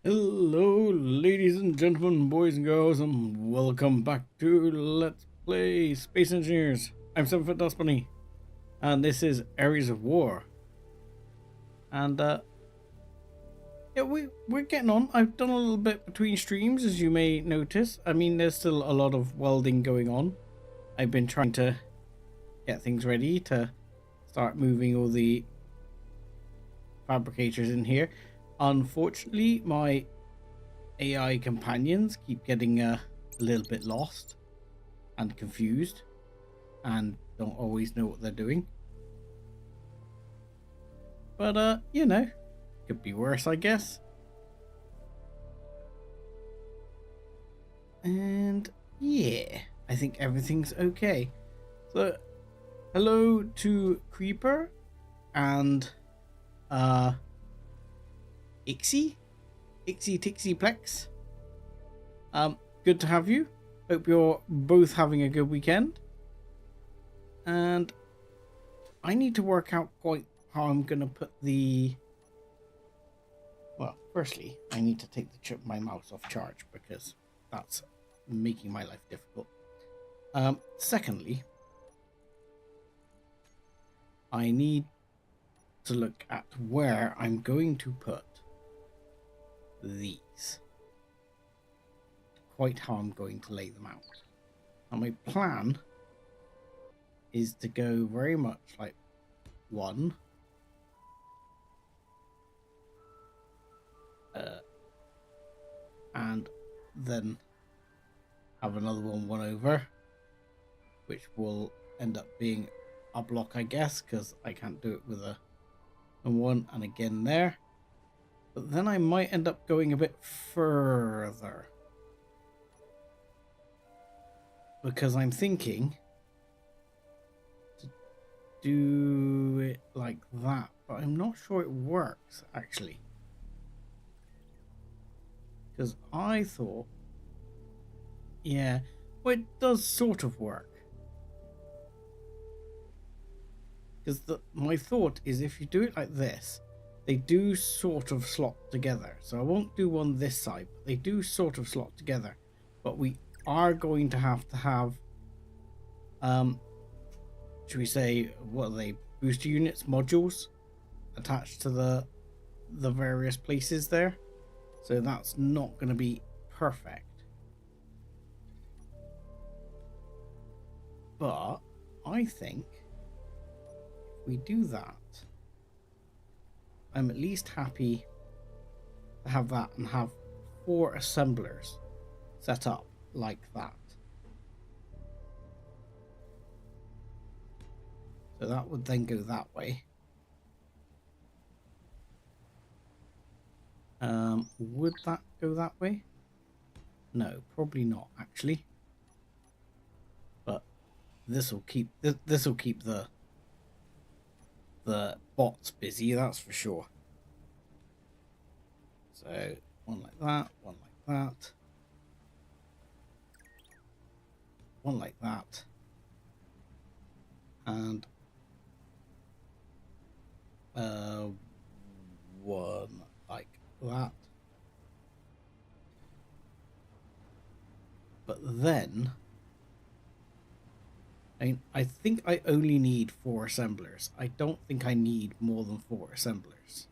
Hello, ladies and gentlemen, boys and girls, and welcome back to Let's Play Space Engineers. I'm 7 Foot Dust Bunny, and this is Areas of War. And yeah, we're getting on. I've done a little bit between streams, as you may notice. I mean, there's still a lot of welding going on. I've been trying to get things ready to start moving all the fabricators in here. Unfortunately, my AI companions keep getting a little bit lost and confused and don't always know what they're doing. But, you know, could be worse, I guess. And yeah, I think everything's okay. So, hello to Creeper and Ixie Tixie Plex. Good to have you. Hope you're both having a good weekend. And I need to work out quite how I'm gonna put the. Well, firstly, I need to take my mouse off charge because that's making my life difficult. Secondly, I need to look at where I'm going to put these, quite how I'm going to lay them out. And my plan is to go very much like one, and then have another one over, which will end up being a block, I guess, because I can't do it with a one, and again there. But then I might end up going a bit further, because I'm thinking to do it like that, but I'm not sure it works actually, because I thought, yeah, well, it does sort of work, because my thought is if you do it like this, they do sort of slot together. So I won't do one this side, but they do sort of slot together. But we are going to have should we say, what are they, booster units, modules attached to the various places there. So that's not going to be perfect. But I think if we do that, I'm at least happy to have that and have 4 assemblers set up like that. So that would then go that way. Would that go that way? No, probably not actually. But this will keep the bots busy, that's for sure. So one like that, one like that, one like that, and one like that. But then I think I only need 4 assemblers. I don't think I need more than 4 assemblers.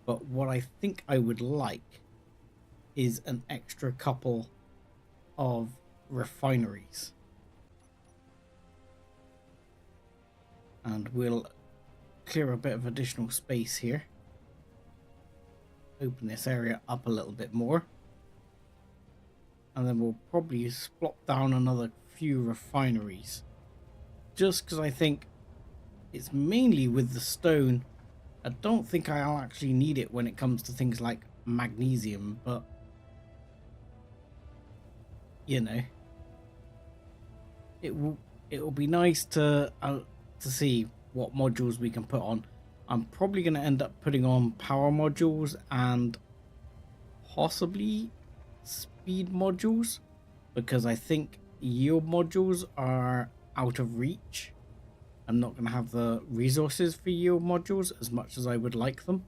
But what I think I would like is an extra couple of refineries. And we'll clear a bit of additional space here. Open this area up a little bit more. And then we'll probably plop down another few refineries. Just because I think it's mainly with the stone. I don't think I'll actually need it when it comes to things like magnesium, but you know, it will be nice to see what modules we can put on. I'm probably going to end up putting on power modules and possibly speed modules, because I think yield modules are out of reach I'm not going to have the resources for yield modules as much as I would like them.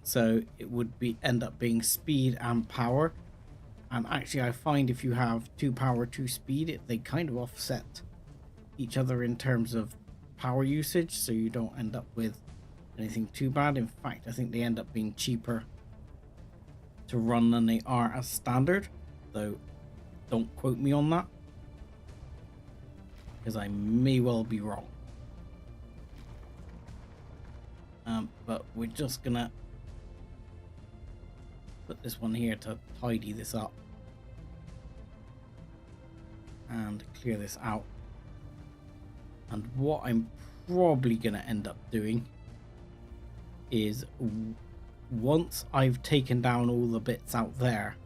So it would end up being speed and power. And actually I find if you have 2 power, 2 speed, they kind of offset each other in terms of power usage, so you don't end up with anything too bad. In fact, I think they end up being cheaper to run than they are as standard, though don't quote me on that, because I may well be wrong. But we're just gonna put this one here to tidy this up and clear this out. And what I'm probably going to end up doing is, once I've taken down all the bits out there,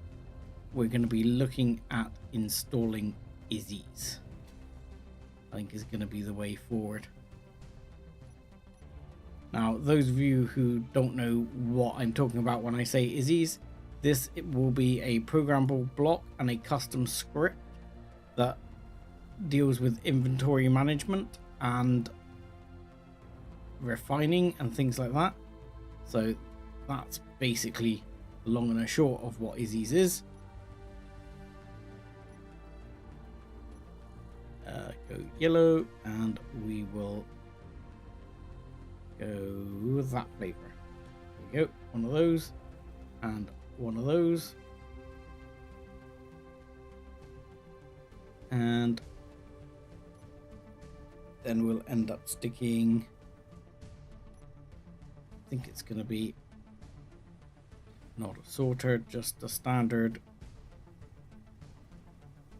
we're going to be looking at installing ISIs. I think is going to be the way forward. Now, those of you who don't know what I'm talking about when I say ISIs, it will be a programmable block and a custom script that deals with inventory management and refining and things like that. So that's basically the long and the short of what ISIs is. Go yellow, and we will go that flavor. There we go, one of those and one of those, and then we'll end up sticking, I think it's going to be not a sorter, just a standard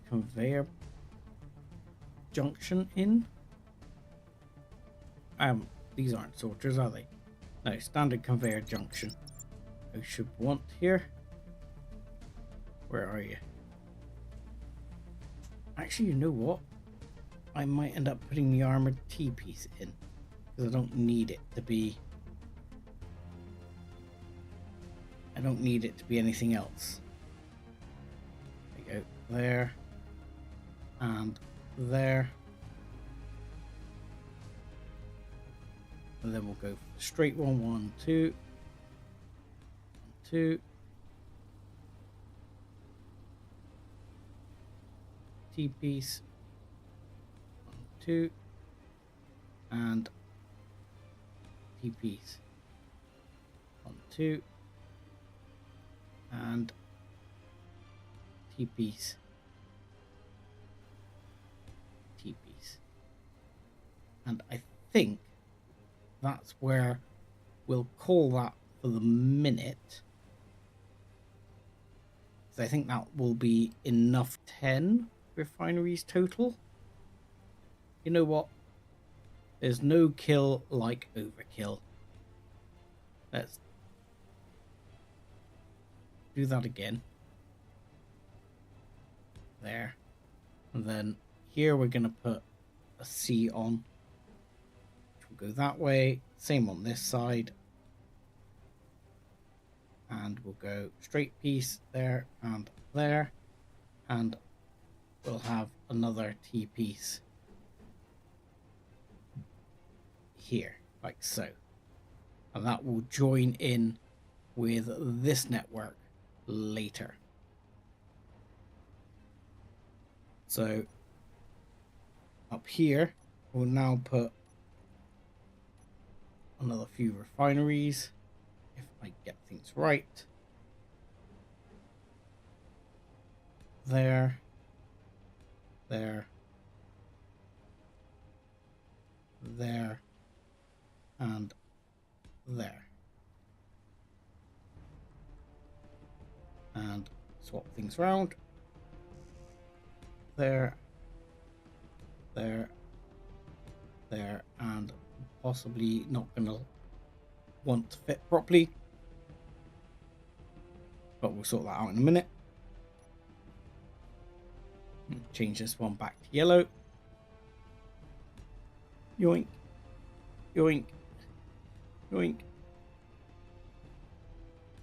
conveyor junction in. These aren't sorters, are they? No, standard conveyor junction. I should want here. Where are you? Actually, you know what? I might end up putting the armored T-piece in, because I don't need it to be... I don't need it to be anything else. There you go. There. And there. And then we'll go for the straight one. 1, 2. 2. T-piece. 1, 2. And T-piece. 1, 2. And T-piece. T-piece. And I think that's where we'll call that for the minute. So I think that will be enough. 10 refineries total. You know what? There's no kill like overkill. Let's do that again. There. And then here we're going to put a C on. Which will go that way. Same on this side. And we'll go straight piece there and there. And we'll have another T-piece here, like so. And that will join in with this network later. So up here we'll now put another few refineries if I get things right. There, there, there, and there. And swap things around. There, there, there, and possibly not gonna want to fit properly, but we'll sort that out in a minute. Change this one back to yellow. Yoink, yoink, yoink.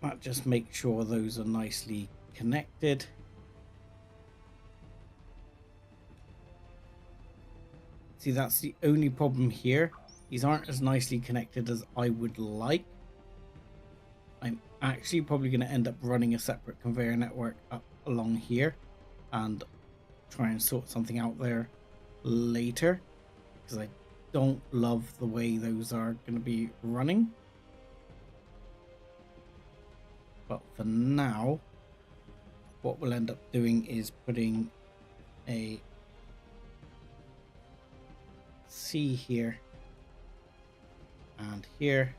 That just makes sure those are nicely connected. See, that's the only problem here. These aren't as nicely connected as I would like. I'm actually probably going to end up running a separate conveyor network up along here and try and sort something out there later, because I don't love the way those are going to be running. But for now, what we'll end up doing is putting a C here and here,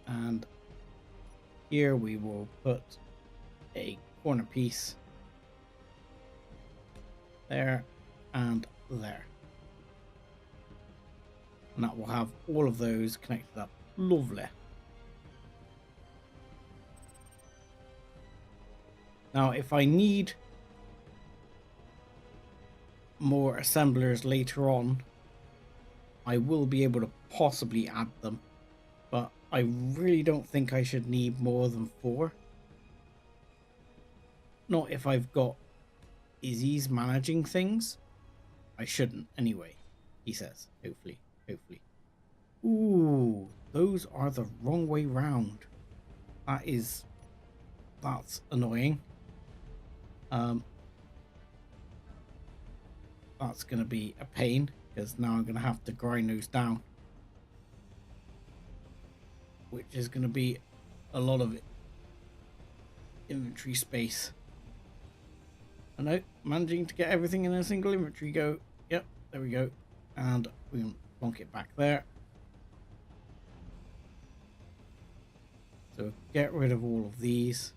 and here we will put a corner piece there and there, and that will have all of those connected up. Lovely. Now if I need more assemblers later on, I will be able to possibly add them, but I really don't think I should need more than 4. Not if I've got Izzy's managing things. I shouldn't anyway, he says. Hopefully. Ooh, those are the wrong way round. That's annoying. That's going to be a pain, because now I'm going to have to grind those down, which is going to be a lot of inventory space. I know, managing to get everything in a single inventory go. Yep, there we go. And we can plonk it back there. So get rid of all of these.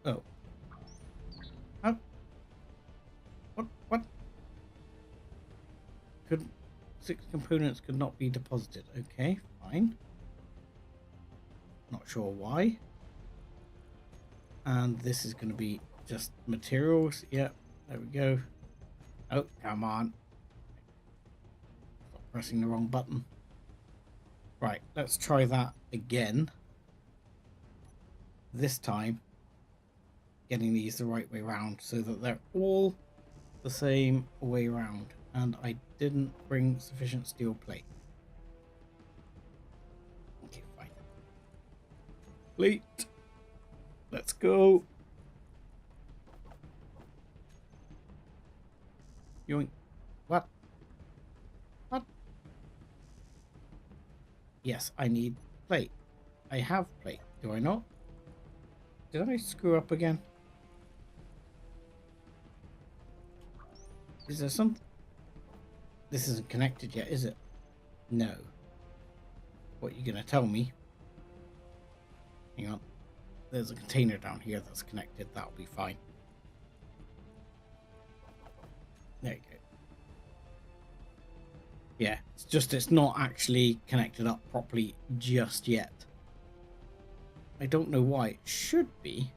Oh. How? What? 6 components could not be deposited. Okay, fine. Not sure why. And this is going to be just materials. Yep, there we go. Oh, come on. Stop pressing the wrong button. Right, let's try that again. This time, getting these the right way around so that they're all the same way around. And I didn't bring sufficient steel plate. Okay, fine. Plate. Let's go. Yoink. What? Yes, I need plate. I have plate. Do I not? Did I screw up again? Is there some... This isn't connected yet, is it? No. What are you going to tell me? Hang on. There's a container down here that's connected. That'll be fine. There you go. Yeah, it's not actually connected up properly just yet. I don't know why. It should be.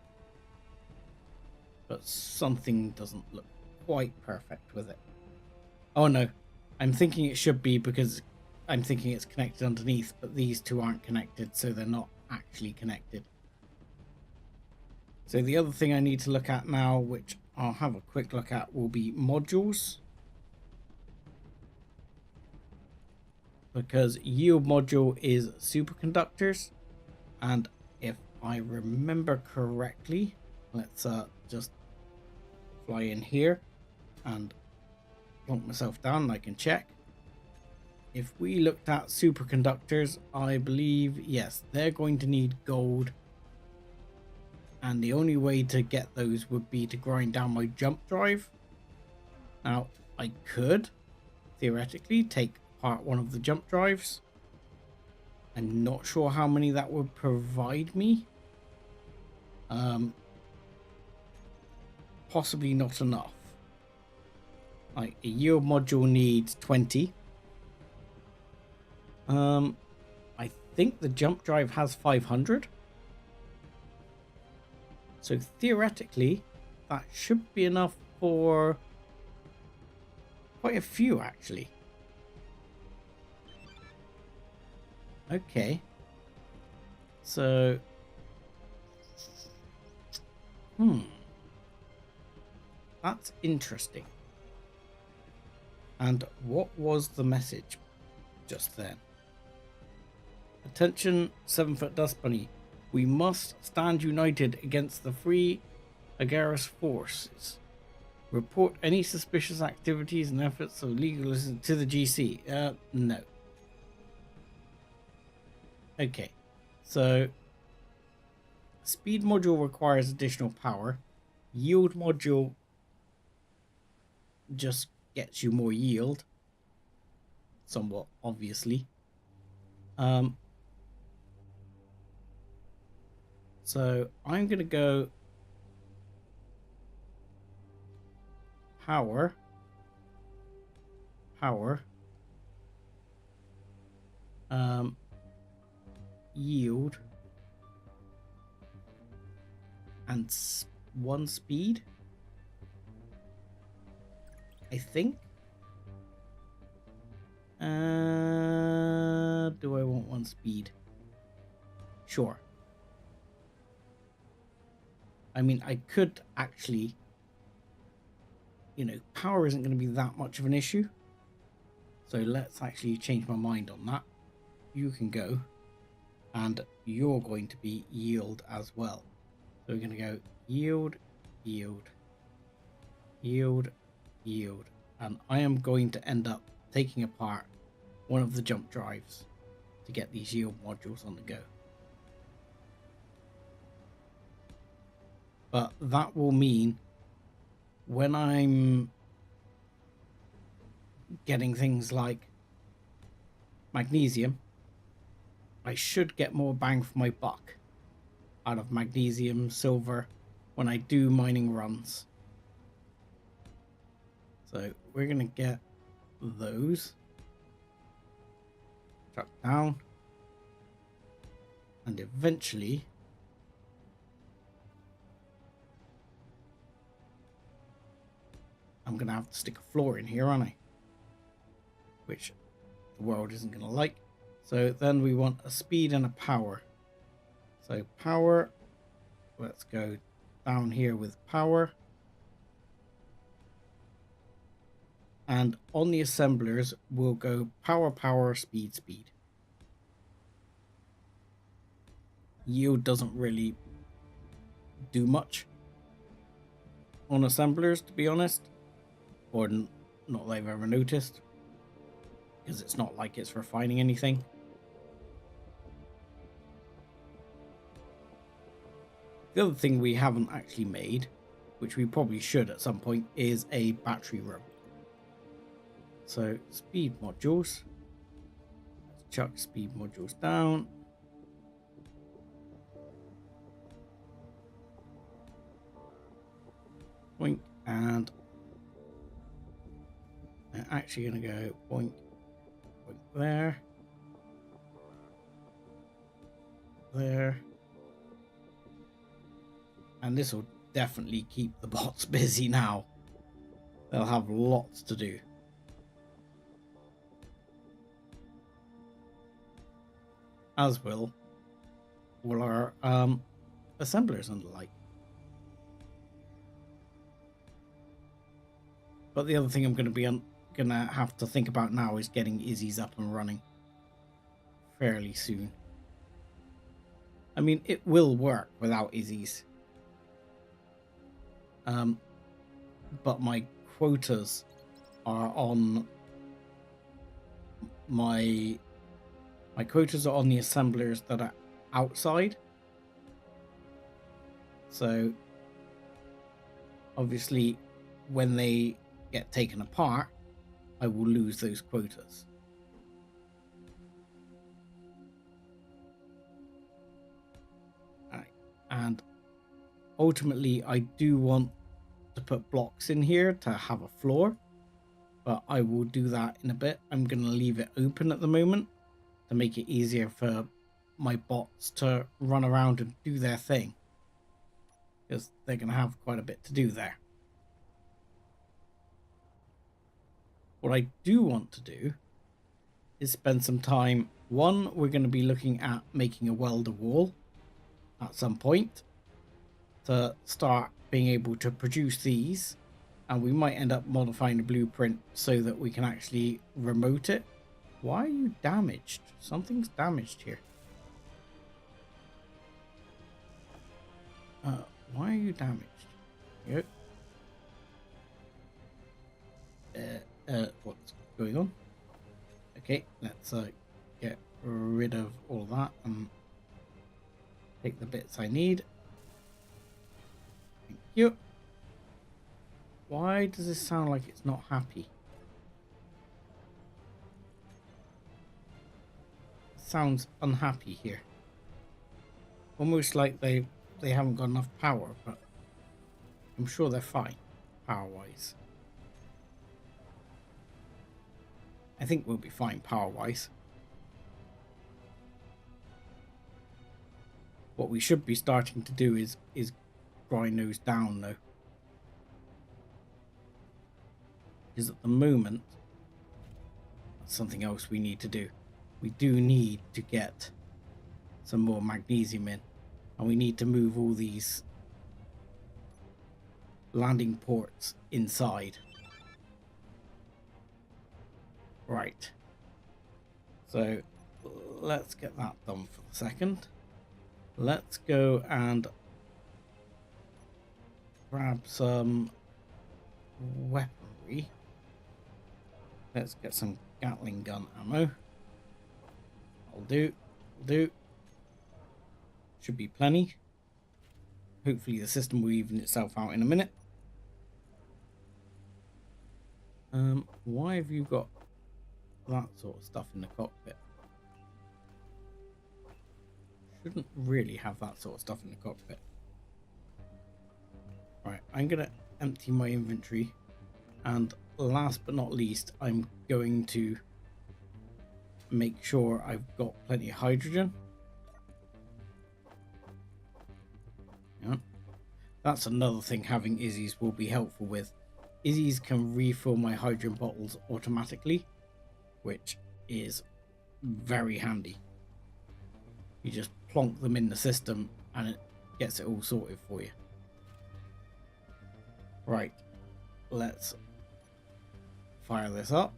But something doesn't look quite perfect with it. Oh no. I'm thinking it should be because I'm thinking it's connected underneath, but these two aren't connected, so they're not actually connected. So the other thing I need to look at now, which I'll have a quick look at, will be modules. Because yield module is superconductors, and if I remember correctly, let's just fly in here and plonk myself down and I can check. If we looked at superconductors, I believe, yes, they're going to need gold, and the only way to get those would be to grind down my jump drive. Now, I could theoretically take apart one of the jump drives. I'm not sure how many that would provide me. Possibly not enough. Like, a yield module needs 20. I think the jump drive has 500. So theoretically, that should be enough for quite a few, actually. Okay. So That's interesting. And what was the message just then? Attention, 7-foot dust bunny. We must stand united against the free Agaris forces. Report any suspicious activities and efforts of legalism to the GC. No. Okay. So, speed module requires additional power. Yield module just gets you more yield. Somewhat obviously. So I'm going to go power, yield, and 1 speed, I think. Do I want 1 speed? Sure. I mean, I could actually, power isn't going to be that much of an issue. So let's actually change my mind on that. You can go, and you're going to be yield as well. So we're going to go yield, yield, yield, yield. And I am going to end up taking apart one of the jump drives to get these yield modules on the go. But that will mean when I'm getting things like magnesium, I should get more bang for my buck out of magnesium, silver, when I do mining runs. So we're going to get those. Chuck down. And eventually I'm going to have to stick a floor in here, aren't I? Which the world isn't going to like. So then we want a speed and a power. So power, let's go down here with power. And on the assemblers, we'll go power, power, speed, speed. Yield doesn't really do much on assemblers, to be honest. Or not that I've ever noticed. Because it's not like it's refining anything. The other thing we haven't actually made, which we probably should at some point, is a battery room. So speed modules. Let's chuck speed modules down. Boink, and I'm actually going to go boink, boink there. There. And this will definitely keep the bots busy now. They'll have lots to do. As will all our assemblers and the like. But the other thing I'm going to be gonna have to think about now is getting Izzy's up and running fairly soon. I mean, it will work without Izzy's. But my quotas are on my quotas are on the assemblers that are outside. So obviously when they get taken apart, I will lose those quotas. Alright. And ultimately I do want to put blocks in here to have a floor, but I will do that in a bit. I'm going to leave it open at the moment to make it easier for my bots to run around and do their thing, because they're going to have quite a bit to do there. What I do want to do is spend some time. One, we're going to be looking at making a welder wall at some point to start being able to produce these, and we might end up modifying the blueprint so that we can actually remote it. Why are you damaged? Something's damaged here. Why are you damaged? Yep. What's going on? Okay, let's get rid of all that and take the bits I need. Thank you. Why does this sound like it's not happy? It sounds unhappy here. Almost like they haven't got enough power, but I'm sure they're fine power-wise. I think we'll be fine power-wise. What we should be starting to do is grind those down though. Because at the moment, that's something else we need to do. We do need to get some more magnesium in. And we need to move all these landing ports inside. Right. So let's get that done for the second. Let's go and grab some weaponry. Let's get some Gatling gun ammo. I'll do. Should be plenty. Hopefully the system will even itself out in a minute. Why have you got that sort of stuff in the cockpit? Shouldn't really have that sort of stuff in the cockpit. Right, I'm gonna empty my inventory, and last but not least, I'm going to make sure I've got plenty of hydrogen. Yeah. That's another thing having Izzy's will be helpful with. Izzy's can refill my hydrogen bottles automatically, which is very handy. You just plonk them in the system and it gets it all sorted for you. Right, let's fire this up.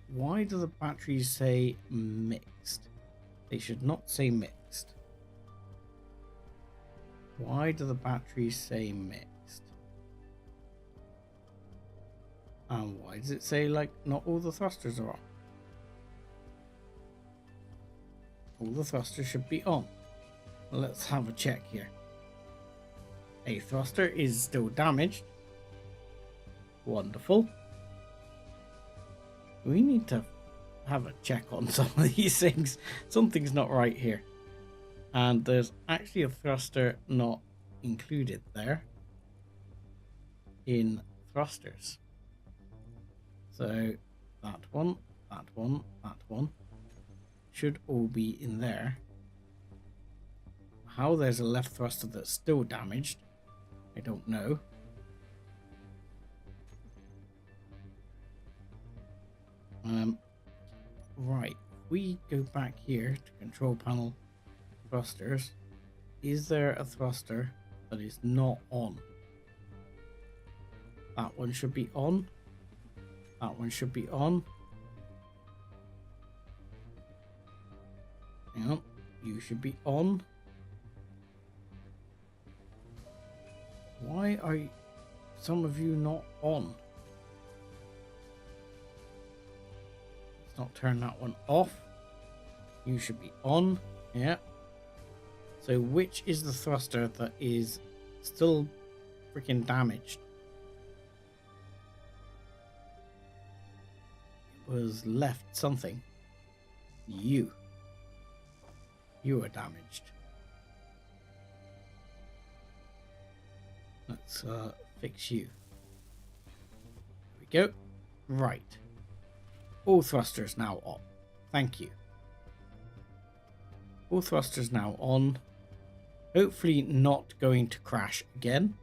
Why do the batteries say mixed? They should not say mixed. Why do the batteries say mixed? And why does it say like not all the thrusters are on? All the thrusters should be on. Let's have a check here. A thruster is still damaged. Wonderful. We need to have a check on some of these things. Something's not right here. And there's actually a thruster not included there in thrusters. So that one should all be in there. How there's a left thruster that's still damaged, I don't know. Right, if we go back here to control panel thrusters, is there a thruster that is not on? That one should be on. That one should be on. Yep, you should be on. Why are some of you not on? Let's not turn that one off. You should be on. Yeah. So which is the thruster that is still freaking damaged? It was left something. You are damaged. Let's fix you. There we go. Right. All thrusters now on. Thank you. All thrusters now on. Hopefully not going to crash again.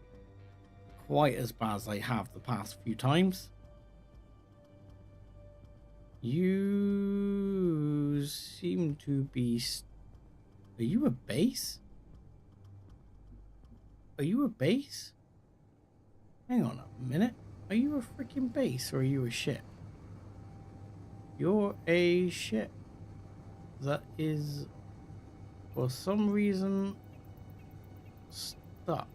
Quite as bad as I have the past few times. You seem to be... Are you a base? Are you a base? Hang on a minute. Are you a freaking base or are you a ship? You're a ship. That is, for some reason, stuck.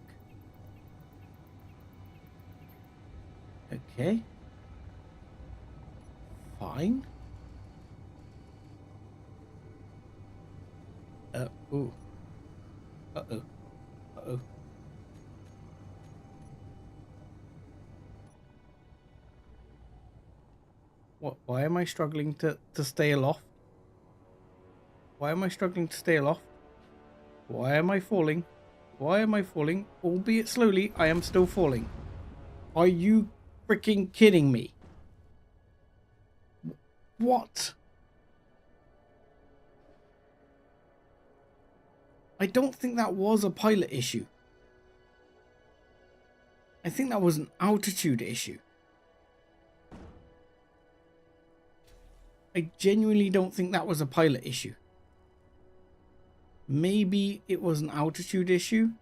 Okay. Fine. Ooh. Uh-oh. Uh-oh. What? Why am I struggling to stay aloft? Why am I struggling to stay aloft? Why am I falling? Why am I falling? Albeit slowly, I am still falling. Are you freaking kidding me? What? I don't think that was a pilot issue. I think that was an altitude issue. I genuinely don't think that was a pilot issue. Maybe it was an altitude issue.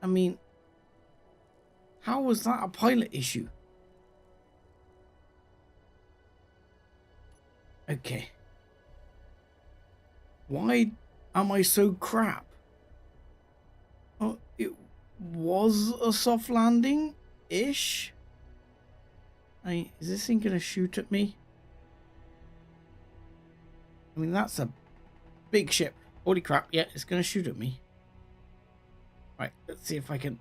I mean, how was that a pilot issue? Okay. Why am I so crap? Oh, it was a soft landing-ish? Is this thing gonna shoot at me? I mean, that's a big ship. Holy crap, yeah, it's gonna shoot at me. Right, let's see if I can...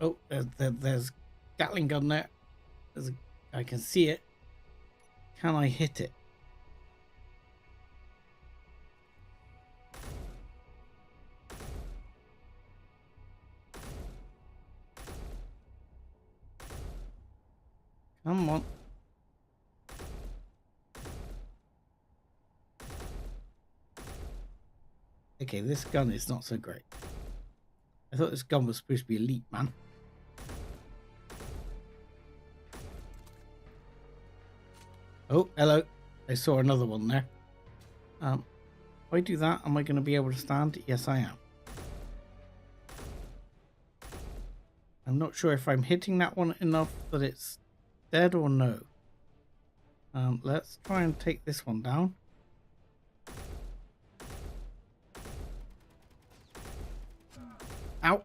Oh, there's Gatling gun there. I can see it. Can I hit it? Come on. Okay, this gun is not so great. I thought this gun was supposed to be elite, man. Oh, hello. I saw another one there. If I do that, am I going to be able to stand? Yes, I am. I'm not sure if I'm hitting that one enough that it's dead or no. Let's try and take this one down. Ow.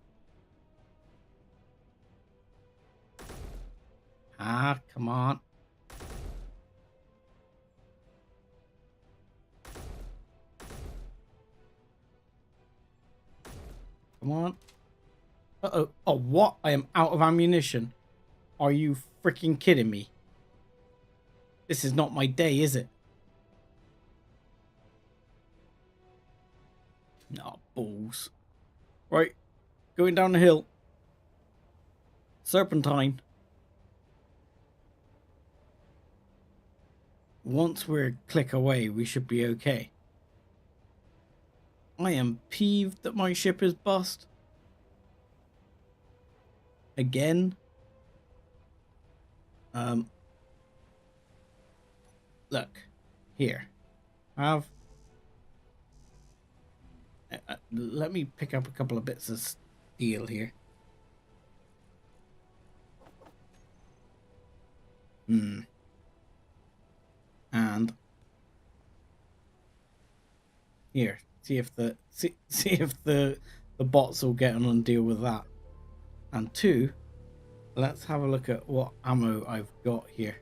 Ah, come on. Come on. Uh-oh. Oh, what? I am out of ammunition. Are you freaking kidding me? This is not my day, is it? No, balls. Right. Going down the hill. Serpentine. Once we're a click away, we should be okay. I am peeved that my ship is bust. Again. Look. Here. Let me pick up a couple of bits of steel here. And here, see if the bots will get on and deal with that. And two, let's have a look at what ammo I've got here.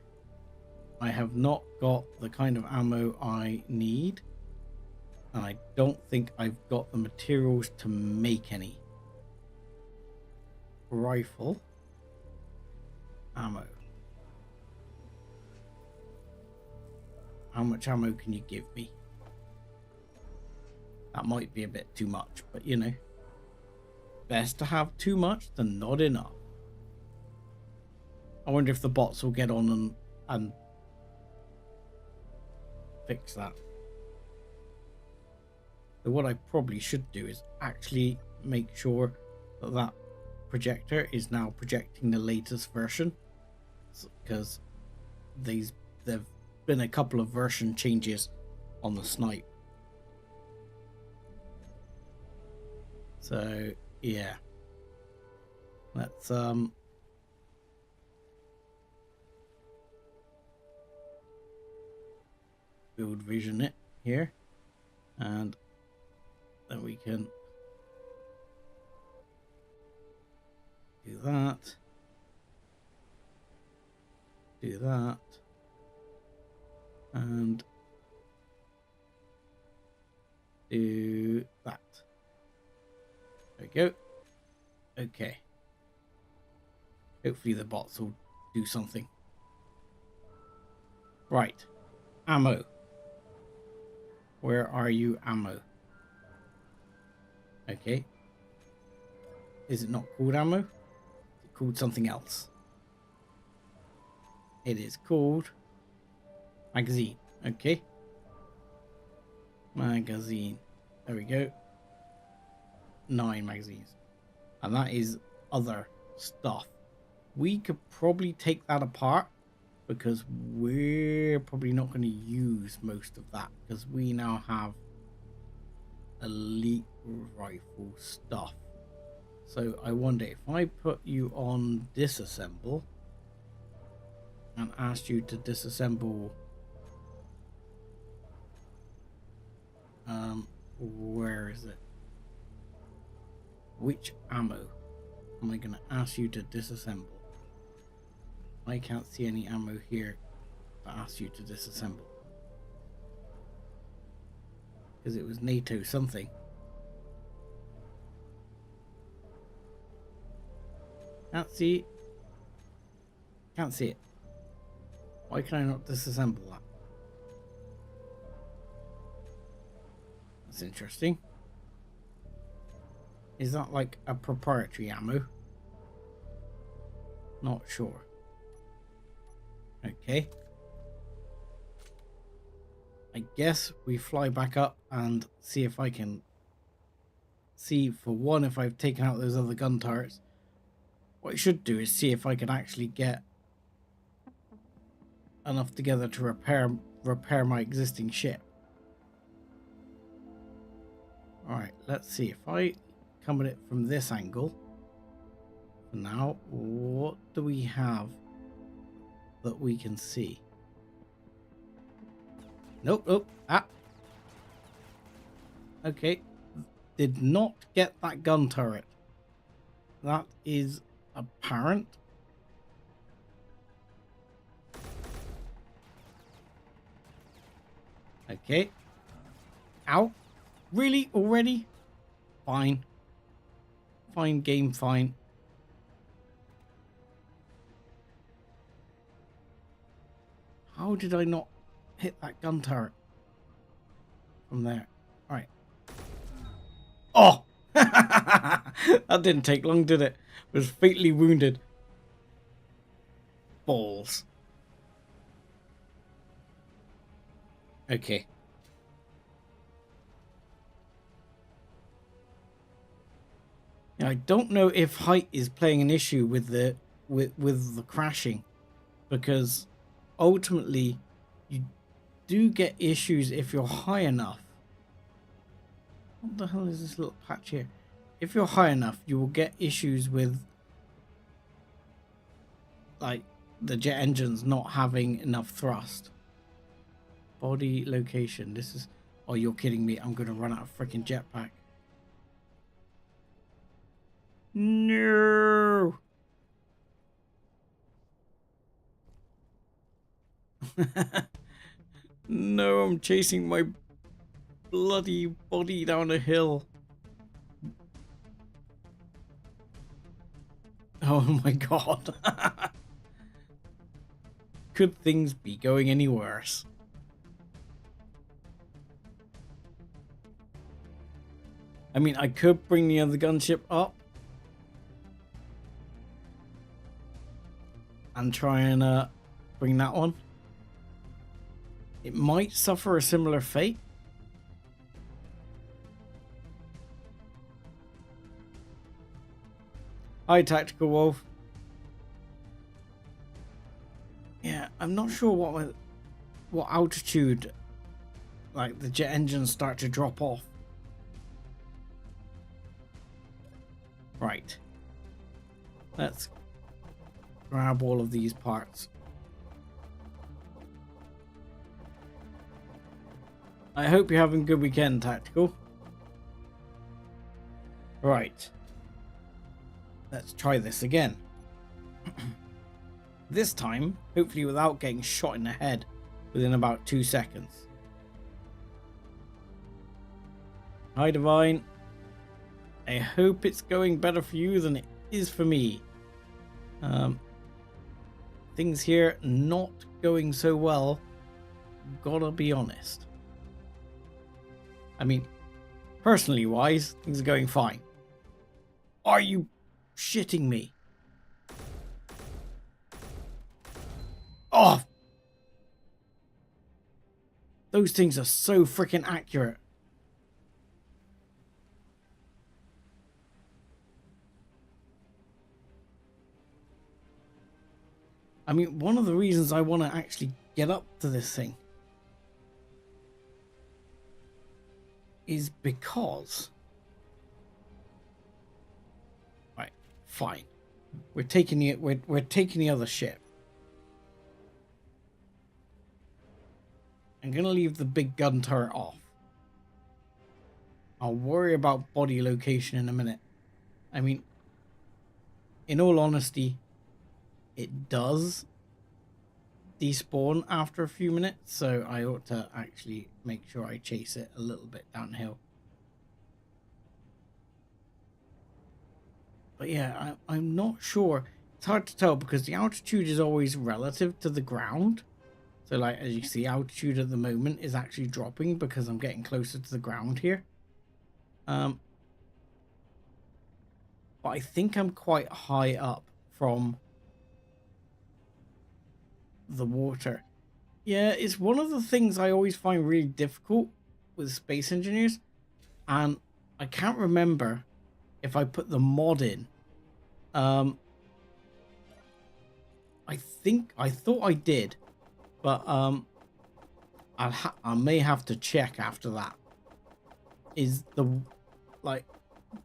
I have not got the kind of ammo I need, and I don't think I've got the materials to make any. Rifle ammo. How much ammo can you give me? That might be a bit too much, but you know, best to have too much than not enough. I wonder if the bots will get on and fix that. So what I probably should do is actually make sure that that projector is now projecting the latest version, because there've been a couple of version changes on the snipe. So yeah, let's build vision it here, and then we can do that, and do that. There we go. Okay. Hopefully the bots will do something. Right. Ammo. Where are you, ammo? Okay. Is it not called ammo? Is it called something else? It is called magazine. Okay. Magazine. There we go. 9 magazines. And that is other stuff. We could probably take that apart, because we're probably not going to use most of that, because we now have elite rifle stuff. So I wonder if I put you on disassemble and asked you to disassemble where is it? Which ammo am I going to ask you to disassemble? I can't see any ammo here to ask you to disassemble, because it was NATO something. Can't see it. Why can I not disassemble that? That's interesting. Is that like a proprietary ammo? Not sure. Okay. I guess we fly back up and see if I can see, for one, if I've taken out those other gun turrets. What I should do is see if I can actually get enough together to repair my existing ship. Alright, let's see. If I come at it from this angle, for now, what do we have that we can see? Nope. Ah. Okay. Did not get that gun turret. That is apparent. Okay. Ow. Really? Already? Fine. Fine game, fine. How did I not hit that gun turret from there? Alright. Oh! That didn't take long, did it? Was fatally wounded. Balls. Okay. Now, I don't know if height is playing an issue with the with the crashing, because ultimately you do get issues if you're high enough. What the hell is this little patch here? If you're high enough, you will get issues with like the jet engines not having enough thrust. Body location. This is... Oh, you're kidding me. I'm going to run out of freaking jetpack. No. No, I'm chasing my bloody body down a hill. Oh my god. Could things be going any worse? I mean, I could bring the other gunship up and try and bring that one. It might suffer a similar fate. Hi, Tactical Wolf. Yeah, I'm not sure what altitude like the jet engines start to drop off. Right. Let's grab all of these parts. I hope you're having a good weekend, Tactical. Right. Let's try this again. This time, hopefully without getting shot in the head within about 2 seconds. Hi, Divine. I hope it's going better for you than it is for me. Things here not going so well, gotta be honest. I mean, personally wise, things are going fine. Are you shitting me? Oh! Those things are so freaking accurate. I mean, one of the reasons I want to actually get up to this thing is because... Right, fine. We're taking the other ship. I'm gonna leave the big gun turret off. I'll worry about body location in a minute. I mean, in all honesty, it does despawn after a few minutes, so I ought to actually make sure I chase it a little bit downhill. But yeah, I'm not sure. It's hard to tell because the altitude is always relative to the ground. So like, as you can see, altitude at the moment is actually dropping because I'm getting closer to the ground here. But I think I'm quite high up from the water. Yeah, it's one of the things I always find really difficult with space engineers, and I can't remember if I put the mod in. I thought I did, but I may have to check after that. Is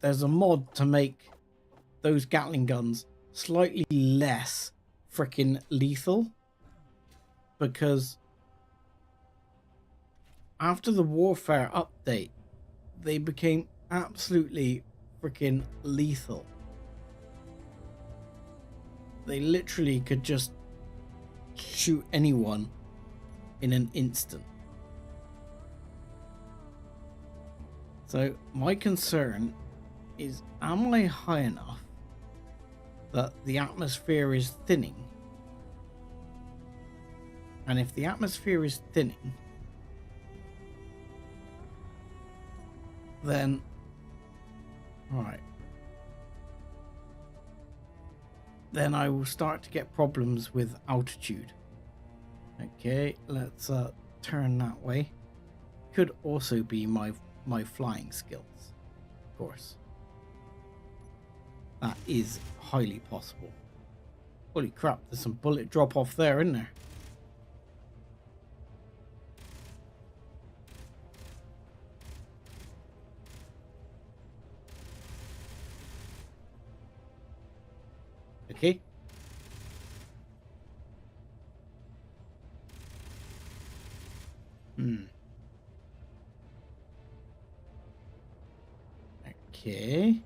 there's a mod to make those Gatling guns slightly less freaking lethal, because after the warfare update they became absolutely freaking lethal. They literally could just shoot anyone in an instant. So my concern is, am I high enough that the atmosphere is thinning? And if the atmosphere is thinning, then right, then I will start to get problems with altitude. Okay, let's turn that way. Could also be my flying skills, of course. That is highly possible. Holy crap, there's some bullet drop off there, isn't there? Okay. Okay.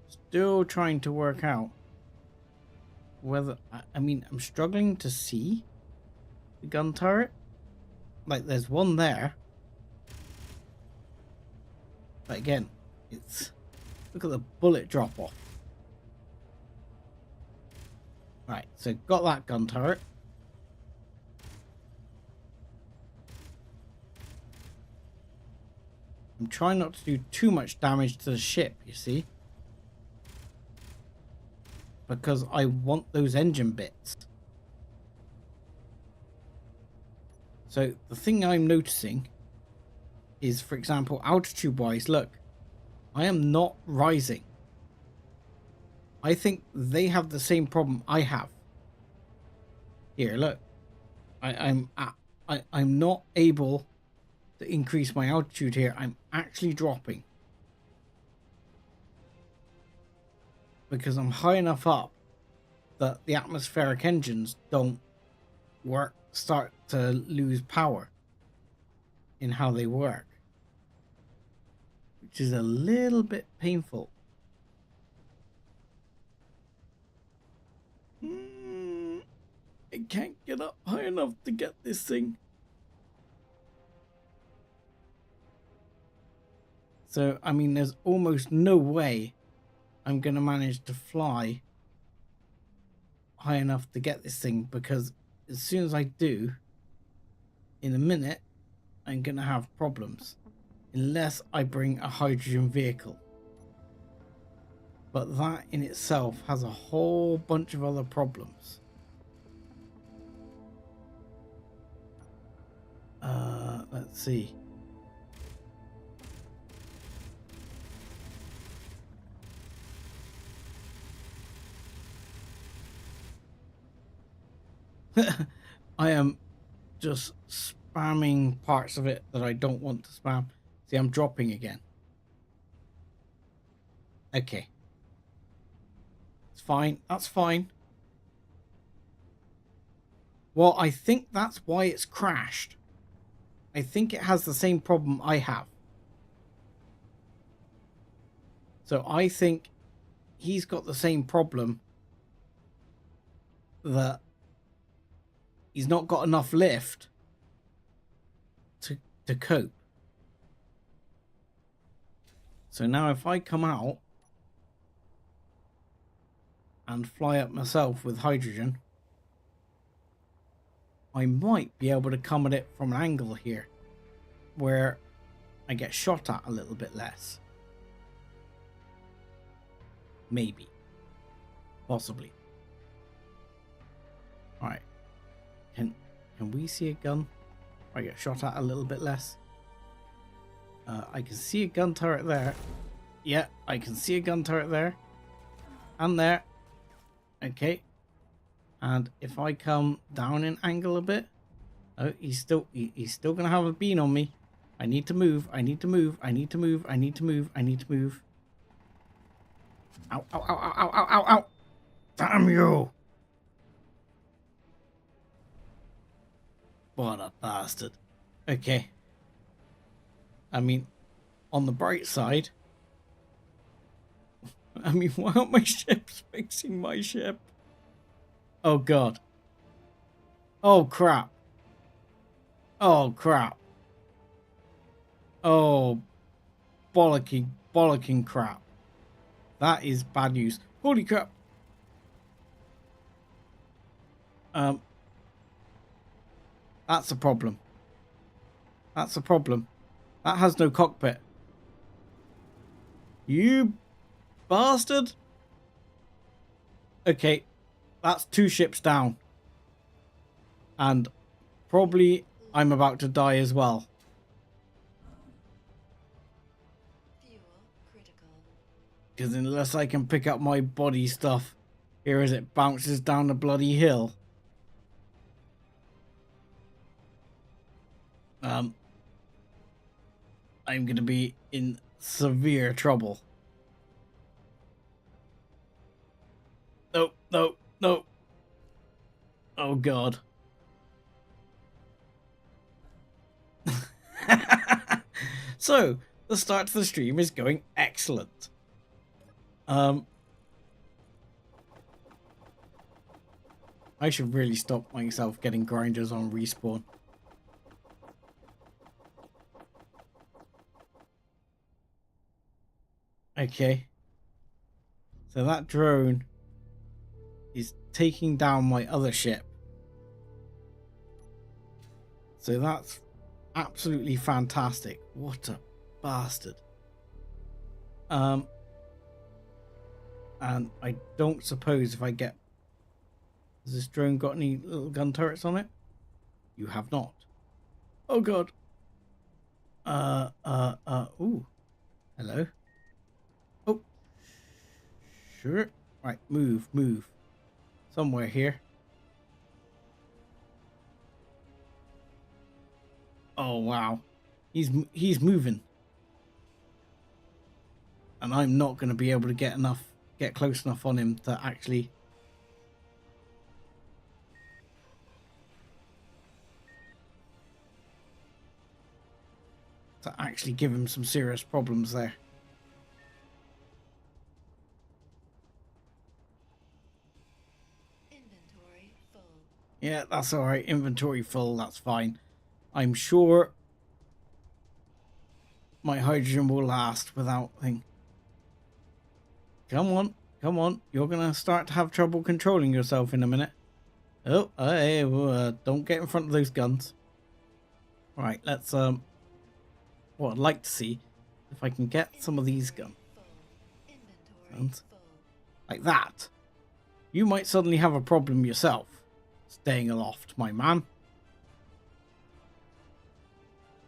Still trying to work out whether... I mean, I'm struggling to see the gun turret. Like, there's one there. But again, it's... Look at the bullet drop off. Right, so got that gun turret. I'm trying not to do too much damage to the ship, you see. Because I want those engine bits. So the thing I'm noticing is, for example, altitude wise, look, I am not rising. I think they have the same problem I have. Here, look. I'm not able to increase my altitude here. I'm actually dropping. because I'm high enough up that the atmospheric engines don't work, start to lose power in how they work, which is a little bit painful. I can't get up high enough to get this thing. So, I mean, there's almost no way I'm going to manage to fly high enough to get this thing, because as soon as I do, in a minute, I'm going to have problems. Unless I bring a hydrogen vehicle. But that in itself has a whole bunch of other problems. Let's see. I am just spamming parts of it that I don't want to spam. See, I'm dropping again. Okay. It's fine. That's fine. Well, I think that's why it's crashed. I think it has the same problem I have. So I think he's got the same problem, that he's not got enough lift to cope. So now if I come out and fly up myself with hydrogen, I might be able to come at it from an angle here where I get shot at a little bit less. Maybe. Possibly. Alright. Can we see a gun? I get shot at a little bit less. I can see a gun turret there. Yeah, I can see a gun turret there. And there. Okay. And if I come down in angle a bit. Oh, he's still gonna have a beam on me. I need to move. I need to move. I need to move. I need to move. I need to move. Ow, ow, ow, ow, ow, ow, ow. Damn you. What a bastard. Okay. I mean, on the bright side, I mean, why aren't my ships fixing my ship? Oh, God. Oh, crap. Oh, crap. Oh, bollocking crap. That is bad news. Holy crap. That's a problem. That's a problem. That has no cockpit. You bastard. Okay, that's 2 ships down. And probably I'm about to die as well. Because unless I can pick up my body stuff here as it bounces down the bloody hill. I'm going to be in severe trouble. No, no, no. Oh, God. So, the start to the stream is going excellent. I should really stop myself getting grinders on respawn. Okay. So that drone is taking down my other ship. So that's absolutely fantastic. What a bastard. And I don't suppose if I get... Has this drone got any little gun turrets on it? You have not. Oh, God. Ooh. Hello. Oh. Sure. Right, move. Somewhere here. Oh, wow. He's moving. And I'm not going to be able to get get close enough on him to actually... give him some serious problems there. Inventory full. Yeah, that's alright. Inventory full, that's fine. I'm sure my hydrogen will last without thing. Come on, come on. You're gonna start to have trouble controlling yourself in a minute. Oh, hey, don't get in front of those guns. Right, let's what I'd like to see if I can get some of these guns like that. You might suddenly have a problem yourself staying aloft, my man,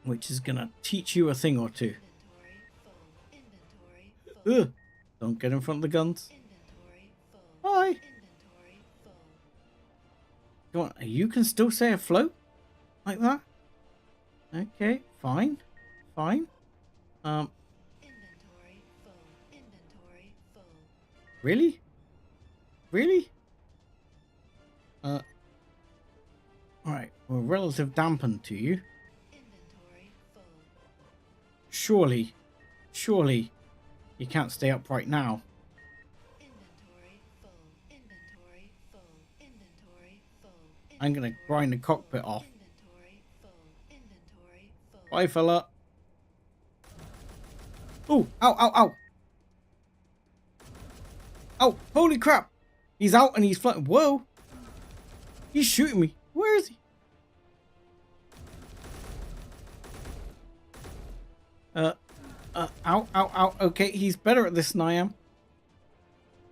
which is gonna teach you a thing or two. Ugh. Don't get in front of the guns. Bye. Come on, you can still stay afloat like that. Okay, fine, fine. Really? Really? Alright, we're relative dampened to you. Surely you can't stay upright now. I'm gonna grind the cockpit off. Bye, fella. Oh, ow, ow, ow. Oh, holy crap. He's out and he's flying. Whoa. He's shooting me. Where is he? Ow, ow, ow. Okay, he's better at this than I am.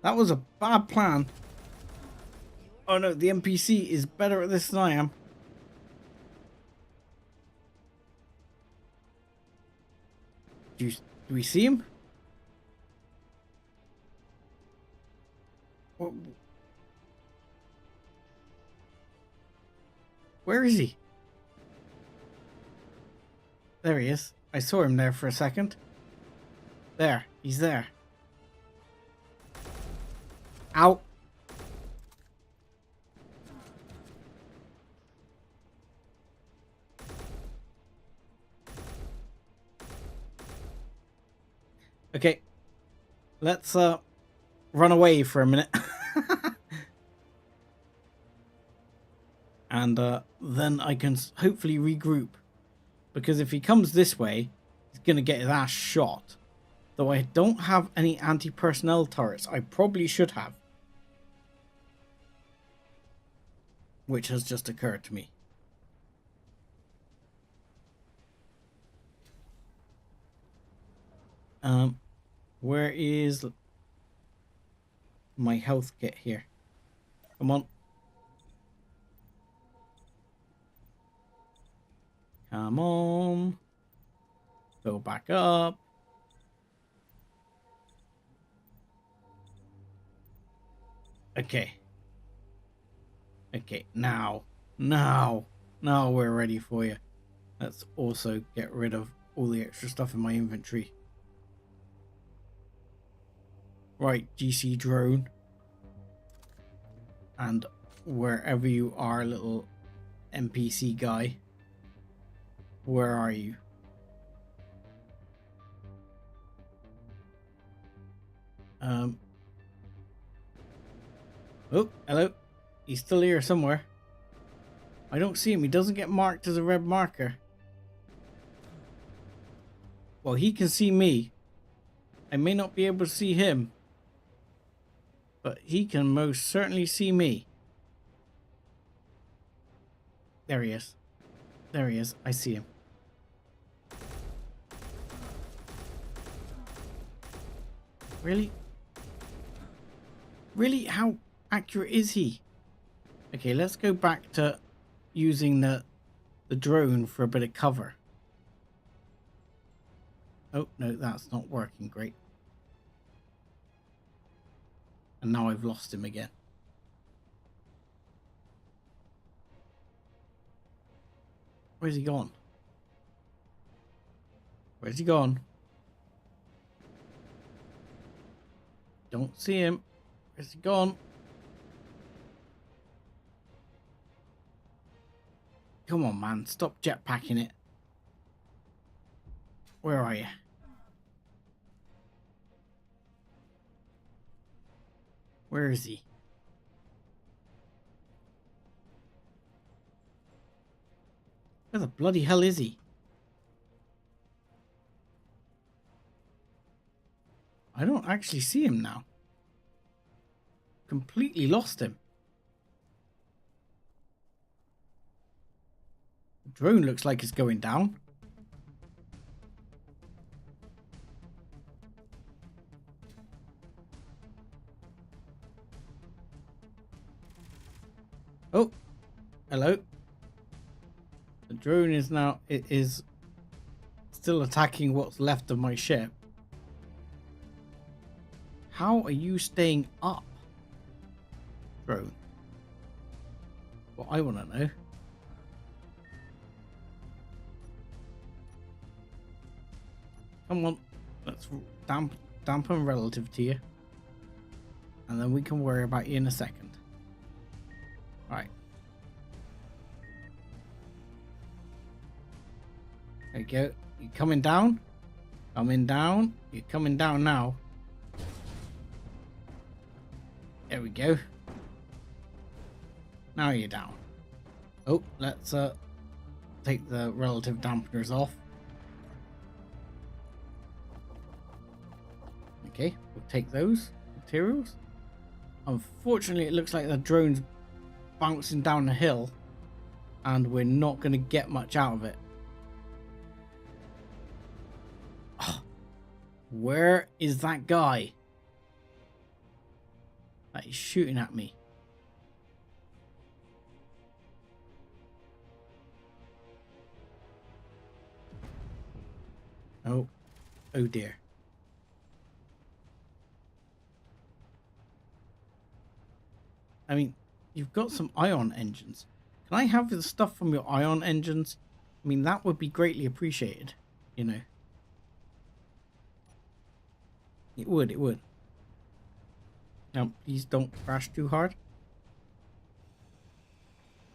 That was a bad plan. Oh no, the NPC is better at this than I am. Do we see him? Where is he? There he is. I saw him there for a second. There, he's there. Ow. Okay. Let's run away for a minute. And then I can hopefully regroup. Because if he comes this way, he's going to get his ass shot. Though I don't have any anti-personnel turrets. I probably should have. Which has just occurred to me. Where is my health kit here? Come on. Come on. Go back up. Okay. Okay, now we're ready for you. Let's also get rid of all the extra stuff in my inventory. Right, GC drone. And wherever you are, little NPC guy. Where are you? Oh, hello. He's still here somewhere. I don't see him. He doesn't get marked as a red marker. Well, he can see me. I may not be able to see him. But he can most certainly see me. There he is. There he is. I see him. Really? Really? How accurate is he? Okay, let's go back to using the drone for a bit of cover. Oh, no, that's not working great. And now I've lost him again. Where's he gone? Where's he gone? Don't see him. Where's he gone? Come on, man. Stop jetpacking it. Where are you? Where is he? Where the bloody hell is he? I don't actually see him now. Completely lost him. The drone looks like it's going down. Oh, hello. The drone is now, it is still attacking what's left of my ship. How are you staying up, drone? What I want to know. Come on, let's dampen relative to you. And then we can worry about you in a second. Right. There you go. You coming down? Coming down. You're coming down now. There we go. Now you're down. Oh, let's take the relative dampeners off. Okay, we'll take those materials. Unfortunately, it looks like the drone's bouncing down the hill and we're not going to get much out of it. Oh, where is that guy that is shooting at me? Oh, oh dear. I mean, you've got some ion engines. Can I have the stuff from your ion engines? I mean, that would be greatly appreciated, you know. It would, it would. Now, please don't crash too hard.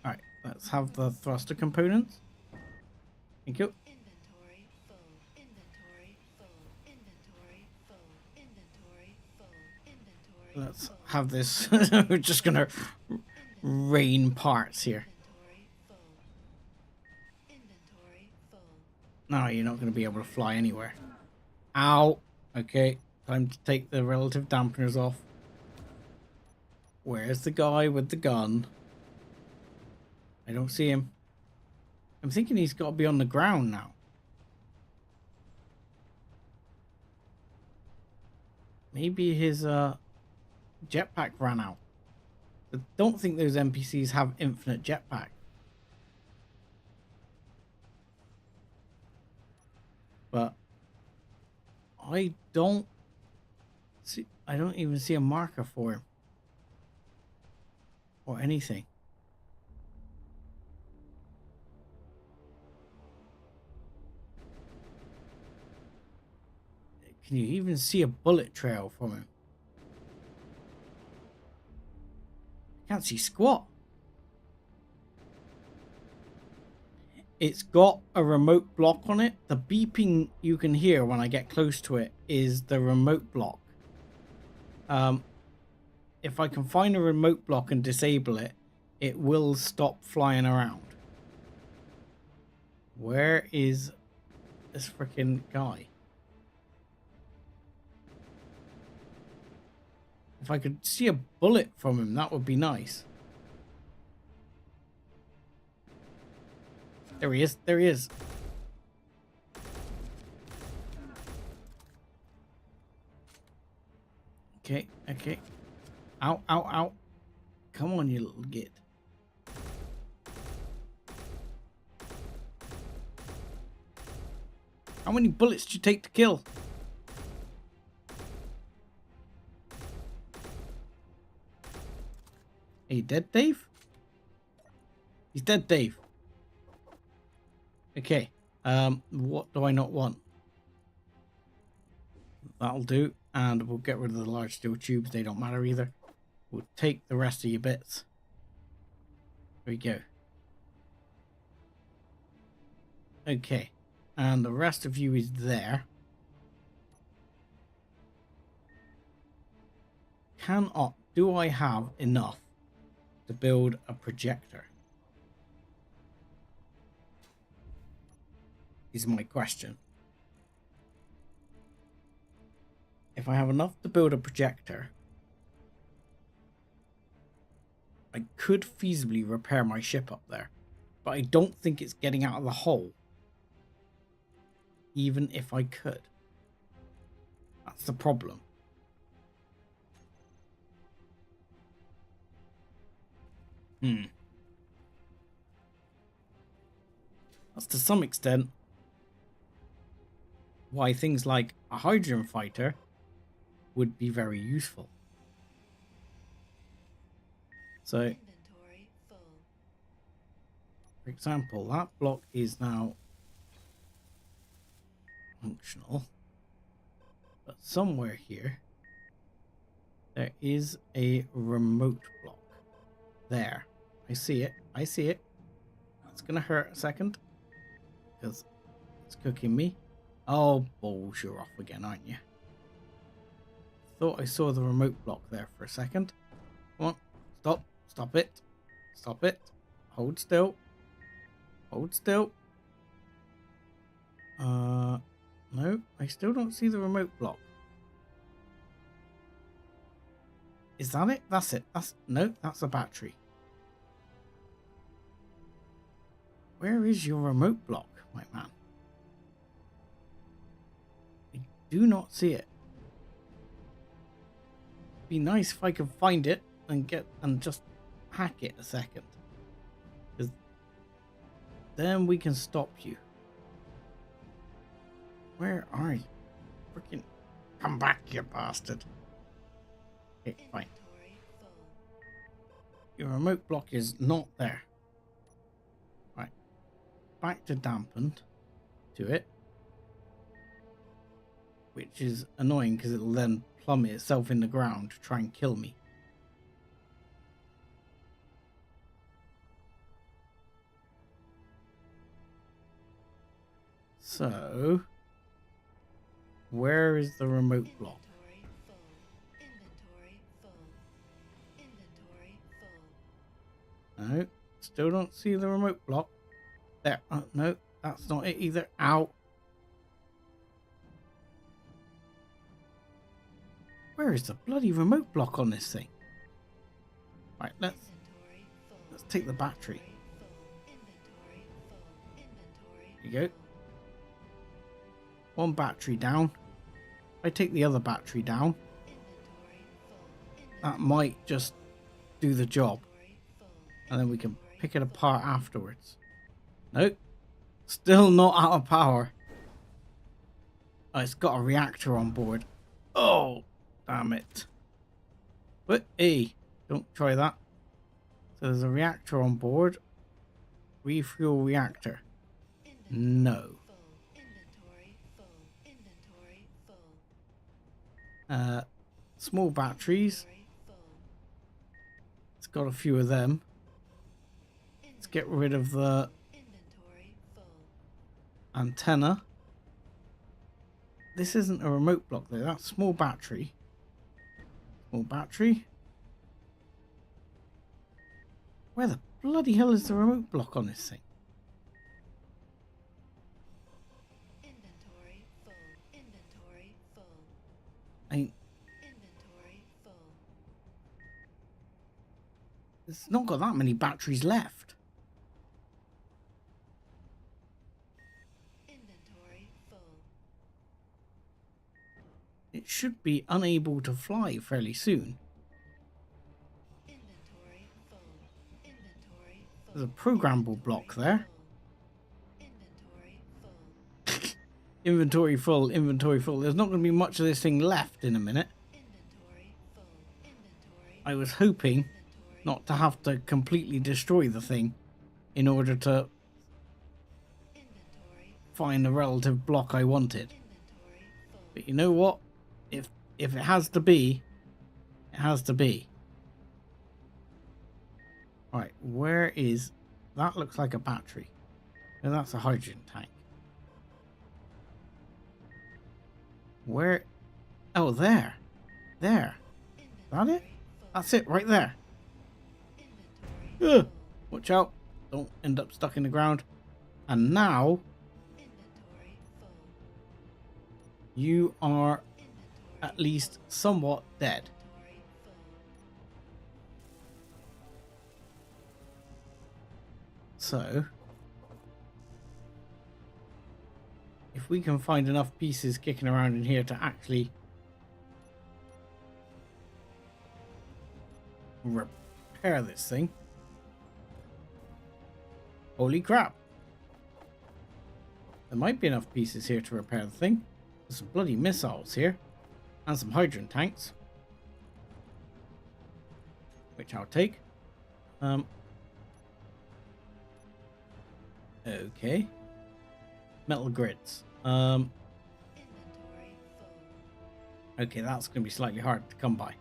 Alright, let's have the thruster components. Thank you. Inventory full, inventory full, inventory full, inventory full, inventory. Let's have this. We're just gonna rain parts here. Inventory full. No, you're not gonna be able to fly anywhere. Ow. Okay, time to take the relative dampeners off. Where's the guy with the gun? I don't see him. I'm thinking he's got to be on the ground now. Maybe his jetpack ran out. I don't think those NPCs have infinite jetpack. But I don't even see a marker for him. Or anything. Can you even see a bullet trail from him? Can't see squat. It's got a remote block on it. The beeping you can hear when I get close to it is the remote block. If I can find a remote block and disable it, it will stop flying around. Where is this freaking guy? If I could see a bullet from him, that would be nice. There he is. There he is. Okay, okay. Ow, ow, ow. Come on, you little git. How many bullets did you take to kill? Are you dead, Dave? He's dead, Dave. Okay. What do I not want? That'll do. And we'll get rid of the large steel tubes. They don't matter either. We'll take the rest of your bits. There we go. Okay. And the rest of you is there. Do I have enough to build a projector? Is my question. If I have enough to build a projector, I could feasibly repair my ship up there, but I don't think it's getting out of the hole, even if I could. That's the problem. That's to some extent why things like a hydrogen fighter would be very useful. So, Inventory full. for example, that block is now functional, but somewhere here there is a remote block. There, I see it. I see it. It's gonna hurt a second because it's cooking me. Oh, balls, you're off again, aren't you? Thought I saw the remote block there for a second. Come on, stop. Stop it. Stop it. Hold still. Hold still. No, I still don't see the remote block. Is that it? That's it. No, that's a battery. Where is your remote block, my man? I do not see it. Be nice if I could find it and just hack it a second. Because then we can stop you. Where are you? Freaking come back, you bastard. Okay, fine. Inventory full. Your remote block is not there. Right. Back to dampened to it. Which is annoying because it'll then plummet itself in the ground to try and kill me. So, where is the remote block? Inventory full. Inventory full. Inventory full. No, still don't see the remote block. There, no, that's not it either. Ow. Where is the bloody remote block on this thing? Right, let's Inventory full. take the battery. Inventory full. Inventory full. There you go. One battery down. If I take the other battery down, Inventory full. that might just do the job. Inventory full. And then we can pick it apart afterwards. Nope. Still not out of power. Oh, it's got a reactor on board. Oh, damn it. But hey, don't try that. So there's a reactor on board. Refuel reactor. No. Full. Inventory full. Inventory full. Small batteries. Inventory full. It's got a few of them. Let's get rid of the Inventory full. antenna. This isn't a remote block though. That's small battery. Small battery. Where the bloody hell is the remote block on this thing? Inventory full. Inventory full. Ain't. Inventory full. It's not got that many batteries left. Inventory full. It should be unable to fly fairly soon. Inventory full. Inventory full. There's a programmable block there. Inventory full. Inventory full, inventory full. There's not going to be much of this thing left in a minute. Inventory full. Inventory. I was hoping Inventory. not to have to completely destroy the thing in order to Inventory. find the relative block I wanted. Inventory full. But you know what? If if it has to be, it has to be. Right, where is... That looks like a battery. No, that's a hydrogen tank. Where... Oh, there. There. Is that it? That's it, right there. Ugh. Watch out. Don't end up stuck in the ground. And now... You are at least somewhat dead. So, if we can find enough pieces kicking around in here to actually repair this thing. Holy crap. There might be enough pieces here to repair the thing. There's some bloody missiles here. And some hydrogen tanks. Which I'll take. Okay. Metal grids. Okay, that's going to be slightly hard to come by.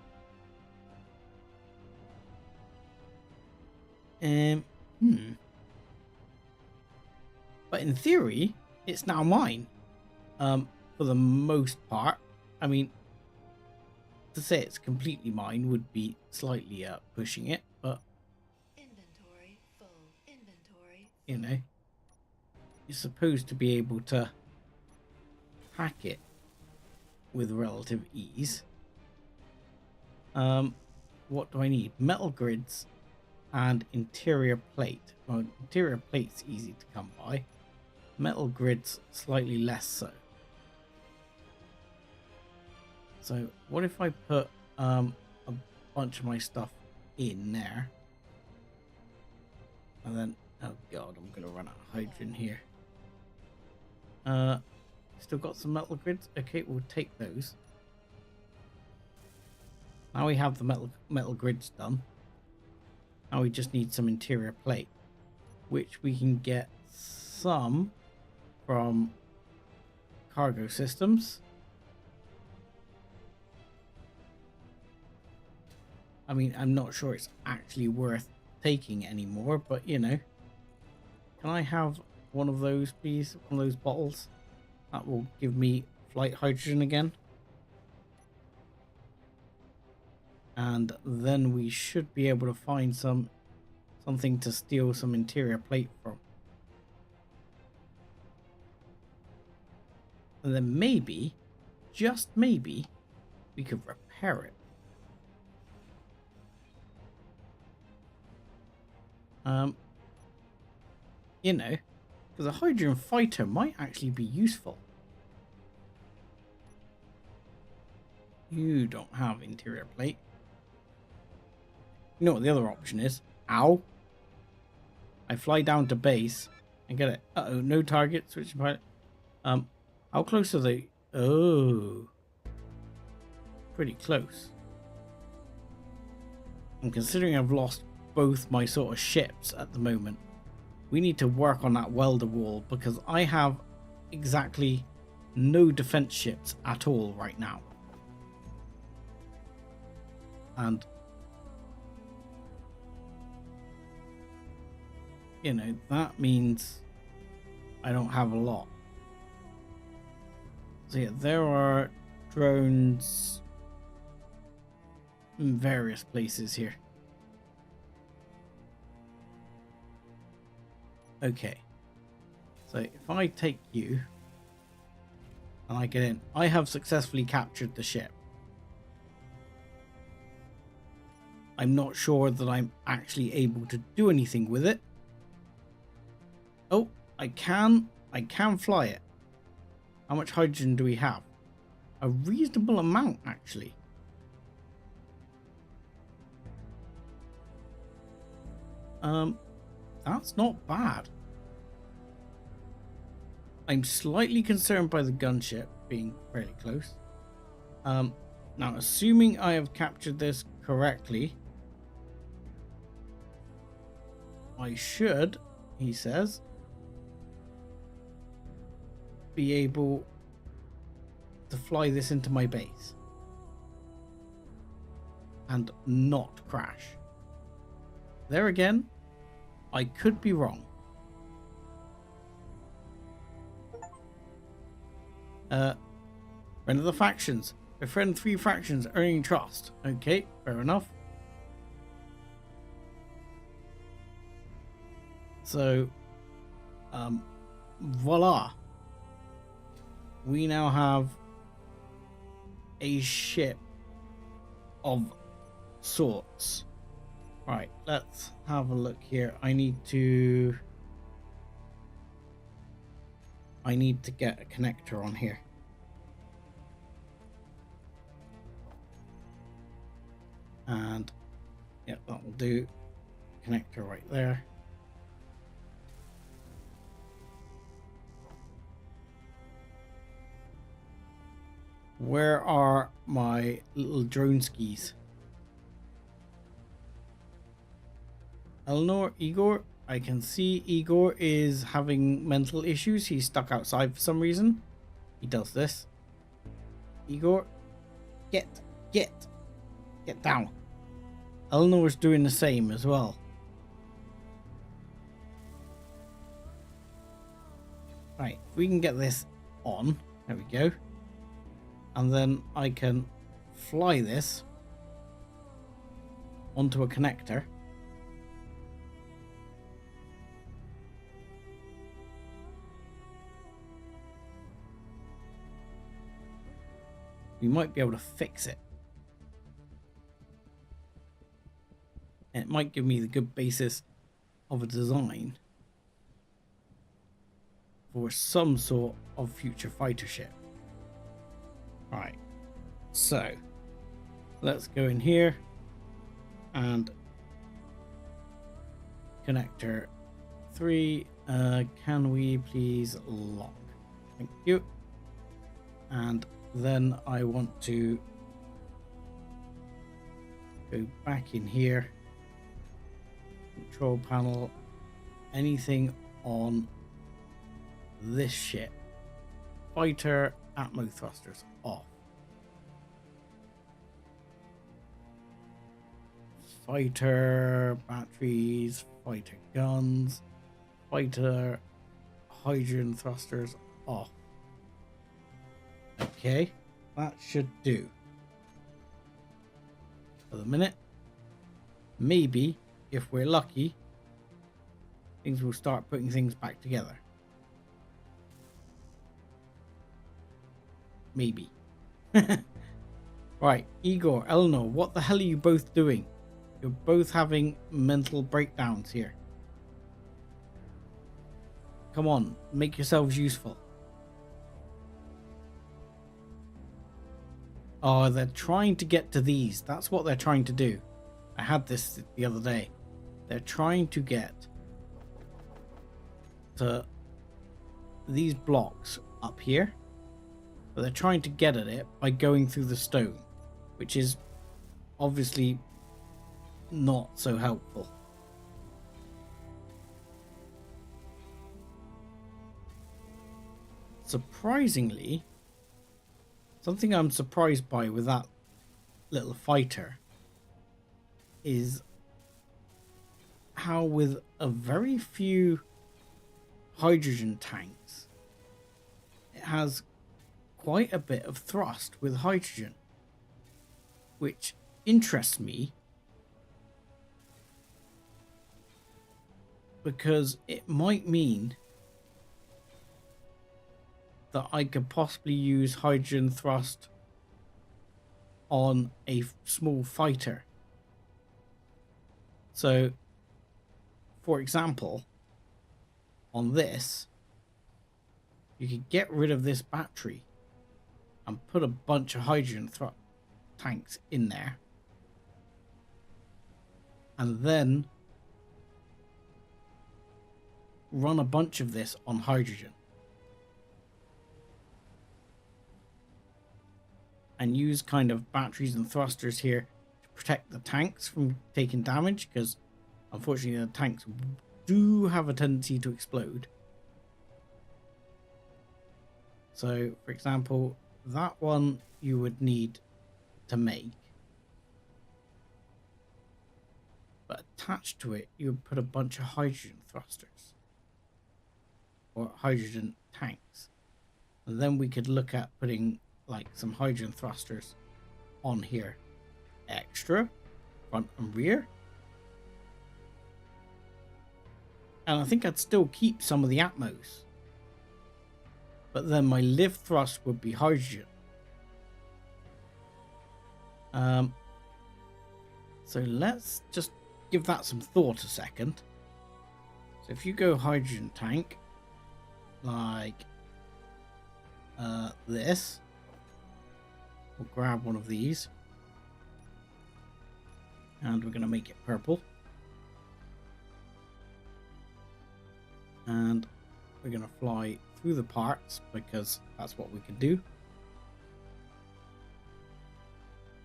But in theory, it's now mine. For the most part. I mean, to say it's completely mine would be slightly pushing it, but Inventory full. Inventory. You know, you're supposed to be able to hack it with relative ease. What do I need? Metal grids and interior plate. Well, interior plate's easy to come by. Metal grids slightly less so. So what if I put a bunch of my stuff in there, and then, oh god, I'm gonna run out of hydrogen here. Still got some metal grids. Okay, we'll take those. Now we have the metal grids done. Now we just need some interior plate, which we can get some from cargo systems. I mean, I'm not sure it's actually worth taking anymore, but you know. Can I have one of those, please? One of those bottles? That will give me flight hydrogen again. And then we should be able to find something to steal some interior plate from. And then maybe, just maybe, we could repair it. You know, because a hydrogen fighter might actually be useful. You don't have interior plate. You know what the other option is? Ow. I fly down to base and get it. Uh-oh, no target, switch pilot. How close are they? Oh. Pretty close. And considering I've lost both my sort of ships at the moment, we need to work on that welder wall, because I have exactly no defense ships at all right now. And you know, that means I don't have a lot. So yeah, there are drones in various places here. Okay, so if I take you and I get in, I have successfully captured the ship. I'm not sure that I'm actually able to do anything with it. Oh, I can fly it. How much hydrogen do we have? A reasonable amount, actually. That's not bad. I'm slightly concerned by the gunship being fairly close. Now, assuming I have captured this correctly, I should, he says, be able to fly this into my base. and not crash. There again, I could be wrong. Friend of the factions. Befriend 3 factions, earning trust. Okay, fair enough. So, voila. We now have a ship of sorts. Right, let's have a look here. I need to get a connector on here. And yeah, that will do. Connector right there. Where are my little drone skis? Eleanor, Igor? I can see Igor is having mental issues. He's stuck outside for some reason. He does this. Igor, get down. Eleanor's doing the same as well. Right, if we can get this on. There we go. And then I can fly this onto a connector. We might be able to fix it. And it might give me the good basis of a design for some sort of future fighter ship. Right, so let's go in here and connector 3. Can we please lock? Thank you. And then I want to go back in here. Control panel. Anything on this ship? Fighter Atmo thrusters off. Fighter batteries, fighter guns, fighter hydrogen thrusters off. Okay, that should do. For the minute. Maybe, if we're lucky, things will start putting things back together. Maybe. Right, Igor, Eleanor, what the hell are you both doing? You're both having mental breakdowns here. Come on, make yourselves useful. Oh, they're trying to get to these. That's what they're trying to do. I had this the other day. They're trying to get to these blocks up here. But they're trying to get at it by going through the stone, which is obviously not so helpful. Surprisingly, something I'm surprised by with that little fighter is how with a very few hydrogen tanks, it has quite a bit of thrust with hydrogen, which interests me because it might mean that I could possibly use hydrogen thrust on a small fighter. So, for example, on this, you could get rid of this battery and put a bunch of hydrogen tanks in there, and then run a bunch of this on hydrogen and use kind of batteries and thrusters here to protect the tanks from taking damage, because unfortunately the tanks do have a tendency to explode. So, for example, that one you would need to make. attached to it, you would put a bunch of hydrogen thrusters or hydrogen tanks. And then we could look at putting like some hydrogen thrusters on here. Extra, front and rear. And I think I'd still keep some of the Atmos. But then my lift thrust would be hydrogen. So let's just give that some thought a second. So if you go hydrogen tank, like this, we'll grab one of these. And we're going to make it purple. And we're going to fly through the parts because that's what we can do.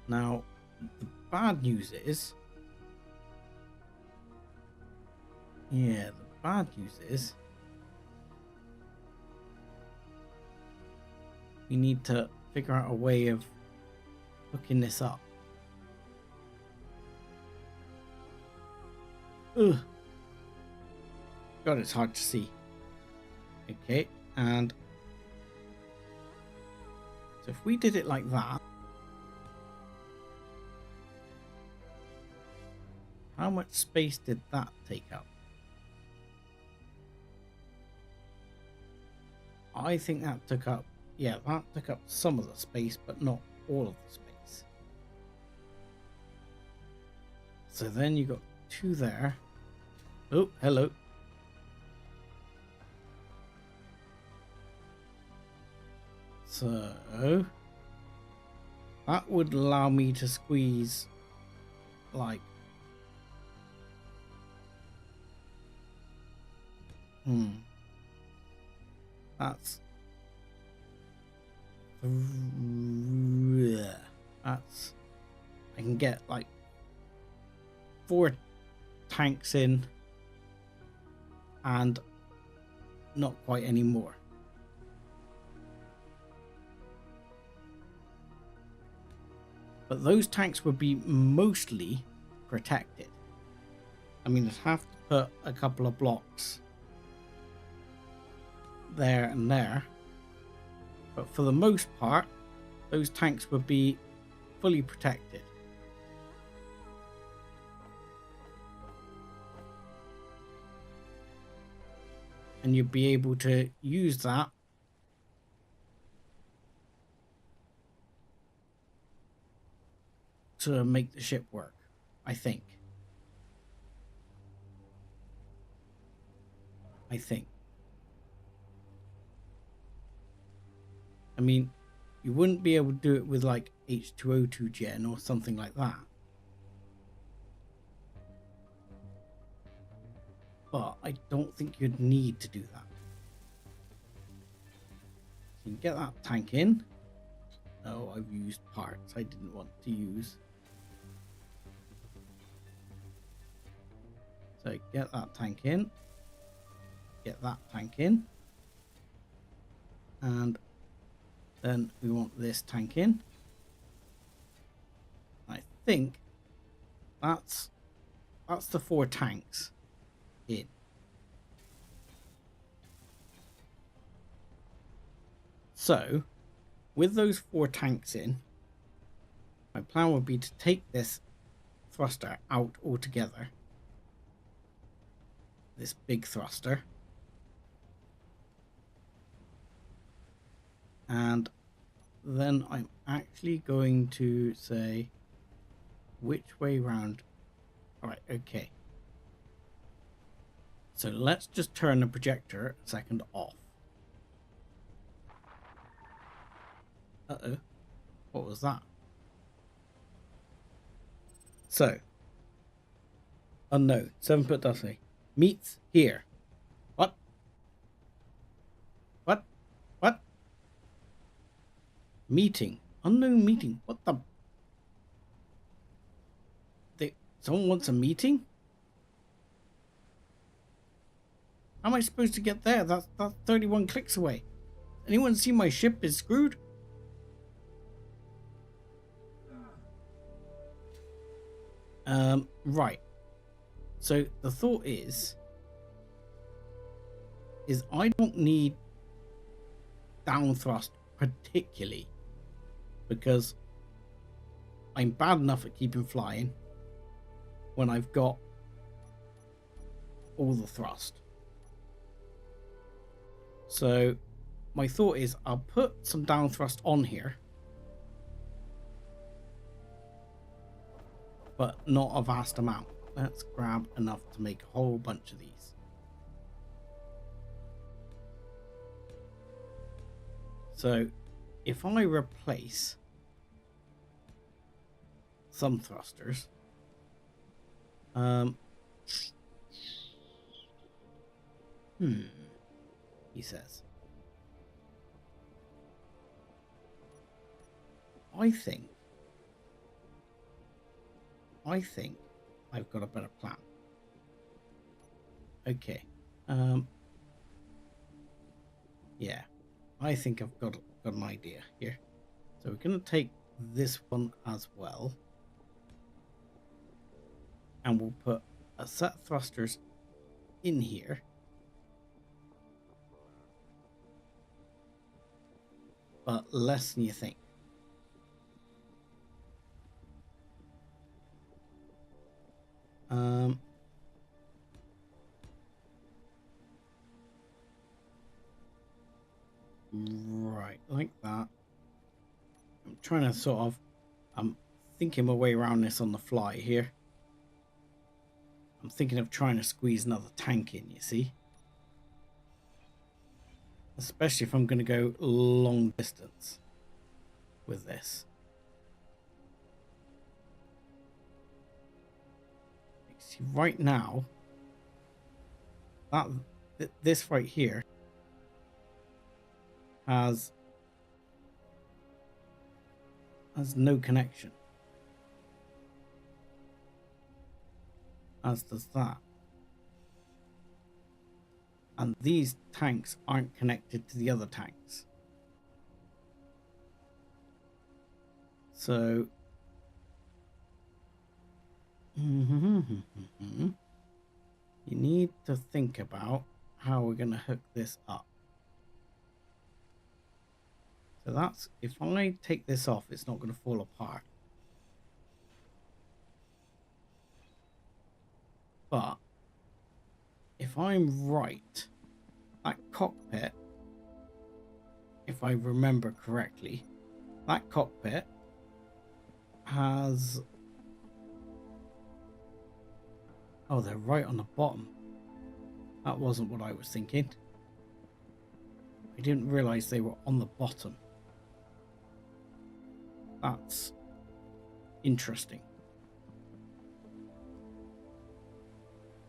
Now, the bad news is... Yeah, the bad news is... we need to figure out a way of hooking this up. Ugh. God, it's hard to see. Okay, and so if we did it like that, how much space did that take up? I think that took up, yeah, that took up some of the space, but not all of the space. So then you got two there. Oh, hello. So that would allow me to squeeze like that's I can get like 4 tanks in and not quite any more. But those tanks would be mostly protected. I mean, I'd have to put a couple of blocks there and there. But for the most part, those tanks would be fully protected. And you'd be able to use that to make the ship work, I think. I mean, you wouldn't be able to do it with like H2O2 gen or something like that. But I don't think you'd need to do that. So you can get that tank in. Oh, I've used parts I didn't want to use. So get that tank in. Get that tank in. And then we want this tank in. I think that's the 4 tanks in. So with those 4 tanks in, my plan would be to take this thruster out altogether. This big thruster. And then I'm actually going to say which way round. Alright, okay. So let's just turn the projector a second off. Uh-oh. What was that? So, unknown, 7-foot dusty. Meets here. What? What? What? Meeting. Unknown meeting. What the? Someone wants a meeting? How am I supposed to get there? That's 31 clicks away. Anyone see my ship is screwed? Right. So the thought is I don't need down thrust particularly, because I'm bad enough at keeping flying when I've got all the thrust. So my thought is I'll put some down thrust on here, but not a vast amount. Let's grab enough to make a whole bunch of these. So if I replace some thrusters, he says, I think I've got a better plan. Okay. Yeah, I think I've got an idea here. So we're going to take this one as well, and we'll put a set of thrusters in here. But less than you think. Right, like that. I'm trying to sort of, I'm thinking my way around this on the fly here. I'm thinking of trying to squeeze another tank in, you see? Especially if I'm going to go long distance with this. See, right now, this right here has no connection, as does that. And these tanks aren't connected to the other tanks. So you need to think about how we're going to hook this up. So that's, if I take this off, it's not going to fall apart. But if I'm right, that cockpit, if I remember correctly, that cockpit has... Oh, they're right on the bottom. That wasn't what I was thinking. I didn't realize they were on the bottom. That's interesting.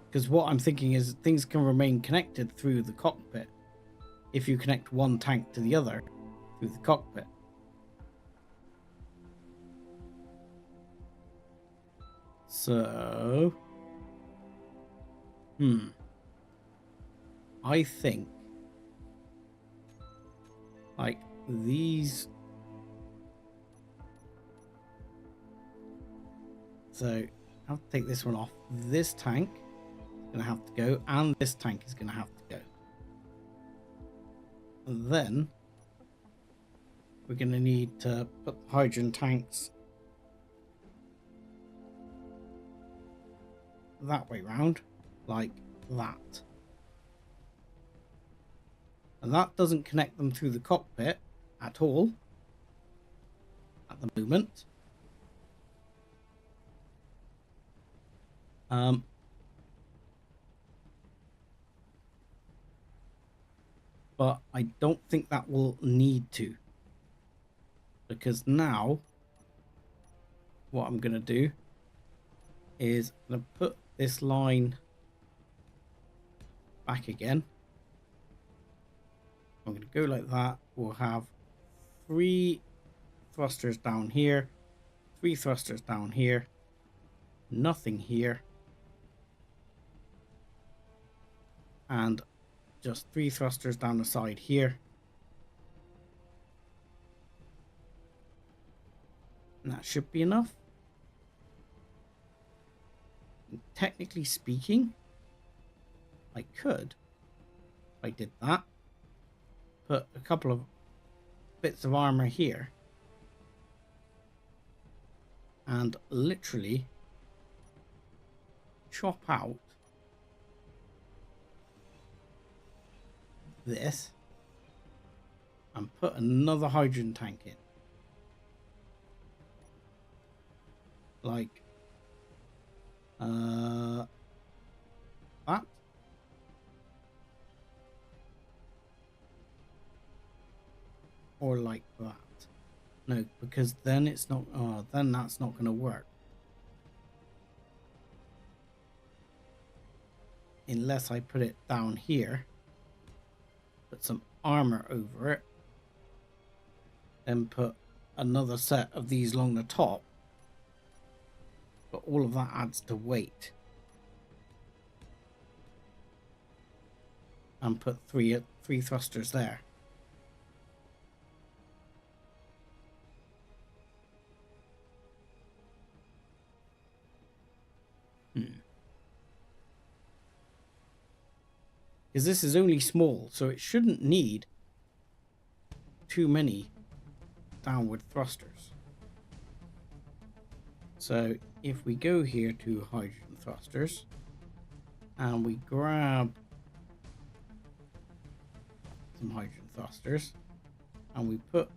Because what I'm thinking is things can remain connected through the cockpit if you connect one tank to the other through the cockpit. So... I think like these. So I'll take this one off. This tank is going to have to go, and this tank is going to have to go. And then we're going to need to put the hydrogen tanks that way round, like that. And that doesn't connect them through the cockpit at all at the moment. But I don't think that will need to, because now what I'm going to do is I'm going to put this line back again. I'm going to go like that. We'll have 3 thrusters down here, 3 thrusters down here, nothing here, and just 3 thrusters down the side here. And that should be enough. technically speaking, I could, if I did that, put a couple of bits of armor here and literally chop out this and put another hydrogen tank in, like that, or like that. No, because then it's not, then that's not going to work unless I put it down here, put some armor over it, then put another set of these along the top. But all of that adds to weight. And put three thrusters there. Because this is only small, so it shouldn't need too many downward thrusters. So if we go here to hydrogen thrusters and we grab some hydrogen thrusters and we put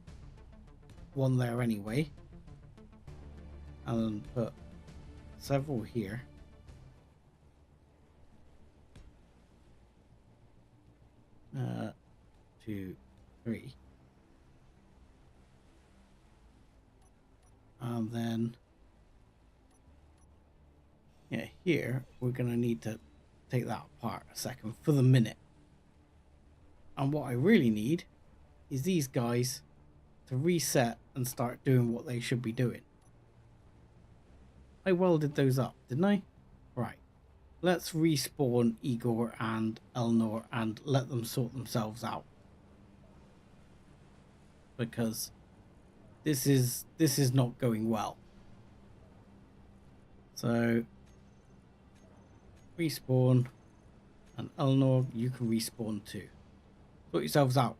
one there anyway, and then put several here. 2, 3. And then, yeah, here we're going to need to take that apart a second for the minute. And what I really need is these guys to reset and start doing what they should be doing. I welded those up, didn't I? Right. Let's respawn Igor and Elnor and let them sort themselves out. Because this is not going well. So respawn, and Elnor, you can respawn too. Sort yourselves out.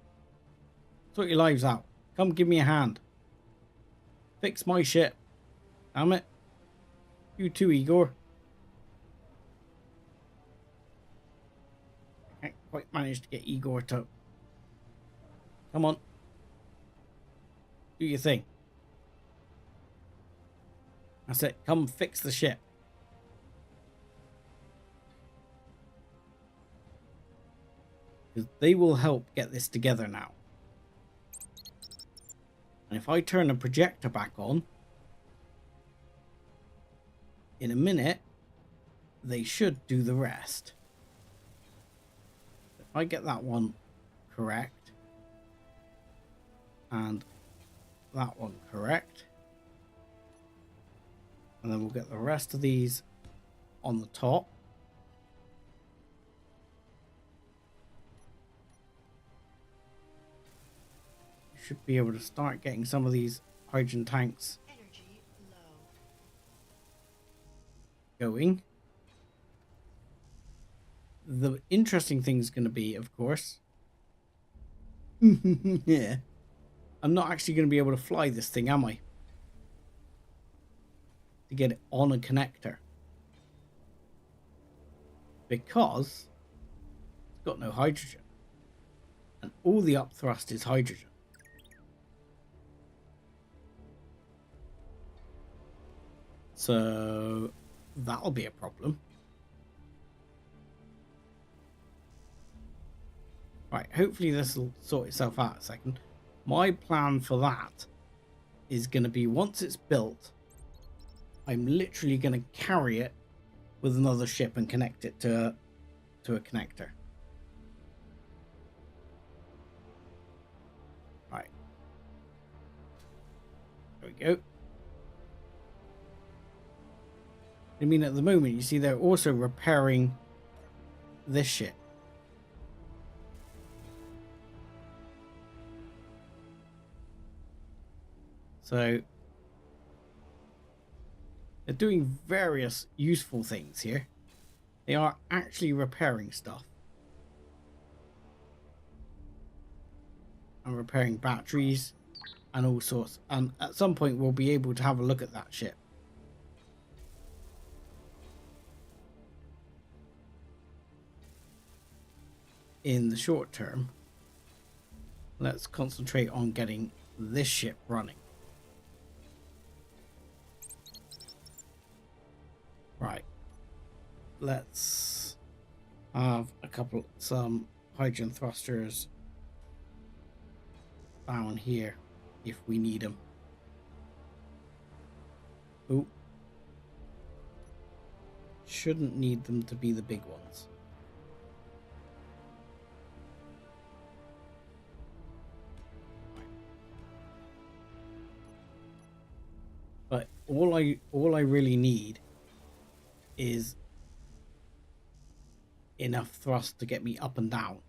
Sort your lives out. Come give me a hand. Fix my ship. Damn it. You too, Igor. I can't quite manage to get Igor to... Come on. Do your thing. That's it. Come fix the ship. Because they will help get this together now. And if I turn the projector back on, in a minute, they should do the rest. If I get that one correct, and that one correct, and then we'll get the rest of these on the top. You should be able to start getting some of these hydrogen tanks Energy low. going. The interesting thing is going to be, of course, yeah, I'm not actually going to be able to fly this thing, am I? To get it on a connector. Because it's got no hydrogen. And all the upthrust is hydrogen. So that'll be a problem. Right, hopefully this will sort itself out a second. My plan for that is going to be, once it's built, I'm literally going to carry it with another ship and connect it to a connector. Right. There we go. I mean, at the moment, you see they're also repairing this ship. So They're doing various useful things here. They are actually repairing stuff. And repairing batteries and all sorts. And at some point we'll be able to have a look at that ship. In the short term, let's concentrate on getting this ship running. Right. Let's have some hydrogen thrusters down here if we need them. Oh. Shouldn't need them to be the big ones. But all I really need is enough thrust to get me up and down.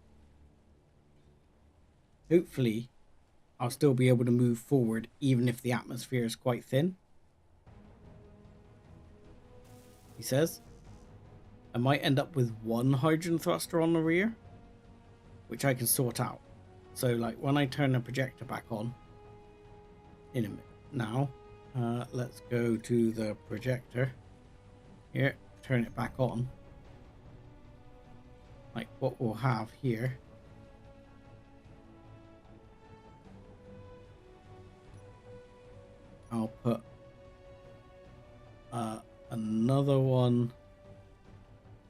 Hopefully I'll still be able to move forward even if the atmosphere is quite thin. He says I might end up with one hydrogen thruster on the rear, which I can sort out. So like when I turn the projector back on in a minute now, let's go to the projector here, turn it back on. Like what we'll have here I'll put another one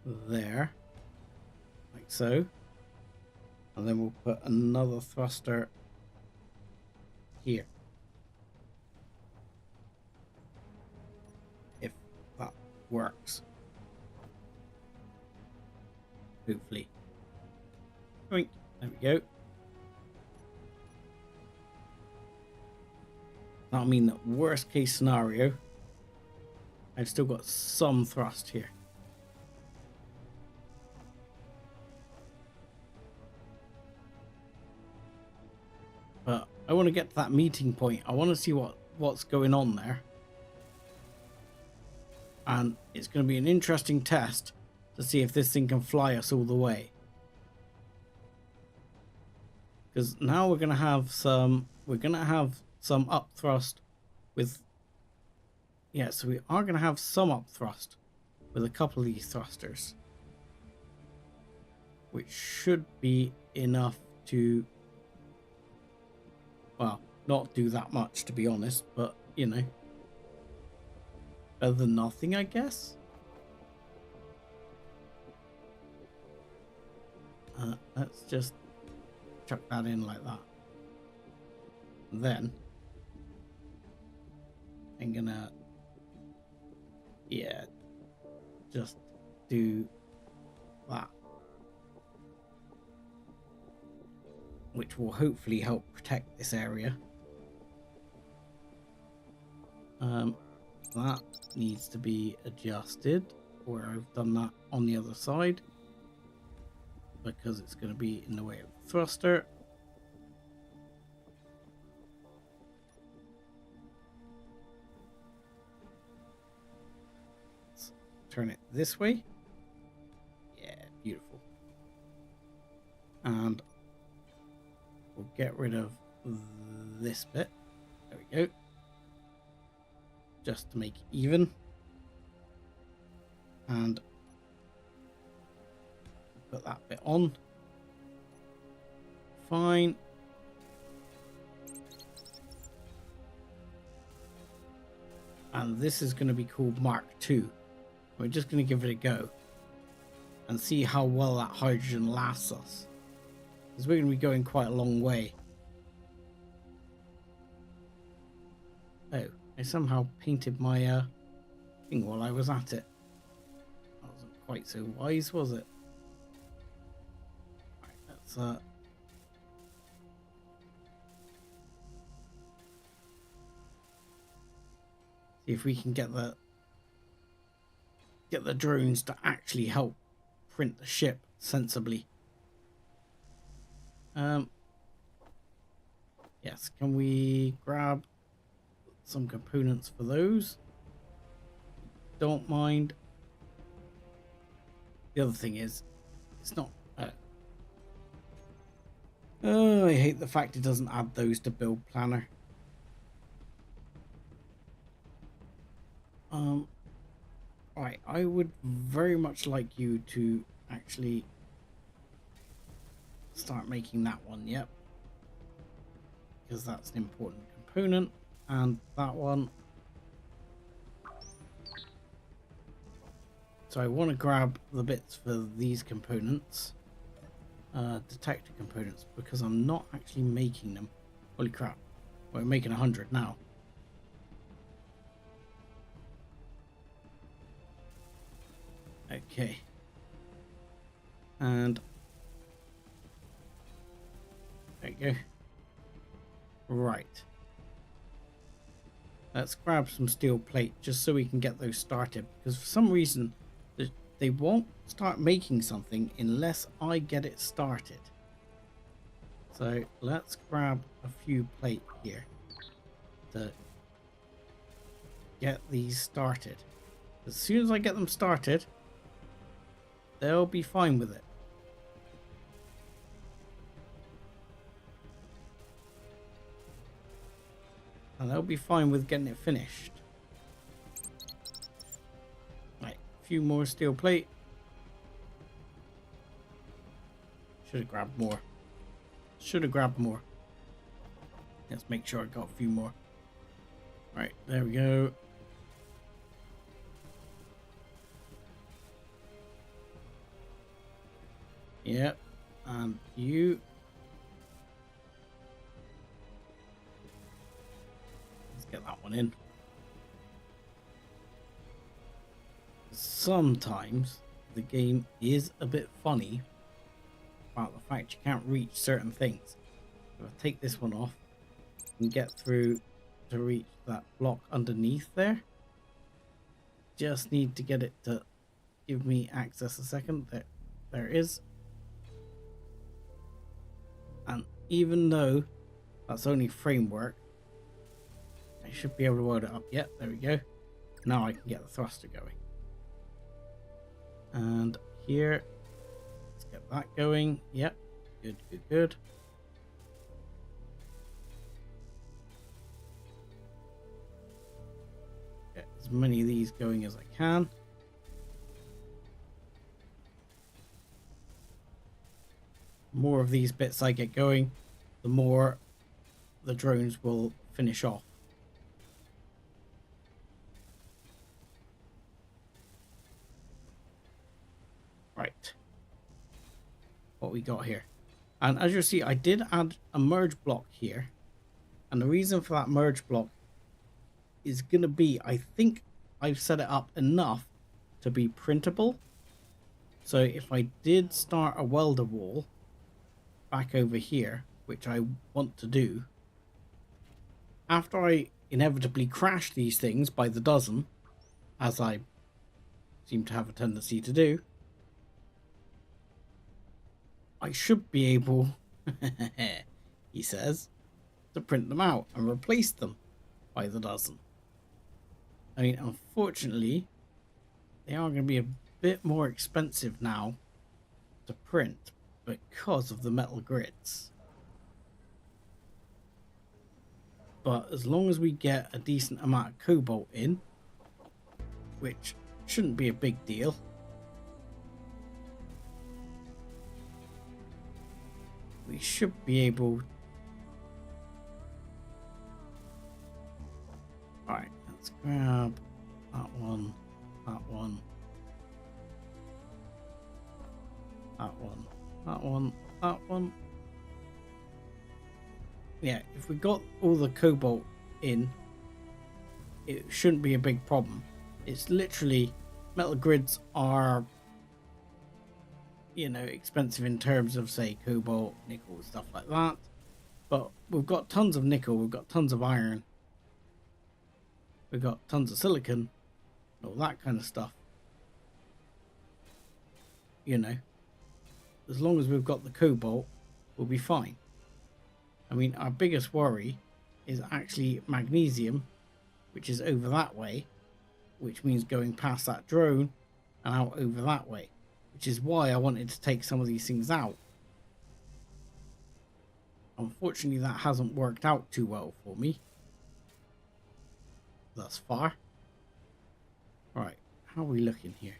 there, like so, and then we'll put another thruster here, if that works. Hopefully. There we go. That'll mean that worst case scenario, I've still got some thrust here. But I want to get to that meeting point. I want to see what's going on there. And it's going to be an interesting test to see if this thing can fly us all the way. Because now we're going to have some up thrust with, yeah, so we are going to have some up thrust with a couple of these thrusters, which should be enough to, well, not do that much to be honest, but you know, better than nothing, I guess. Let's just chuck that in like that. Then I'm gonna, yeah, just do that, which will hopefully help protect this area. That needs to be adjusted where I've done that on the other side, because it's going to be in the way of the thruster. Let's turn it this way. Yeah, beautiful. And we'll get rid of this bit. There we go. Just to make it even. And put that bit on. Fine. And this is going to be called Mark II. We're just going to give it a go and see how well that hydrogen lasts us, because we're going to be going quite a long way. Oh, I somehow painted my thing while I was at it. That wasn't quite so wise, was it? Right, let's see if we can get the drones to actually help print the ship sensibly. Yes, can we grab some components for those? don't mind. The other thing is, it's not... oh, I hate the fact it doesn't add those to build planner. Right, I would very much like you to actually start making that one, yep. Because that's an important component. And that one. So I want to grab the bits for these components. Detector components, because I'm not actually making them. Holy crap. We're making 100 now. Okay. And there you go. Right. Let's grab some steel plate just so we can get those started, because for some reason they won't start making something unless I get it started. So let's grab a few plate here to get these started. As soon as I get them started, they'll be fine with it. And they'll be fine with getting it finished. Right, a few more steel plate. Should have grabbed more. Should have grabbed more. Let's make sure I got a few more. Right, there we go. Yep, and you. Let's get that one in. Sometimes the game is a bit funny about the fact you can't reach certain things. If I take this one off and get through to reach that block underneath there, just need to get it to give me access a second. There it is. And even though that's only framework, I should be able to weld it up. Yep, there we go. Now I can get the thruster going. And here, let's get that going. Yep, good, good, good. Get as many of these going as I can. The more of these bits I get going, the more the drones will finish off. Right. What we got here. And as you see, I did add a merge block here. And the reason for that merge block is going to be, I think I've set it up enough to be printable. So if I did start a welder wall back over here, which I want to do, after I inevitably crash these things by the dozen, as I seem to have a tendency to do, I should be able, he says, to print them out and replace them by the dozen. I mean, unfortunately, they are going to be a bit more expensive now to print because of the metal grids. But as long as we get a decent amount of cobalt in, which shouldn't be a big deal, we should be able. Alright, let's grab that one, that one, that one, that one, that one. Yeah, if we got all the cobalt in, it shouldn't be a big problem. It's literally, metal grids are, you know, expensive in terms of, say, cobalt, nickel, stuff like that. But we've got tons of nickel, we've got tons of iron, we've got tons of silicon, all that kind of stuff. You know, as long as we've got the cobalt, we'll be fine. I mean, our biggest worry is actually magnesium, which is over that way. which means going past that drone and out over that way, which is why I wanted to take some of these things out. Unfortunately, that hasn't worked out too well for me thus far. Right, how are we looking here?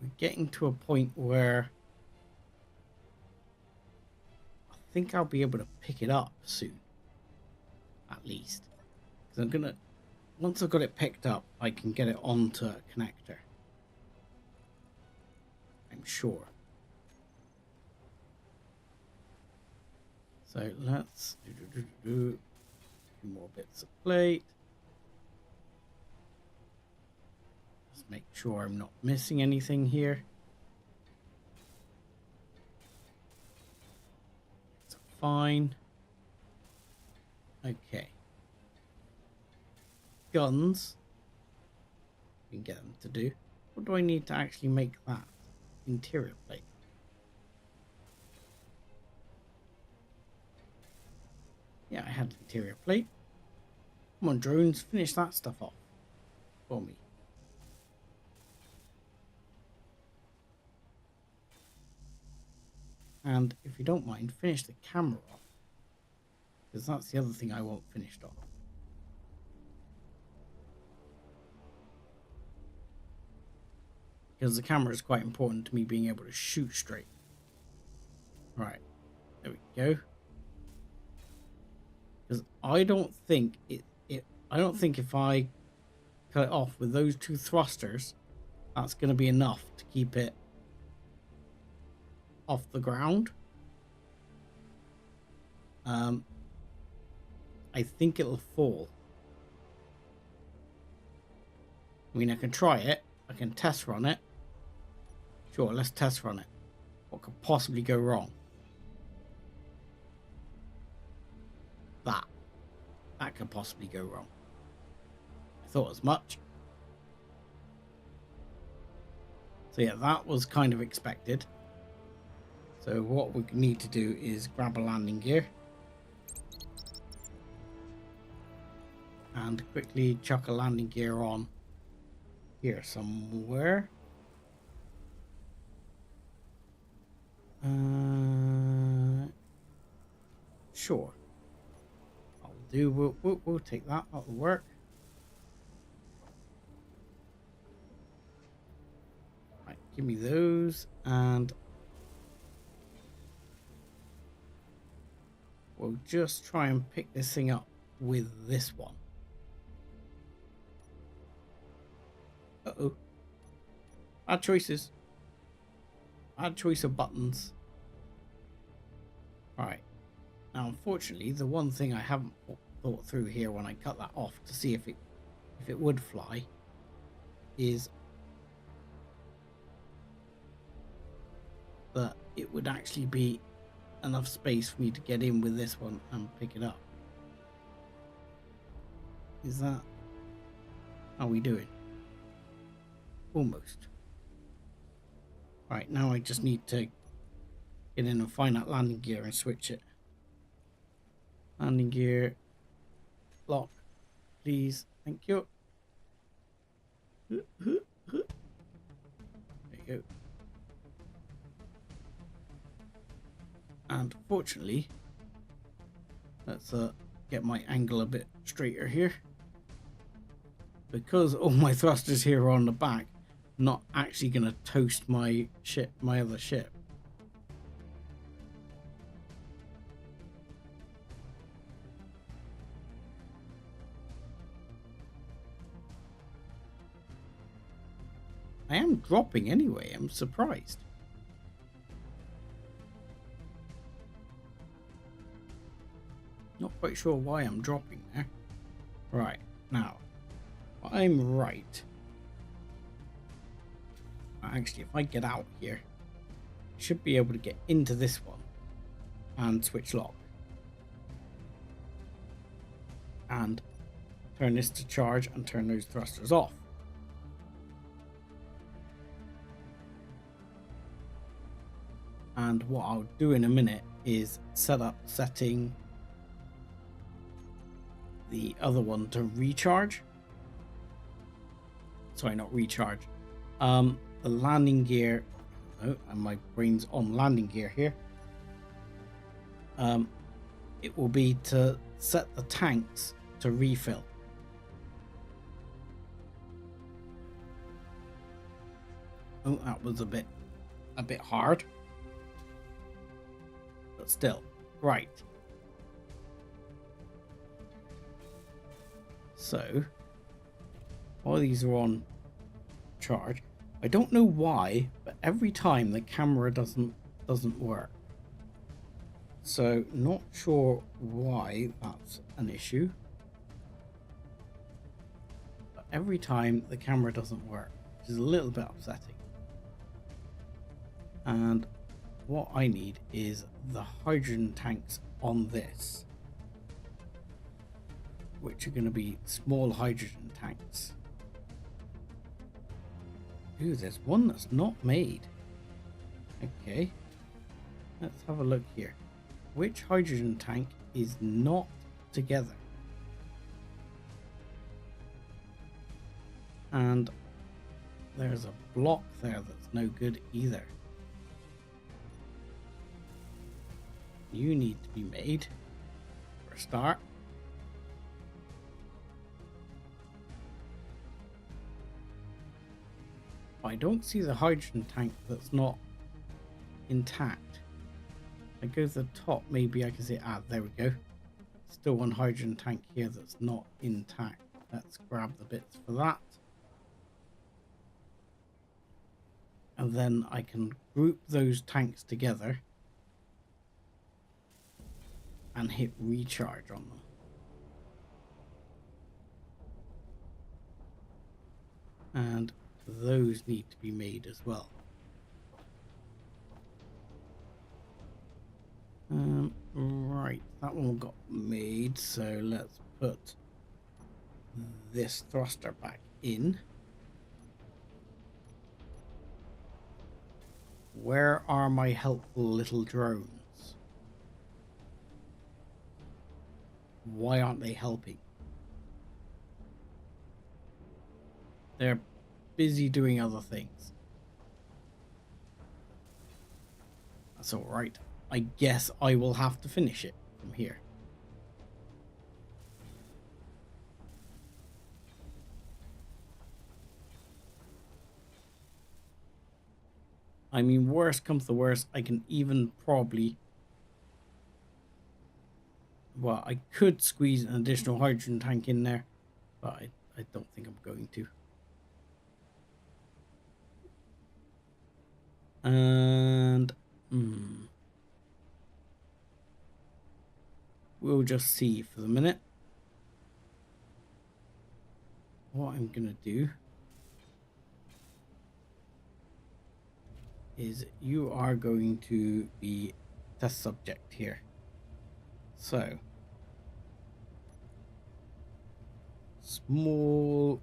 We're getting to a point where I think I'll be able to pick it up soon, at least. Because I'm gonna, once I've got it picked up, I can get it onto a connector. I'm sure. So let's do a few more bits of plate. Just make sure I'm not missing anything here. It's fine. Okay. Guns. We can get them to do. What do I need to actually make that? Interior plate. Yeah, I had interior plate. Come on, drones, finish that stuff off for me. And if you don't mind, finish the camera off, because that's the other thing I want finished off. Because the camera is quite important to me being able to shoot straight. Right, there we go. Because I don't think I don't think if I cut it off with those two thrusters, that's going to be enough to keep it off the ground. I think it'll fall. I mean, I can try it. I can test run it. Sure, let's test run it. What could possibly go wrong? That could possibly go wrong. I thought as much. So yeah, that was kind of expected. So what we need to do is grab a landing gear and quickly chuck a landing gear on here somewhere. Sure. I'll do. We'll take that. That'll work. Right, give me those, and we'll just try and pick this thing up with this one. Uh-oh. Bad choices. Bad choice of buttons. Right. Now, unfortunately, the one thing I haven't thought through here when I cut that off to see if it would fly is that it would actually be enough space for me to get in with this one and pick it up. Is that how we doing? Almost. Right, now I just need to get in and find that landing gear and switch it. Landing gear, lock, please, thank you. There you go. And fortunately, let's get my angle a bit straighter here. Because all my thrusters here are on the back, not actually going to toast my other ship. I am dropping anyway, I'm surprised. Not quite sure why I'm dropping there. Right, now, I'm right. Actually, if I get out here, I should be able to get into this one and switch lock. And turn this to charge and turn those thrusters off. And what I'll do in a minute is set up setting the other one to recharge. Sorry, not recharge. The landing gear. Oh, and my brain's on landing gear here. It will be to set the tanks to refill. Oh, that was a bit hard. But still, right. So, while these are on charge, I don't know why, but every time the camera doesn't work. So, not sure why that's an issue. But every time the camera doesn't work, which is a little bit upsetting. And what I need is the hydrogen tanks on this, which are going to be small hydrogen tanks. Ooh, there's one that's not made. Okay, let's have a look here. Which hydrogen tank is not together? And there's a block there that's no good either. You need to be made for a start. I don't see the hydrogen tank that's not intact. I go to the top, maybe I can see, there we go. Still one hydrogen tank here that's not intact. Let's grab the bits for that. And then I can group those tanks together and hit recharge on them. And those need to be made as well. Right, that one got made, so let's put this thruster back in. Where are my helpful little drones? Why aren't they helping? They're busy doing other things. That's alright. I guess I will have to finish it from here. I mean, worst comes to worst, I can even probably... Well, I could squeeze an additional hydrogen tank in there, but I don't think I'm going to. And... we'll just see for the minute. What I'm going to do is you are going to be test subject here. So, small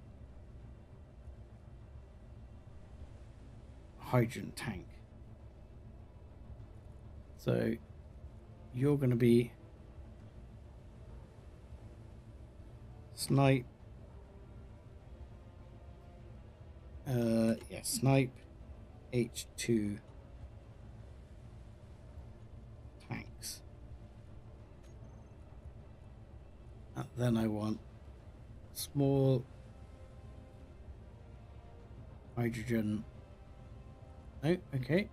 hydrogen tank. So, you're going to be snipe. Snipe H2 tanks. And then I want small hydrogen. Oh, okay.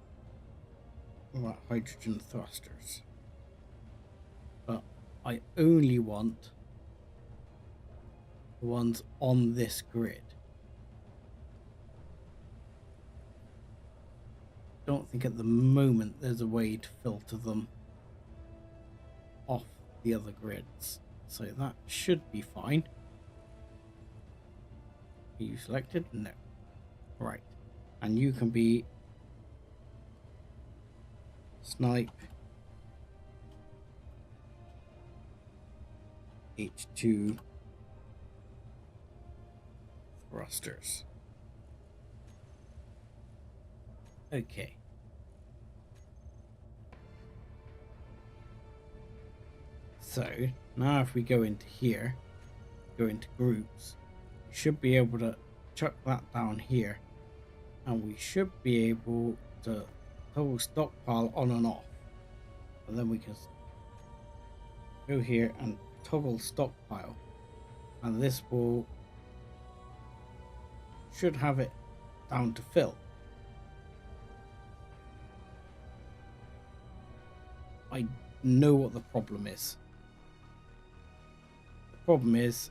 Right, hydrogen thrusters. But I only want the ones on this grid. Don't think at the moment there's a way to filter them off the other grids, so that should be fine. Are you selected? No. Right, and you can be snipe H2 thrusters. Okay. So now if we go into here, go into groups, we should be able to chuck that down here, and we should be able to toggle stockpile on and off, and then we can go here and toggle stockpile, and this should have it down to fill. I know what the problem is. The problem is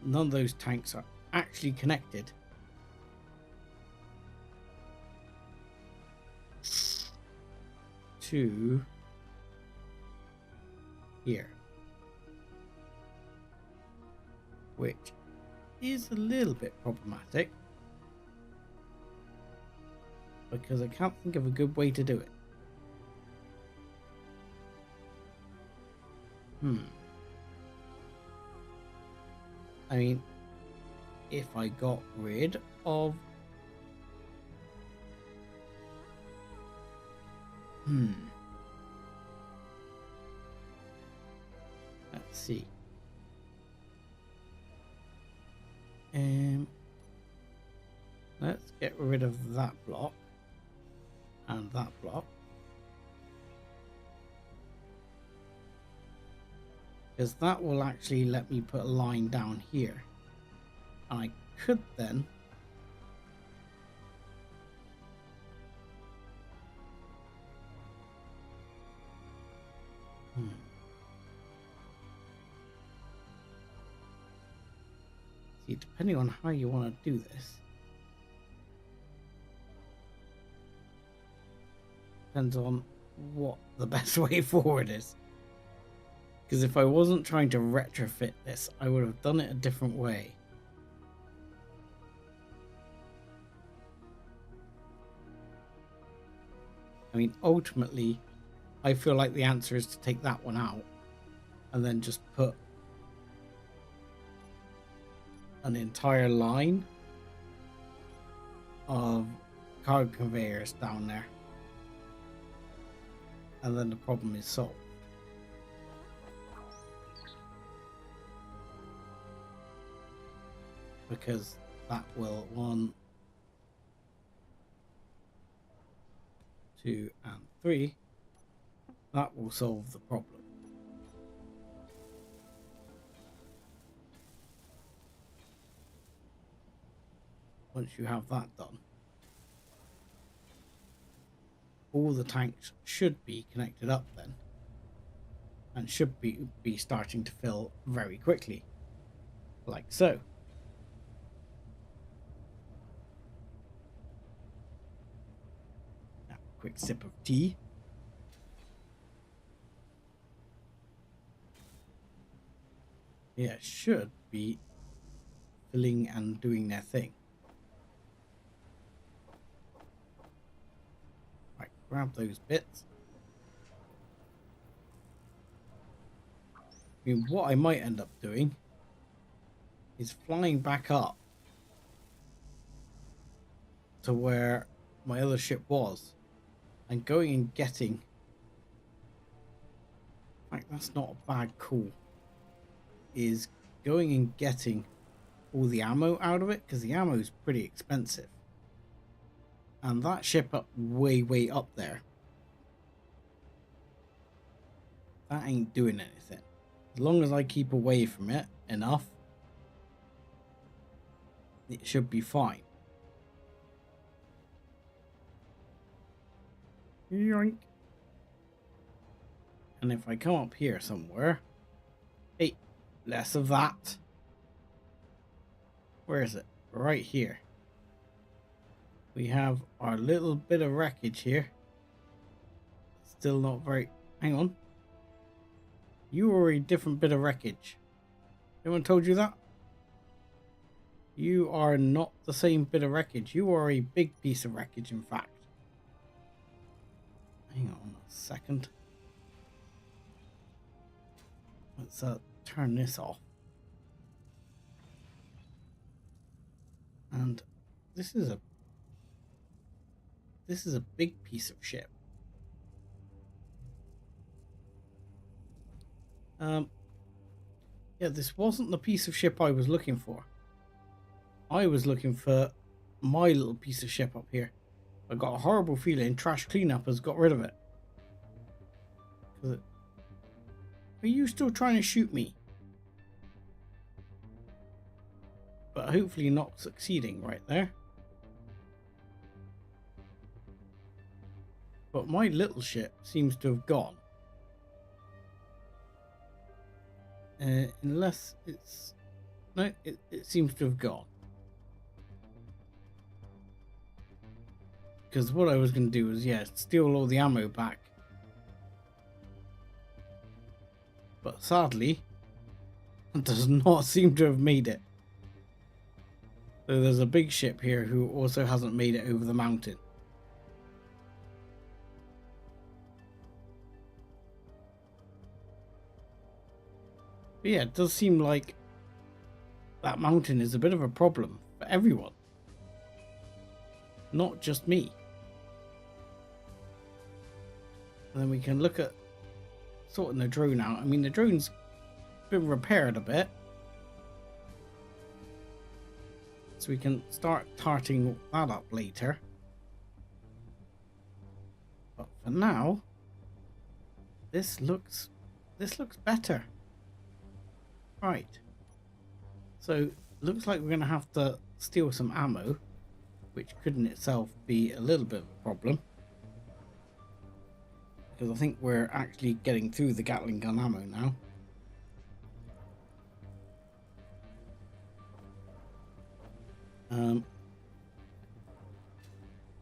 none of those tanks are actually connected to here, which is a little bit problematic because I can't think of a good way to do it. I mean, if I got rid of let's see. Let's get rid of that block and that block, because that will actually let me put a line down here, and I could then see, depending on how you want to do this, depends on what the best way forward is. Because if I wasn't trying to retrofit this, I would have done it a different way. I mean, ultimately, I feel like the answer is to take that one out and then just put an entire line of cargo conveyors down there, and then the problem is solved. Because that will 1, 2, and 3. That will solve the problem. Once you have that done, all the tanks should be connected up then, and should be starting to fill very quickly, like so. Now, quick sip of tea. Yeah, should be filling and doing their thing. Right, grab those bits. I mean, what I might end up doing is flying back up to where my other ship was and going and getting... In fact, that's not a bad call. Is going and getting all the ammo out of it, because the ammo is pretty expensive, and that ship up way up there, that ain't doing anything. As long as I keep away from it enough, it should be fine. Yoink. And if I come up here somewhere, hey, less of that. Where is it? Right here. We have our little bit of wreckage here. Still not very... Hang on. You are a different bit of wreckage. Anyone told you that? You are not the same bit of wreckage. You are a big piece of wreckage, in fact. Hang on a second. Let's turn this off. And this is a big piece of ship. Yeah, this wasn't the piece of ship I was looking for. I was looking for my little piece of ship up here. I got a horrible feeling trash cleanup has got rid of it. Are you still trying to shoot me? But hopefully not succeeding right there. But my little ship seems to have gone. Unless it's... No, it seems to have gone. Because what I was going to do was, yeah, steal all the ammo back. But sadly, it does not seem to have made it. So there's a big ship here who also hasn't made it over the mountain. But yeah, it does seem like that mountain is a bit of a problem for everyone. Not just me. And then we can look at sorting the drone out. I mean, the drone's been repaired a bit. So we can start tarting that up later. But for now, this looks better. Right. So looks like we're gonna have to steal some ammo, which could in itself be a little bit of a problem. Because I think we're actually getting through the Gatling gun ammo now.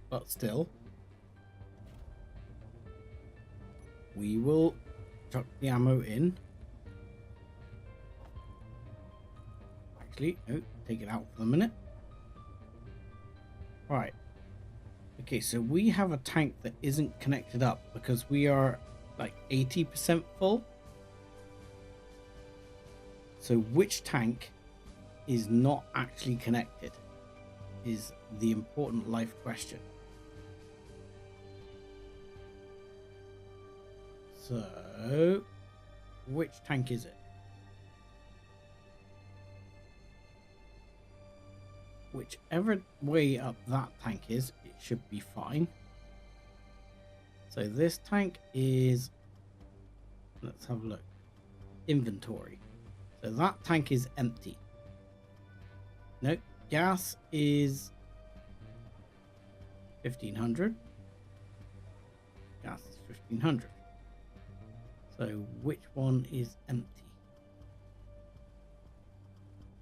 But still, we will chuck the ammo in. Actually, no, take it out for a minute. Right. Okay, so we have a tank that isn't connected up because we are like 80% full. So which tank is not actually connected is the important life question. So, which tank is it? Whichever way up that tank is, it should be fine. So this tank is, let's have a look, inventory. So that tank is empty. Nope, gas is 1500. Gas is 1500. So which one is empty?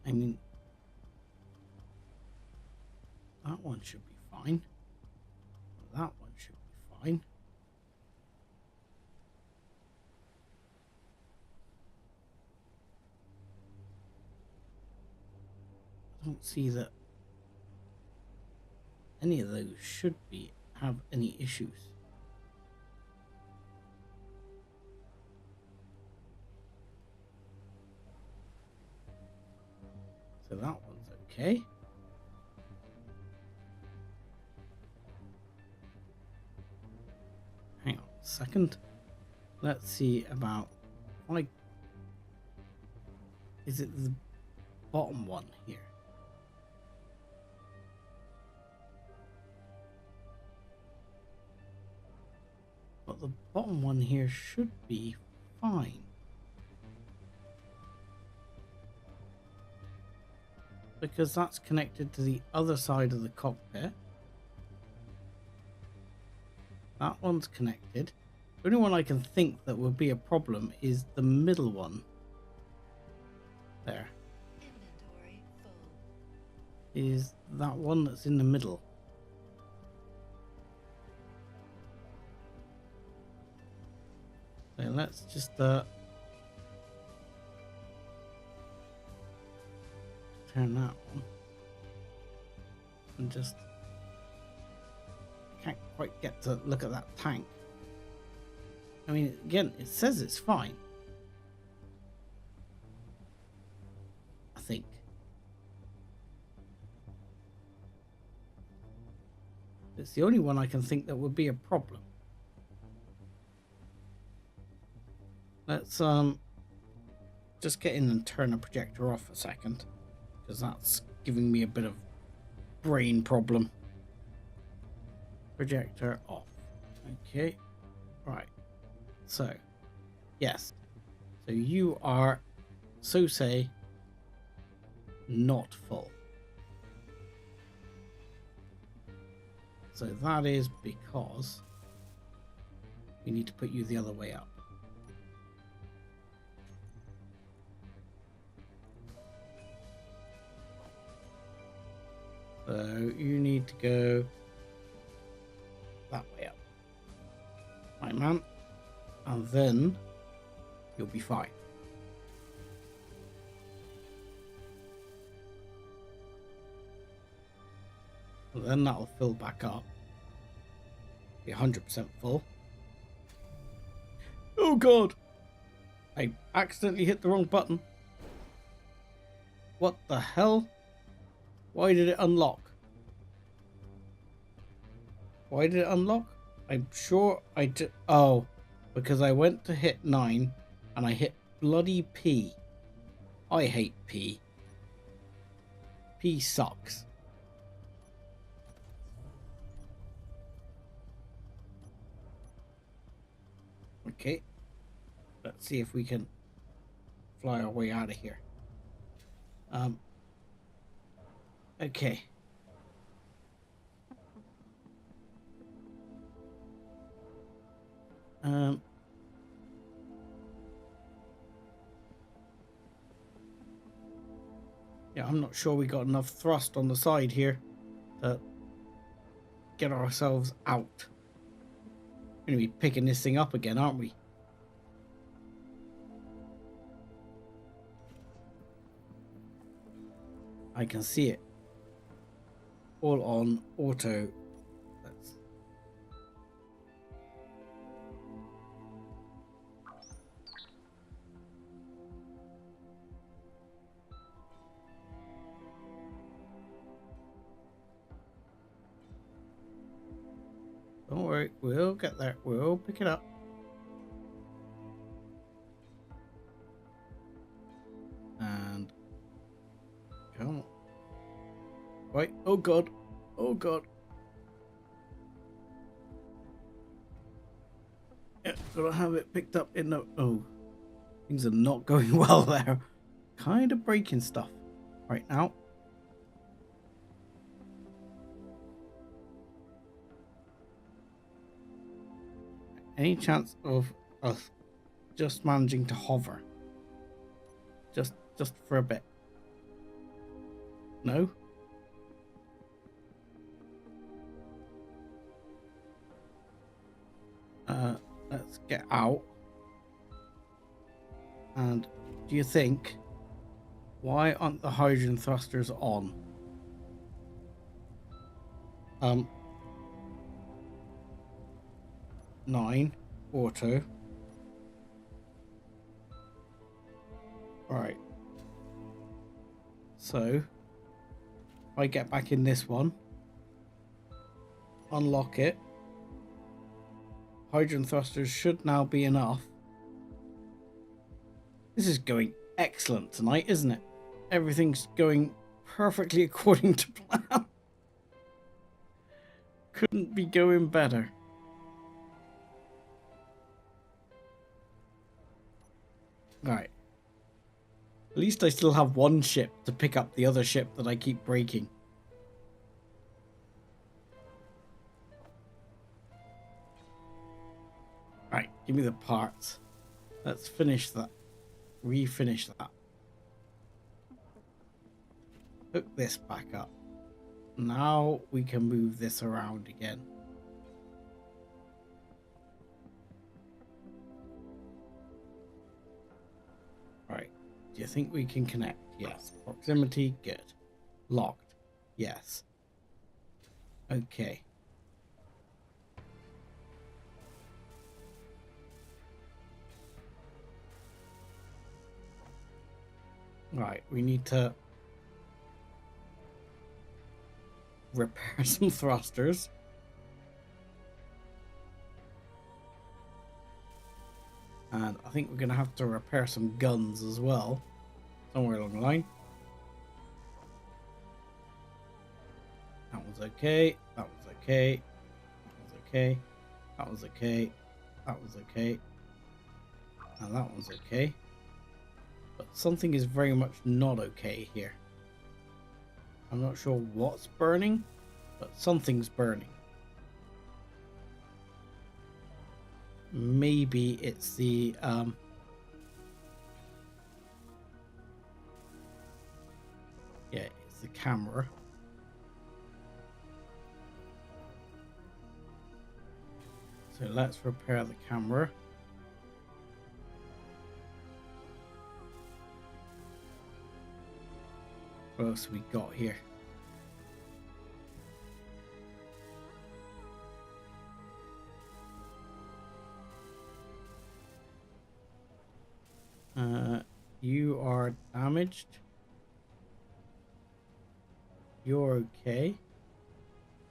I mean, that one should be fine. That one should be fine. I don't see that any of those should have any issues. So that one's okay. Hang on a second. Let's see about, like, is it the bottom one here? But the bottom one here should be fine. Because that's connected to the other side of the cockpit. That one's connected. The only one I can think that would be a problem is the middle one. There. Inventory full. Is that one that's in the middle. So let's just turn that on. And just, I can't quite get to look at that tank. I mean, again, it says it's fine. I think. It's the only one I can think that would be a problem. Let's just get in and turn the projector off a second, because that's giving me a bit of brain problem. Projector off. Okay. Right. So, yes. So you are, so say, not full. So that is because we need to put you the other way up. So you need to go that way up. Right, man. And then you'll be fine. Well, then that'll fill back up. Be 100% full. Oh god! I accidentally hit the wrong button. What the hell? Why did it unlock? Why did it unlock? I'm sure I did. Oh, because I went to hit 9 and I hit bloody P. I hate P. P sucks. Okay. Let's see if we can fly our way out of here. Okay. Yeah, I'm not sure we got enough thrust on the side here to get ourselves out. We're going to be picking this thing up again, aren't we? I can see it. All on auto. Don't worry, we'll get there. We'll pick it up. And come on. Right. Oh god. Oh god. Yeah, gotta have it picked up in the... Oh. Things are not going well there. Kind of breaking stuff right now. Any chance of us just managing to hover? Just for a bit. No? Let's get out. And do you think, why aren't the hydrogen thrusters on? 9 auto. Right. So if I get back in this one, unlock it. Hydrogen thrusters should now be enough. This is going excellent tonight, isn't it? Everything's going perfectly according to plan. Couldn't be going better. Right. At least I still have one ship to pick up the other ship that I keep breaking. Right, give me the parts. Let's finish that. Refinish that. Hook this back up. Now we can move this around again. Right. Do you think we can connect? Yes. Proximity, good. Locked. Yes. Okay. Right, we need to repair some thrusters. And I think we're going to have to repair some guns as well, somewhere along the line. That one's okay. That one's okay. That one's okay. That one's okay. That one's okay. And that one's okay. But something is very much not okay here. I'm not sure what's burning, but something's burning. Maybe it's the yeah, it's the camera. So let's repair the camera. What else have we got here? You are damaged. You're okay.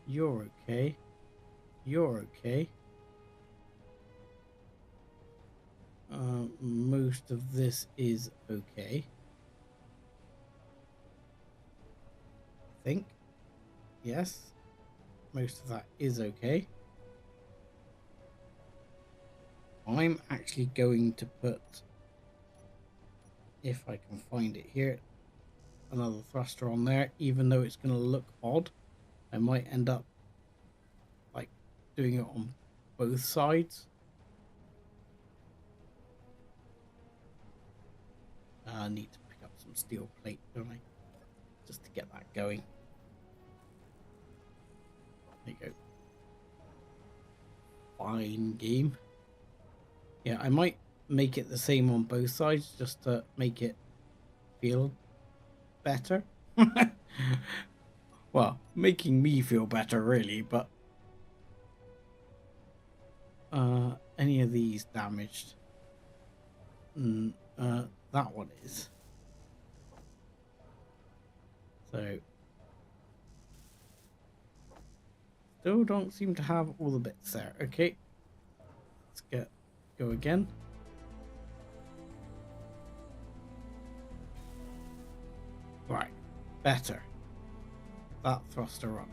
You're okay. You're okay. Most of this is okay. I think. Yes. Most of that is okay. I'm actually going to put, if I can find it here, another thruster on there, even though it's going to look odd. I might end up like doing it on both sides. I need to pick up some steel plate, don't I? Just to get that going. There you go. Fine game. Yeah, I might make it the same on both sides just to make it feel better. Well, making me feel better really, but any of these damaged? That one is. So still don't seem to have all the bits there. Okay, let's go again. Right, better. That thruster running.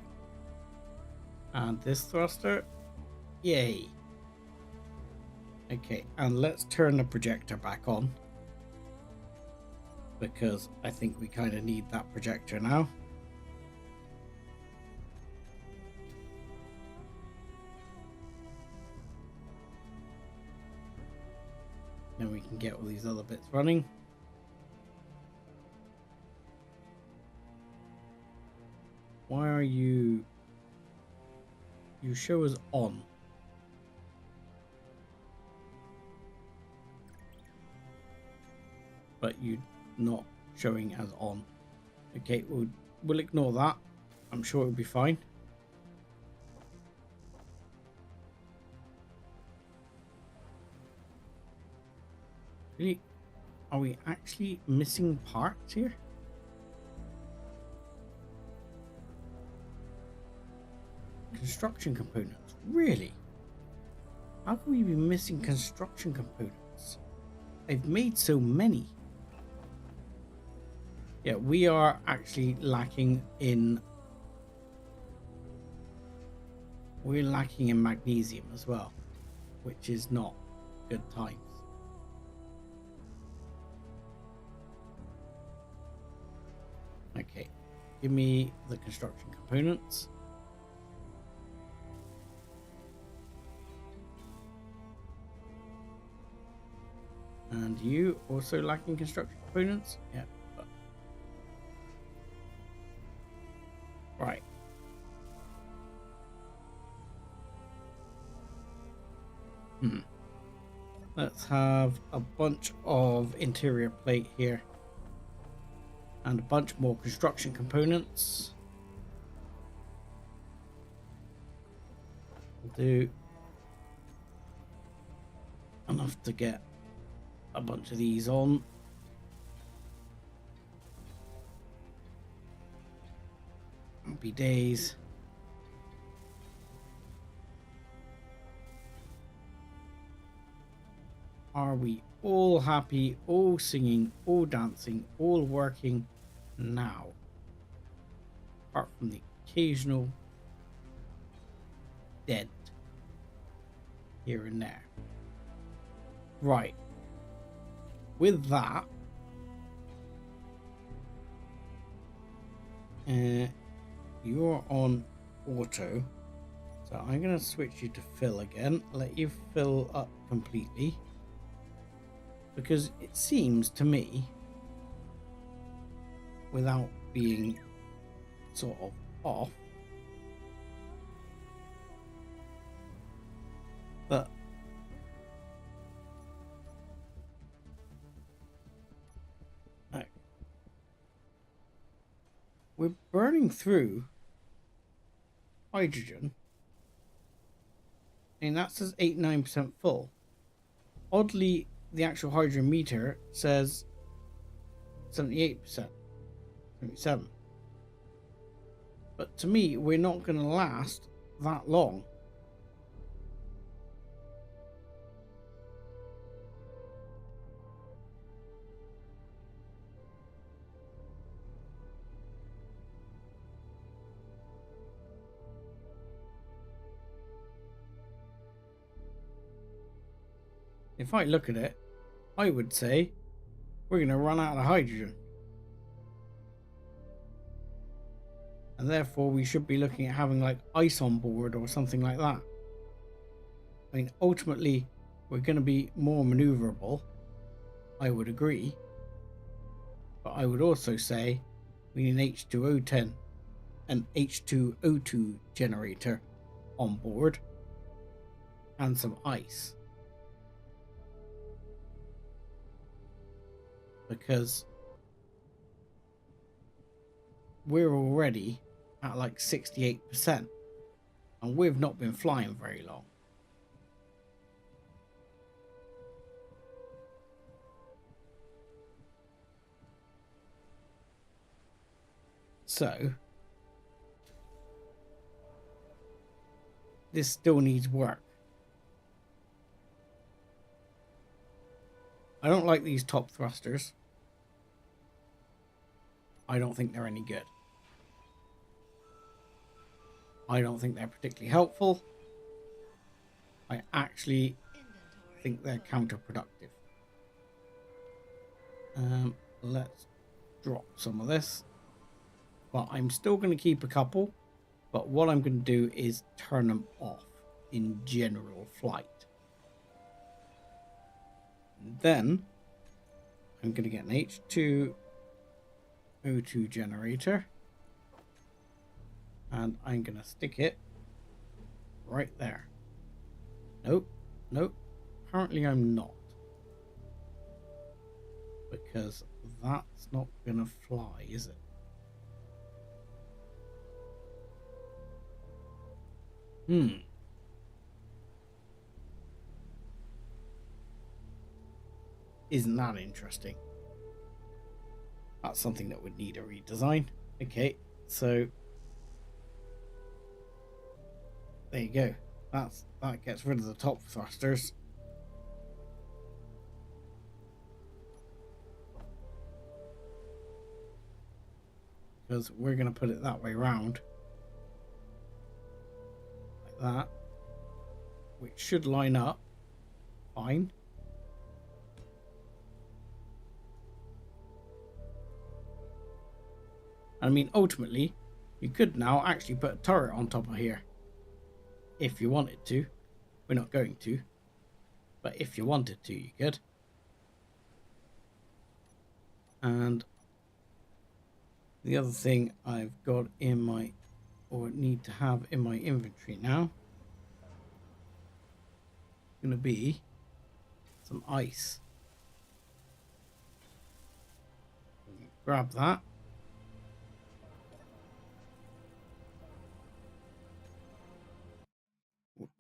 And this thruster, yay. Okay, and let's turn the projector back on, because I think we kind of need that projector now. Then we can get all these other bits running. Why are you show us on? But you not showing as on. Okay, we'll ignore that. I'm sure it'll be fine. Really? Are we actually missing parts here? Construction components? Really? How can we be missing construction components? I've made so many. Yeah, we are actually lacking in... We're lacking in magnesium as well, which is not good times. Okay, give me the construction components. And you also lacking construction components? Yeah. Right. Let's have a bunch of interior plate here. And a bunch more construction components. We'll do enough to get a bunch of these on. Happy days. Are we all happy, all singing, all dancing, all working now? Apart from the occasional dent here and there. Right. With that, you're on auto. So I'm going to switch you to fill again. Let you fill up completely. Because it seems to me, without being sort of off, that we're burning through hydrogen, and that says 89% full. Oddly, the actual hydrogen meter says 78%, 77%. But to me, we're not going to last that long. If I look at it, I would say we're going to run out of hydrogen. And therefore we should be looking at having like ice on board or something like that. I mean, ultimately we're going to be more maneuverable, I would agree. But I would also say we need an H2O10 and H2O2 generator on board and some ice. Because we're already at like 68% and we've not been flying very long. So this still needs work. I don't like these top thrusters. I don't think they're any good. I don't think they're particularly helpful. I actually think they're counterproductive. Let's drop some of this. But I'm still going to keep a couple. But what I'm going to do is turn them off in general flight. And then I'm going to get an H2O2 generator. And I'm going to stick it right there. Nope, nope. Apparently I'm not. Because that's not going to fly, is it? Isn't that interesting? That's something that would need a redesign. Okay, so there you go. That gets rid of the top thrusters. Because we're going to put it that way round. Like that. Which should line up fine. I mean, ultimately, you could now actually put a turret on top of here. If you wanted to. We're not going to. But if you wanted to, you could. And the other thing I've got in my, or need to have in my inventory now, is going to be some ice. Grab that.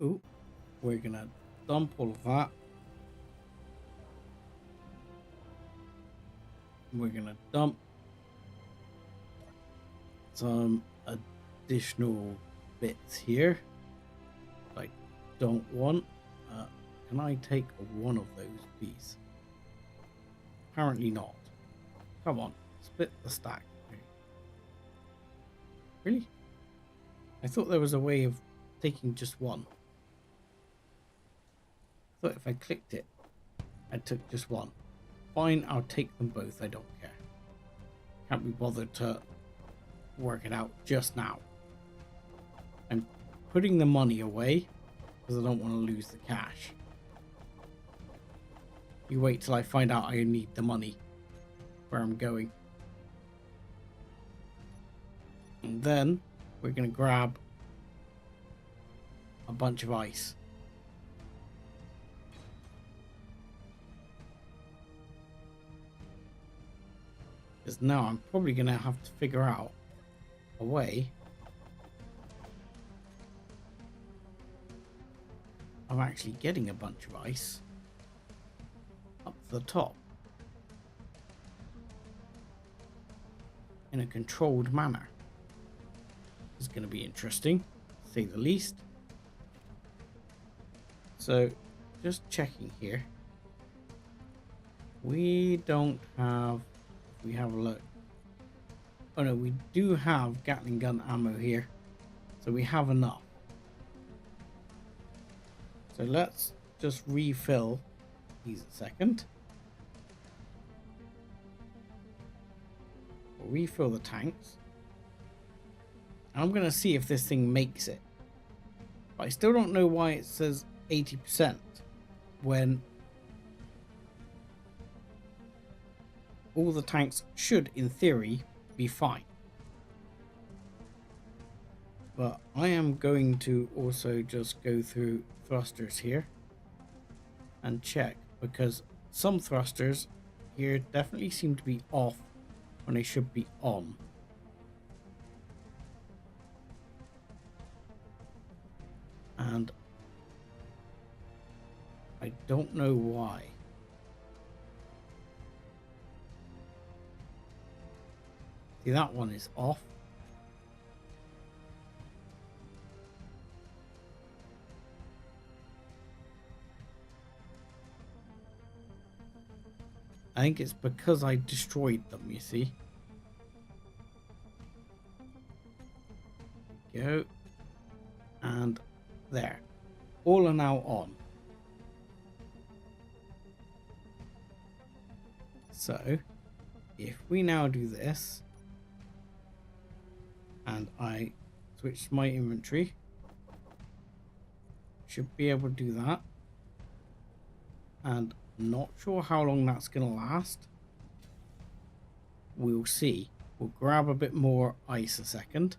Ooh, we're going to dump all of that. We're going to dump some additional bits here I don't want. can I take one of those, please? Apparently not. Come on, split the stack. Really? I thought there was a way of taking just one. I thought if I clicked it, I took just one. Fine, I'll take them both, I don't care. Can't be bothered to work it out just now. I'm putting the money away because I don't want to lose the cash. You wait till I find out I need the money where I'm going. And then we're going to grab a bunch of ice. Because now I'm probably going to have to figure out a way of actually getting a bunch of ice up to the top in a controlled manner. It's going to be interesting, to say the least. So, just checking here. We don't have... We have a look. Oh no, we do have Gatling gun ammo here. So we have enough. So let's just refill these a second. We'll refill the tanks. I'm going to see if this thing makes it. But I still don't know why it says 80% when all the tanks should, in theory, be fine. But I am going to also just go through thrusters here and check, because some thrusters here definitely seem to be off when they should be on. And I don't know why. See, that one is off. I think it's because I destroyed them, you see. Go. And there. All are now on. So, if we now do this, and I switch my inventory, should be able to do that. And not sure how long that's going to last. We'll see. We'll grab a bit more ice a second.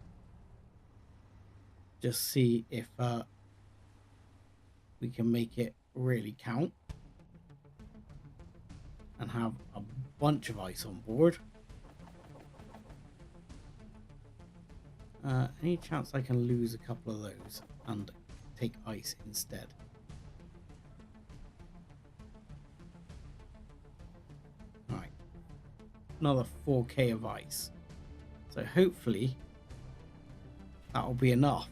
Just see if we can make it really count. And have a bunch of ice on board. Any chance I can lose a couple of those and take ice instead? Alright. Another 4k of ice. So hopefully that will be enough.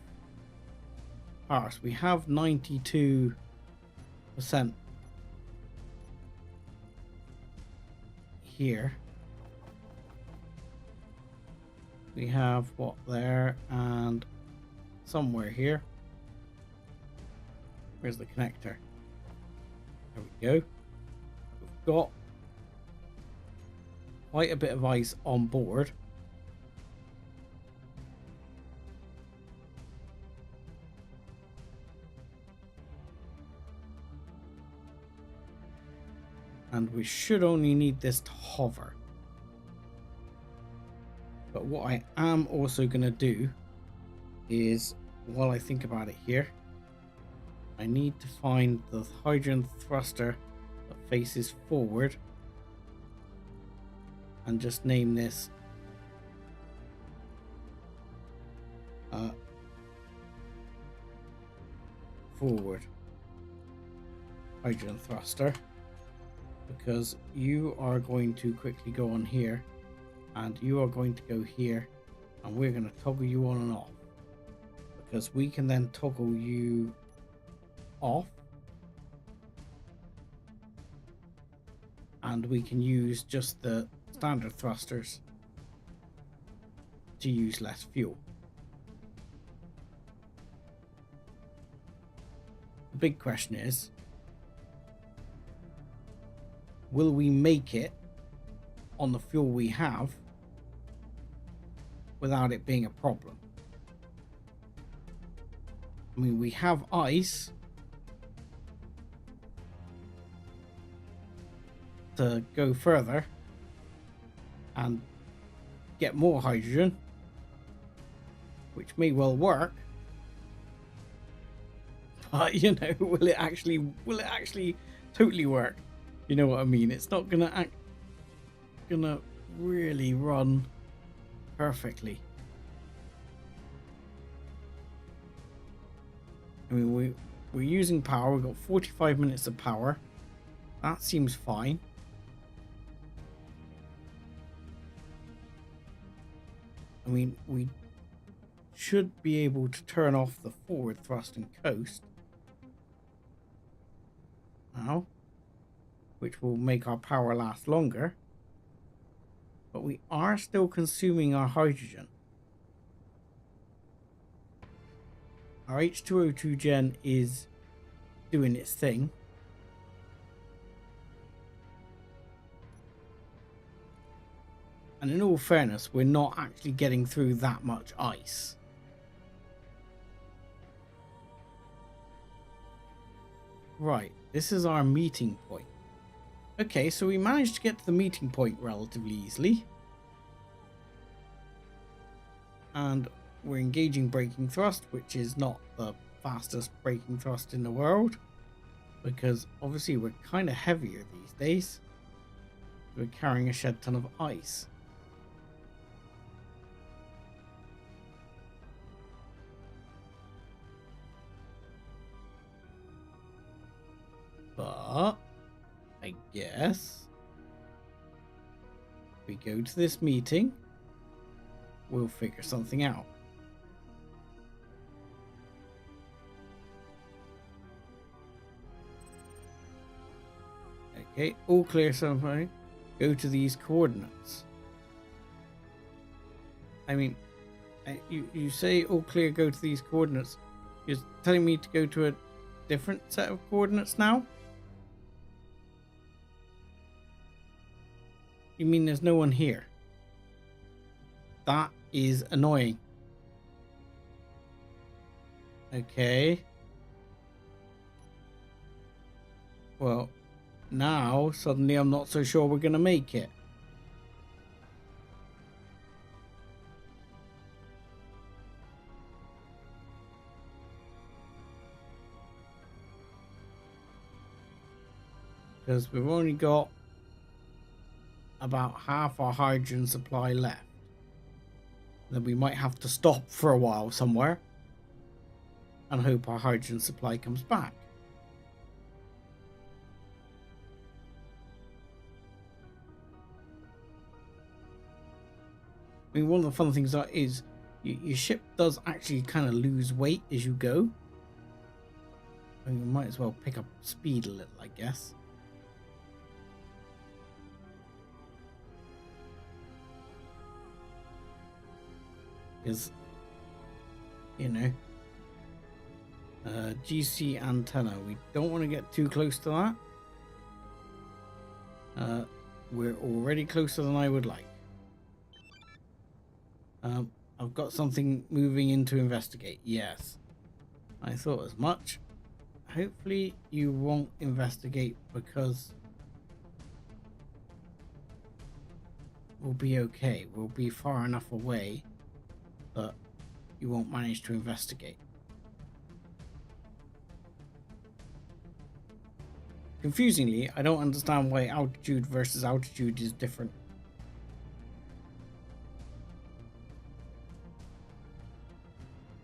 Alright, so we have 92% here. We have what there, and somewhere here. Where's the connector? There we go. We've got quite a bit of ice on board. And we should only need this to hover. But what I am also going to do is, while I think about it here, I need to find the hydrogen thruster that faces forward and just name this forward hydrogen thruster, because you are going to quickly go on here and you are going to go here, and we're going to toggle you on and off, because we can then toggle you off and we can use just the standard thrusters to use less fuel. The big question is, will we make it on the fuel we have without it being a problem? I mean, we have ice to go further and get more hydrogen, which may well work, but you know, will it actually totally work? You know what I mean? It's not gonna really run perfectly. I mean, we're using power. We've got 45 minutes of power. That seems fine. I mean, we should be able to turn off the forward thrust and coast now, which will make our power last longer. But we are still consuming our hydrogen. Our H2O2 gen is doing its thing. And in all fairness, we're not actually getting through that much ice. Right, this is our meeting point. Okay, so we managed to get to the meeting point relatively easily. And we're engaging braking thrust, which is not the fastest braking thrust in the world, because obviously we're kind of heavier these days. We're carrying a shed ton of ice. But I guess if we go to this meeting, we'll figure something out. Okay, all clear somehow. Go to these coordinates. I mean, you say all clear, go to these coordinates. You're telling me to go to a different set of coordinates now? You mean there's no one here? That is annoying. Okay. Well, now suddenly I'm not so sure we're gonna make it. Because we've only got about half our hydrogen supply left. Then we might have to stop for a while somewhere and hope our hydrogen supply comes back. I mean, one of the fun things is your ship does actually kind of lose weight as you go. I mean, you might as well pick up speed a little, I guess. Because, you know, GC antenna, we don't want to get too close to that. We're already closer than I would like. I've got something moving in to investigate. Yes, I thought as much. Hopefully you won't investigate, because we'll be okay. We'll be far enough away that you won't manage to investigate. Confusingly, I don't understand why altitude versus altitude is different.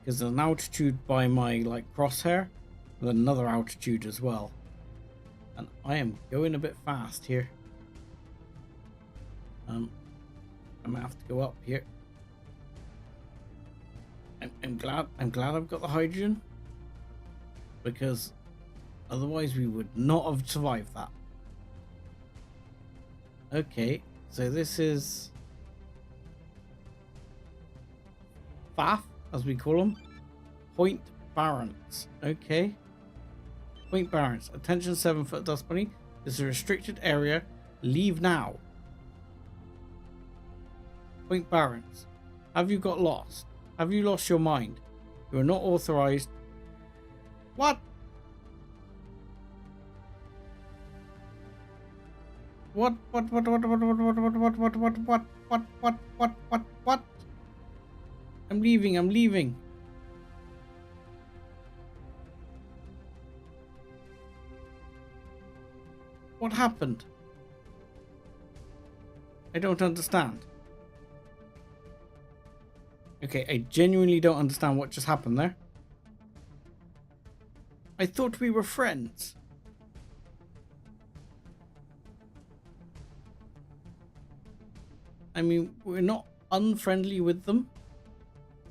Because there's an altitude by my crosshair, and another altitude as well. And I am going a bit fast here. I might have to go up here. I'm glad I've got the hydrogen, because otherwise we would not have survived that. Okay, so this is FAF, as we call them. Point Barrens. Okay. Point Barrens. Attention 7-foot dust bunny. This is a restricted area. Leave now. Point Barrens. Have you got lost? Have you lost your mind? You are not authorized. What? What? I'm leaving. What happened? I don't understand. Okay, I genuinely don't understand what just happened there. I thought we were friends. I mean, we're not unfriendly with them,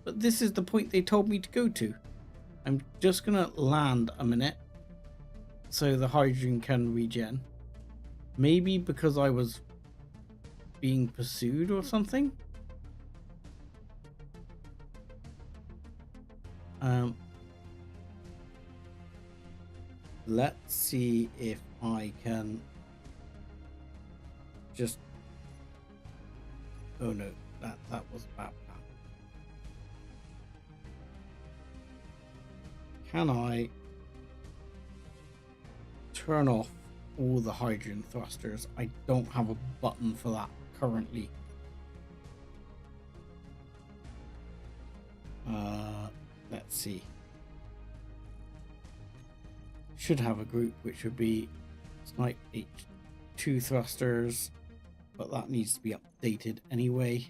but this is the point they told me to go to. I'm just gonna land a minute so the hydrogen can regen. Maybe because I was being pursued or something. Let's see if I can just... Oh no, that was a bad plan. Can I turn off all the hydrogen thrusters? I don't have a button for that currently. Let's see. Should have a group which would be Snipe H2 thrusters, but that needs to be updated anyway.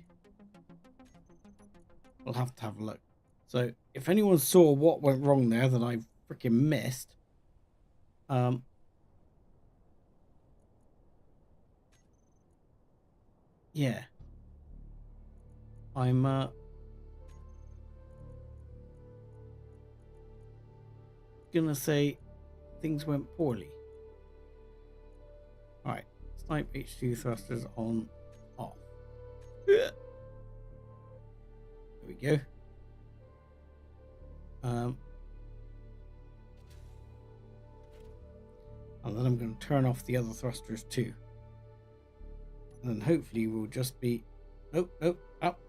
We'll have to have a look. So if anyone saw what went wrong there that I freaking missed, yeah, I'm gonna say things went poorly. All right, Snipe H2 thrusters on off. There we go. And then I'm going to turn off the other thrusters too. And then hopefully we'll just be... Nope, up.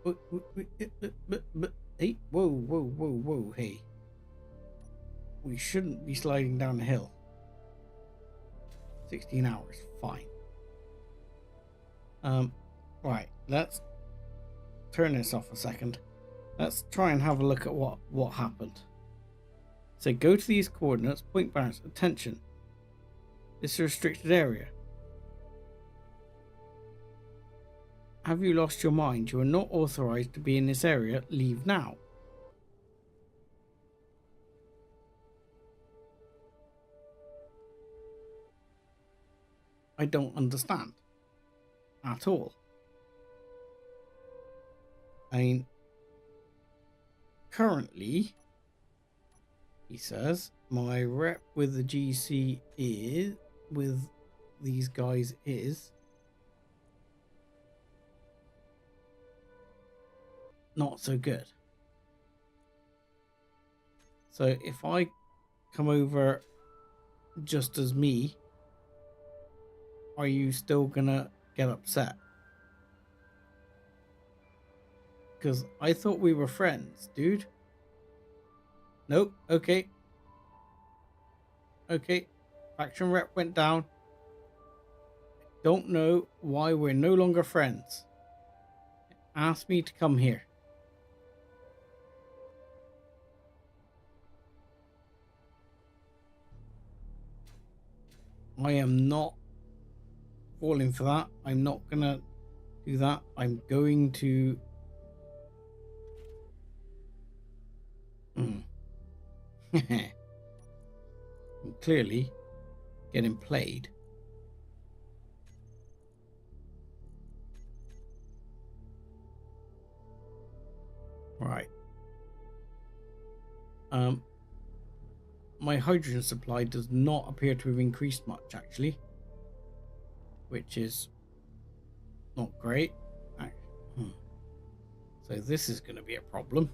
Hey, whoa, hey. We shouldn't be sliding down the hill. 16 hours, fine. Right, let's turn this off a second. Let's try and have a look at what happened. So go to these coordinates, point Barrens, attention. This is a restricted area. Have you lost your mind? You are not authorized to be in this area. Leave now. I don't understand at all. I mean, currently, he says, my rep with the GC is, with these guys is not so good. So if I come over just as me, are you still gonna get upset? Because I thought we were friends, dude. Nope. Okay. Faction rep went down. Don't know why we're no longer friends. Ask me to come here. I am not falling for that. I'm not gonna do that. I'm going to I'm clearly getting played. Right. My hydrogen supply does not appear to have increased much, actually, which is not great. Hmm. So this is going to be a problem.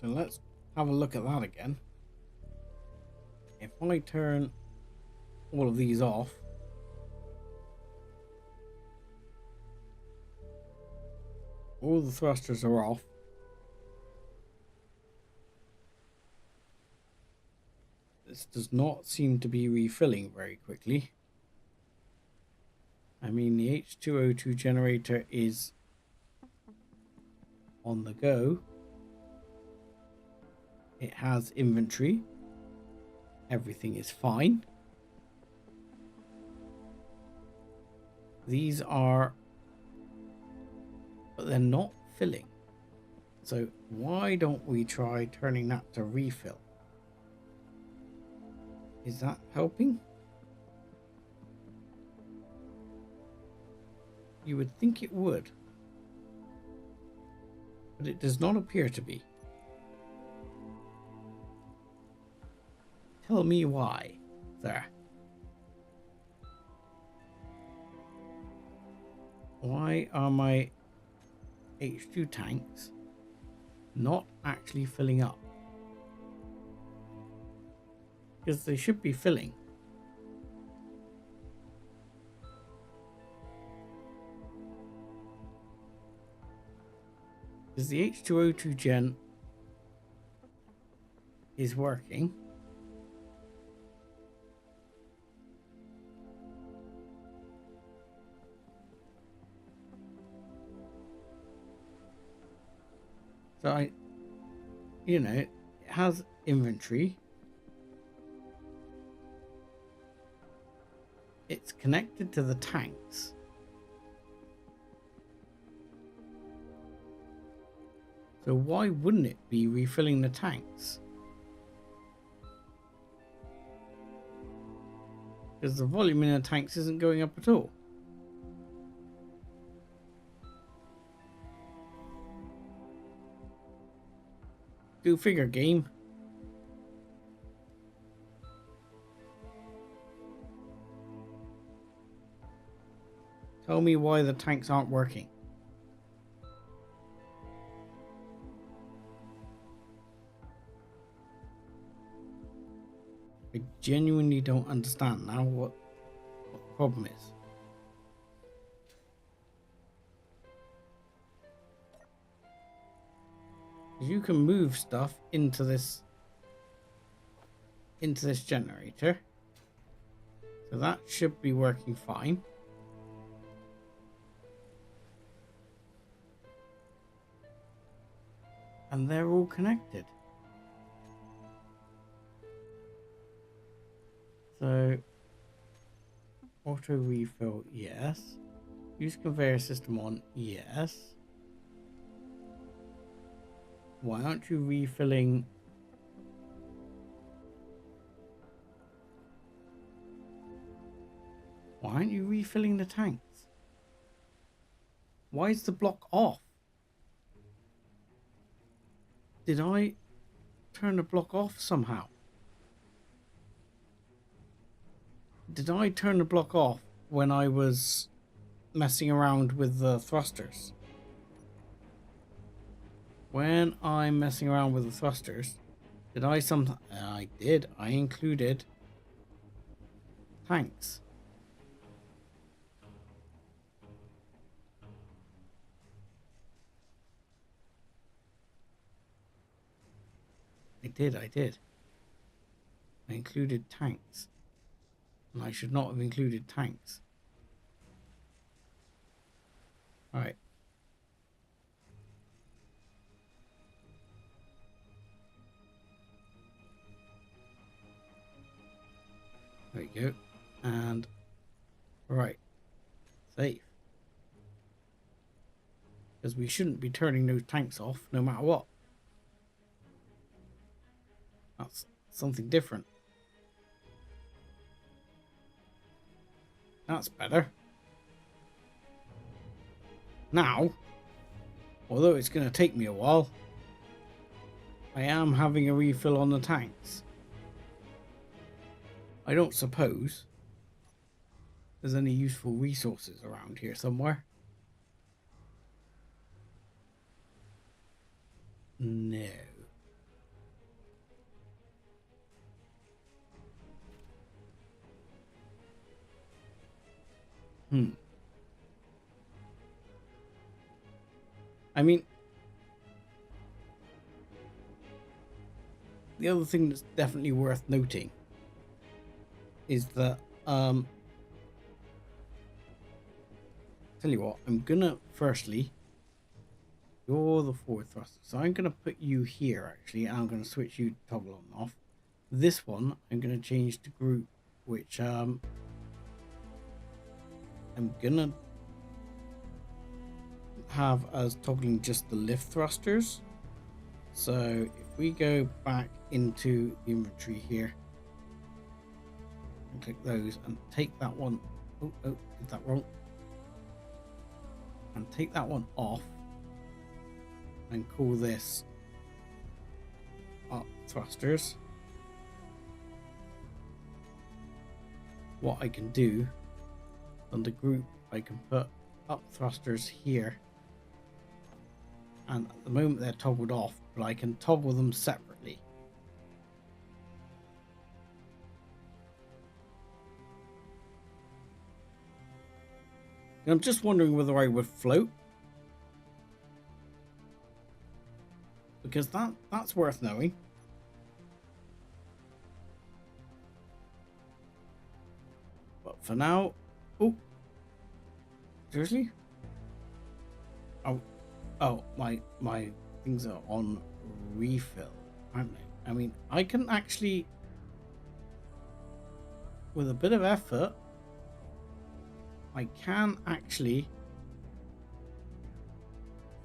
So let's have a look at that again. If I turn all of these off, all the thrusters are off. This does not seem to be refilling very quickly. I mean, the H2O2 generator is on the go. It has inventory. Everything is fine. These are, but they're not filling. So why don't we try turning that to refill? Is that helping? You would think it would, but it does not appear to be. Tell me why. There. Why are my H2 tanks not actually filling up? Because they should be filling. Because the H2O2 gen is working. So it has inventory. It's connected to the tanks. So why wouldn't it be refilling the tanks? Because the volume in the tanks isn't going up at all. Go figure, game. Tell me why the tanks aren't working. I genuinely don't understand now what the problem is. You can move stuff into this generator. So that should be working fine. And they're all connected. So auto refill, yes. Use conveyor system on, yes. Why aren't you refilling? Why aren't you refilling the tanks? Why is the block off? Did I turn the block off somehow? Did I turn the block off when I was messing around with the thrusters? When I'm messing around with the thrusters, did I I did. I included tanks. I did. I included tanks. And I should not have included tanks. Alright. There we go. And right. Save. Because we shouldn't be turning those tanks off no matter what. That's something different. That's better. Now, although it's going to take me a while, I am having a refill on the tanks. I don't suppose there's any useful resources around here somewhere. No. I mean, the other thing that's definitely worth noting is that, tell you what, I'm gonna firstly, you're the forward thruster, so I'm gonna put you here actually, and I'm gonna switch you to toggle on and off. This one, I'm gonna change to group, which, I'm gonna have as toggling just the lift thrusters. So if we go back into the inventory here and click those and take that one, oh, did that wrong, and take that one off and call this up thrusters. What I can do under group, I can put up thrusters here, and at the moment they're toggled off, but I can toggle them separately. And I'm just wondering whether I would float, because that's worth knowing. But for now, oh, seriously? Oh, my things are on refill, aren't they? I mean, I can actually, with a bit of effort, I can actually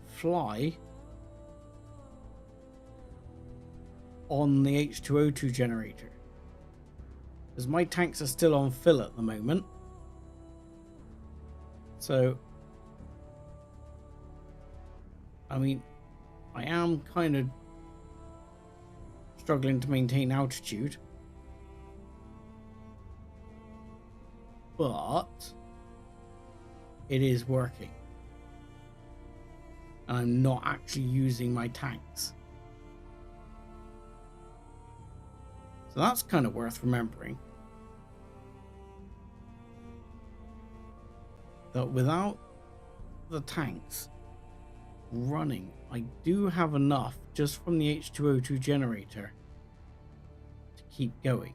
fly on the H2O2 generator, because my tanks are still on fill at the moment. So I mean, I am kind of struggling to maintain altitude, but it is working. And I'm not actually using my tanks. So that's kind of worth remembering. That without the tanks running, I do have enough just from the H2O2 generator to keep going.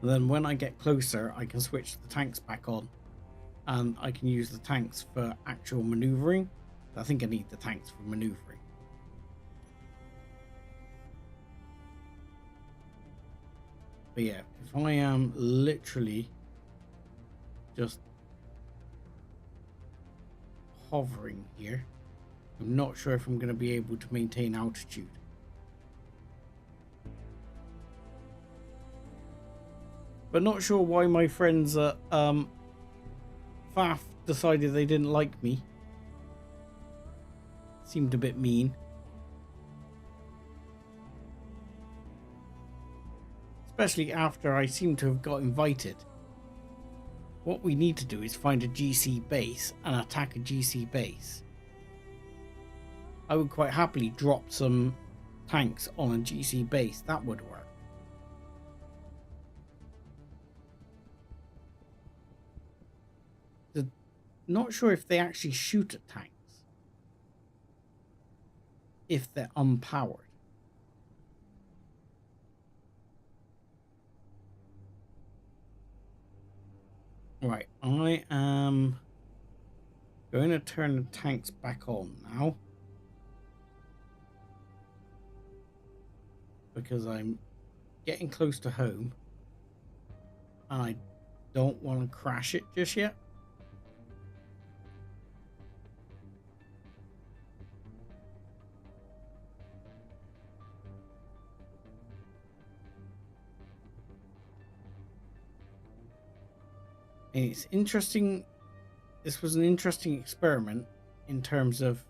And then when I get closer, I can switch the tanks back on, and I can use the tanks for actual maneuvering. I think I need the tanks for maneuvering. But yeah, if I am literally just hovering here, I'm not sure if I'm going to be able to maintain altitude. But not sure why my friends at FAF decided they didn't like me. Seemed a bit mean. Especially after I seem to have got invited. What we need to do is find a GC base and attack a GC base. I would quite happily drop some tanks on a GC base. That would work. Not sure if they actually shoot at tanks if they're unpowered. Right, I am going to turn the tanks back on now, because I'm getting close to home and I don't want to crash it just yet. And it's interesting. This was an interesting experiment in terms of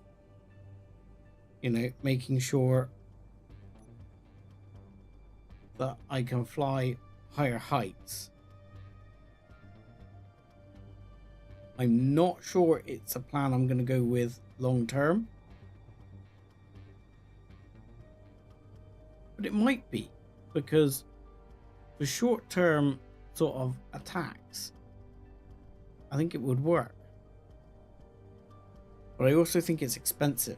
you know, making sure that I can fly higher heights. I'm not sure it's a plan I'm going to go with long term, but it might be, because for short term sort of attacks, I think it would work. But I also think it's expensive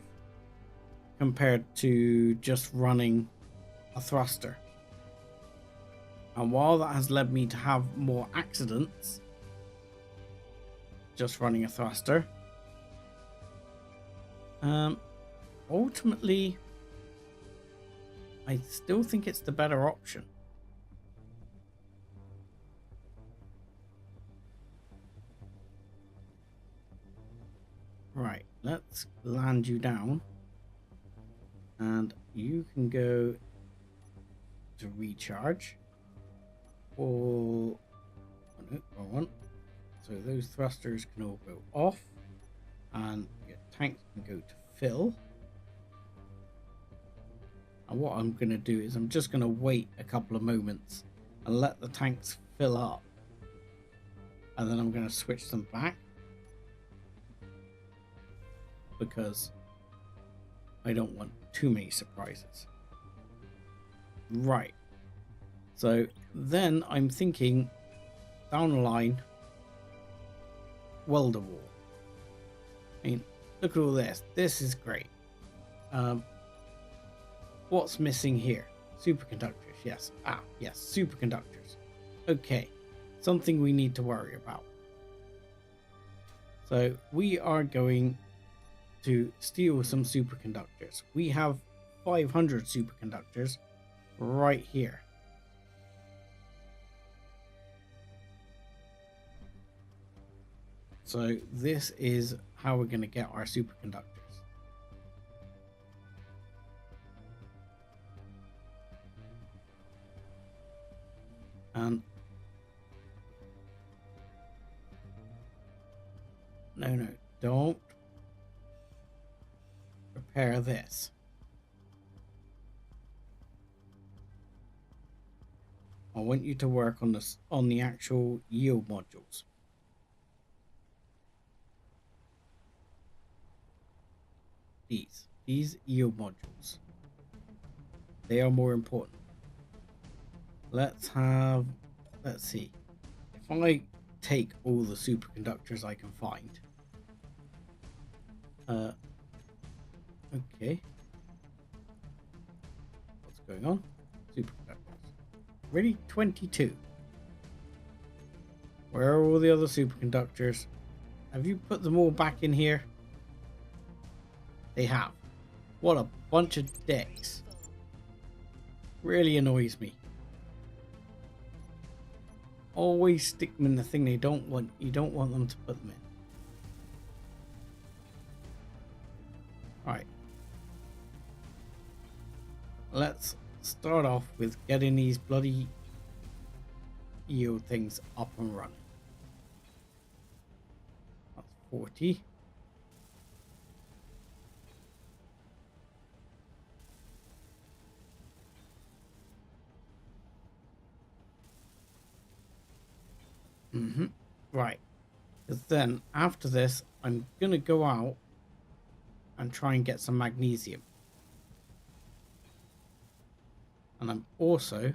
compared to just running a thruster. And while that has led me to have more accidents just running a thruster, ultimately I still think it's the better option. Right, let's land you down, and you can go to recharge. All, oh no, wrong one. So those thrusters can all go off, and your tanks can go to fill. And what I'm going to do is I'm just going to wait a couple of moments and let the tanks fill up, and then I'm going to switch them back, because I don't want too many surprises. Right, so then I'm thinking down the line, welder wall. I mean, look at all this. This is great. What's missing here? Superconductors. Yes. Yes, superconductors. Okay, something we need to worry about. So we are going to steal some superconductors. We have 500 superconductors right here. So this is how we're going to get our superconductors. And no, don't repair this. I want you to work on this, on the actual yield modules. These yield modules, they are more important. Let's see, if I take all the superconductors I can find, okay, what's going on? Superconductors, really? 22. Where are all the other superconductors? Have you put them all back in here? They have. What a bunch of dicks. Really annoys me. Always stick them in the thing they don't want. You don't want them to put them in. Right. Let's start off with getting these bloody yield things up and running. That's 40. Right, because then after this I'm gonna go out and try and get some magnesium, and I'm also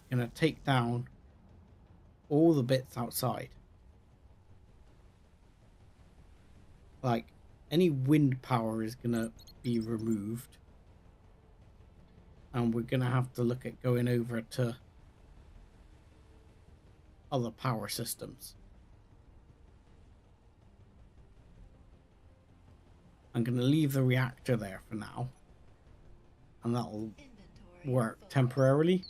gonna take down all the bits outside, like any wind power is gonna be removed, and we're gonna have to look at going over to other power systems. I'm going to leave the reactor there for now, and that'll work temporarily.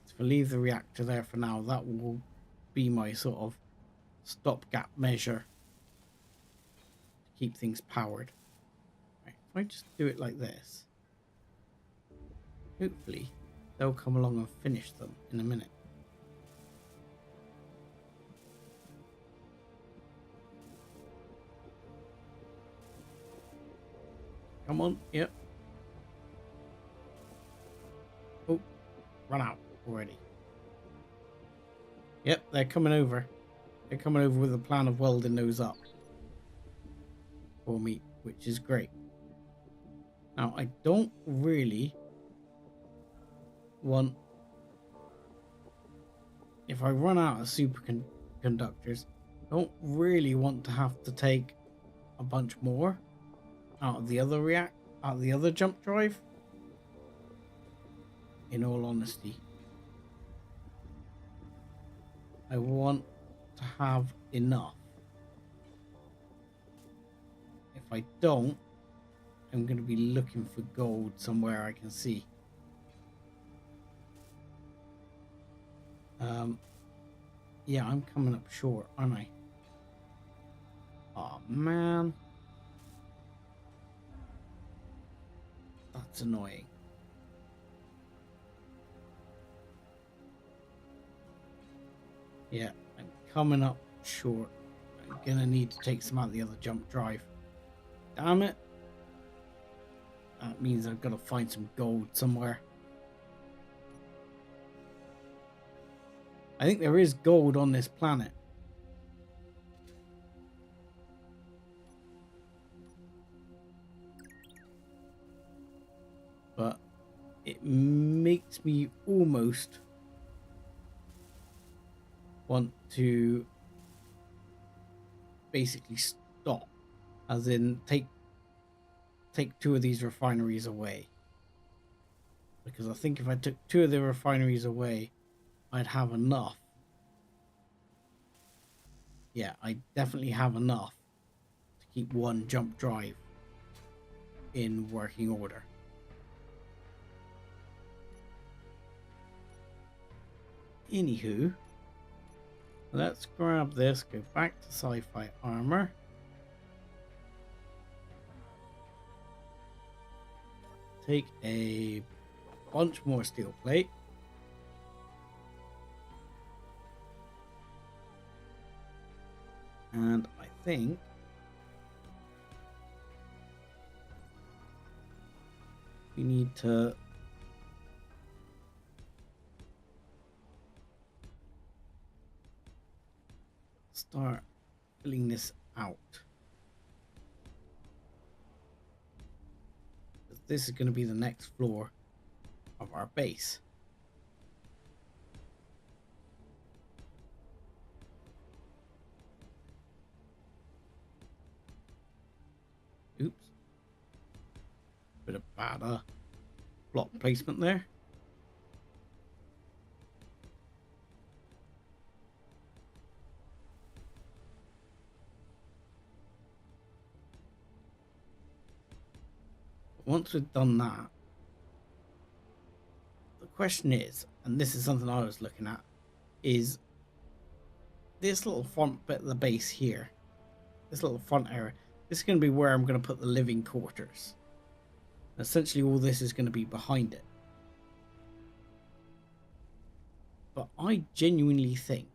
So if I leave the reactor there for now, that will be my sort of stopgap measure to keep things powered. Right, if I just do it like this, hopefully they'll come along and finish them in a minute. Come on. Yep. Oh, run out already. Yep, they're coming over. They're coming over with a plan of welding those up for me, which is great. Now, I don't really want... If I run out of superconductors, I don't really want to have to take a bunch more out of the other jump drive. In all honesty, I want to have enough. If I don't, I'm going to be looking for gold somewhere I can see. Yeah, I'm coming up short, aren't I? Oh man, that's annoying. Yeah, I'm coming up short. I'm gonna need to take some out of the other jump drive. Damn it. That means I've got to find some gold somewhere. I think there is gold on this planet. But it makes me almost want to basically stop, as in take 2 of these refineries away, because I think if I took 2 of the refineries away, I'd have enough. Yeah, I definitely have enough to keep 1 jump drive in working order. Anywho, let's grab this, go back to sci-fi armor. Take a bunch more steel plate. And I think we need to start filling this out. This is going to be the next floor of our base. Oops. Bit of bad block placement there. Once we've done that, the question is, and this is something I was looking at, is this little front bit of the base here, this little front area, this is going to be where I'm going to put the living quarters. Essentially all this is going to be behind it. But I genuinely think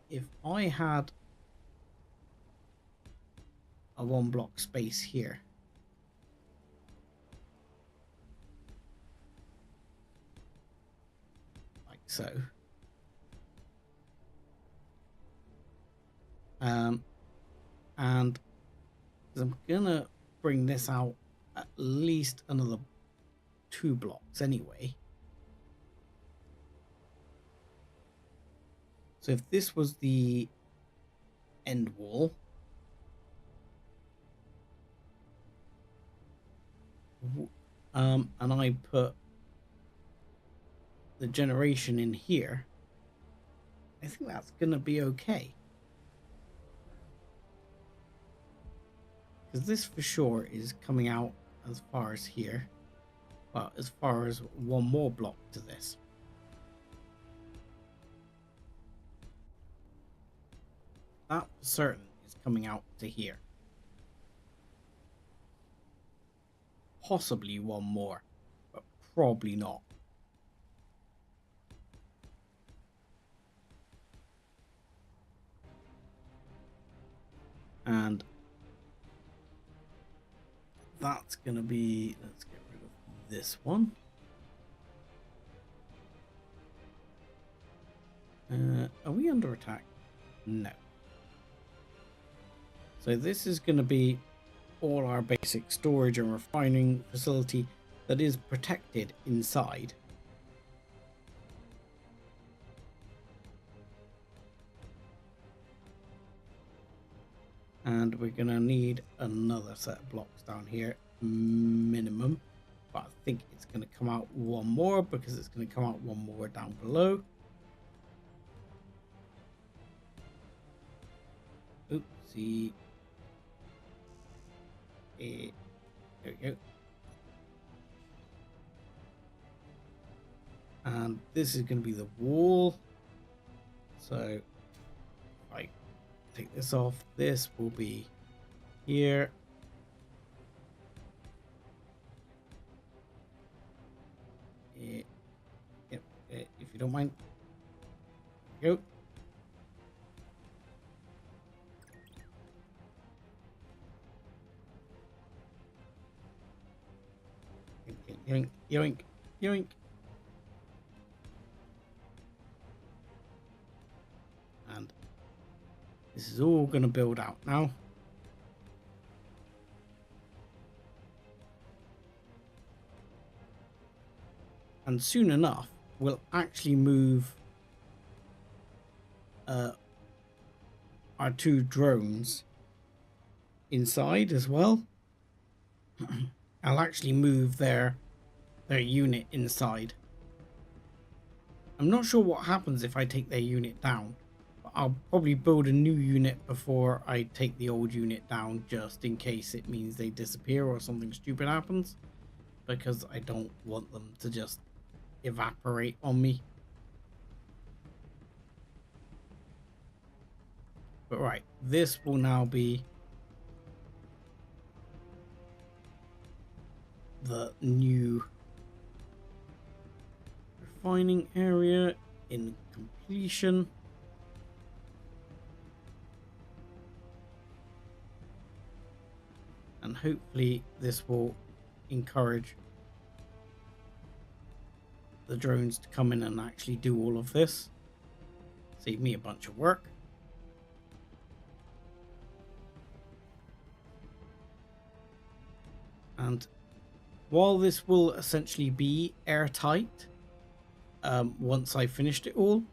if I had a 1 block space here, like so, and I'm gonna bring this out at least another 2 blocks anyway. So if this was the end wall, and I put the generation in here, I think that's gonna be okay. Because this for sure is coming out as far as here. Well, as far as 1 more block to this. That for certain is coming out to here. Possibly 1 more, but probably not. And that's going to be, let's get rid of this one. Are we under attack? No. So this is going to be all our basic storage and refining facility that is protected inside. And we're going to need another set of blocks down here, minimum. But I think it's going to come out one more because it's going to come out one more down below. Oopsie. There we go. And this is going to be the wall. So if I take this off, this will be here. Yep, if you don't mind. There we go. Yoink, yoink, yoink. And this is all going to build out now. And soon enough, we'll actually move our 2 drones inside as well. I'll actually move their unit inside. I'm not sure what happens if I take their unit down, but I'll probably build a new unit before I take the old unit down, just in case it means they disappear or something stupid happens, because I don't want them to just evaporate on me. But right, this will now be the new refining area in completion. And hopefully this will encourage the drones to come in and actually do all of this. Save me a bunch of work. And while this will essentially be airtight, once I finished it all,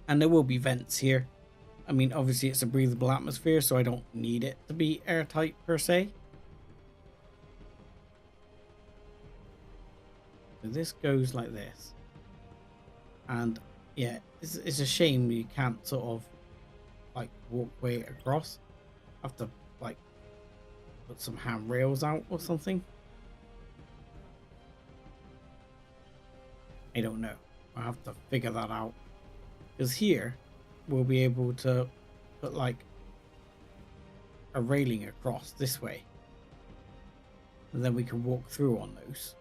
and there will be vents here. I mean, obviously it's a breathable atmosphere, so I don't need it to be airtight per se. So this goes like this. And yeah, it's a shame you can't sort of like walk way across. Have to like put some handrails out or something. I don't know. I'll have to figure that out. Because here, we'll be able to put like a railing across this way. And then we can walk through on those.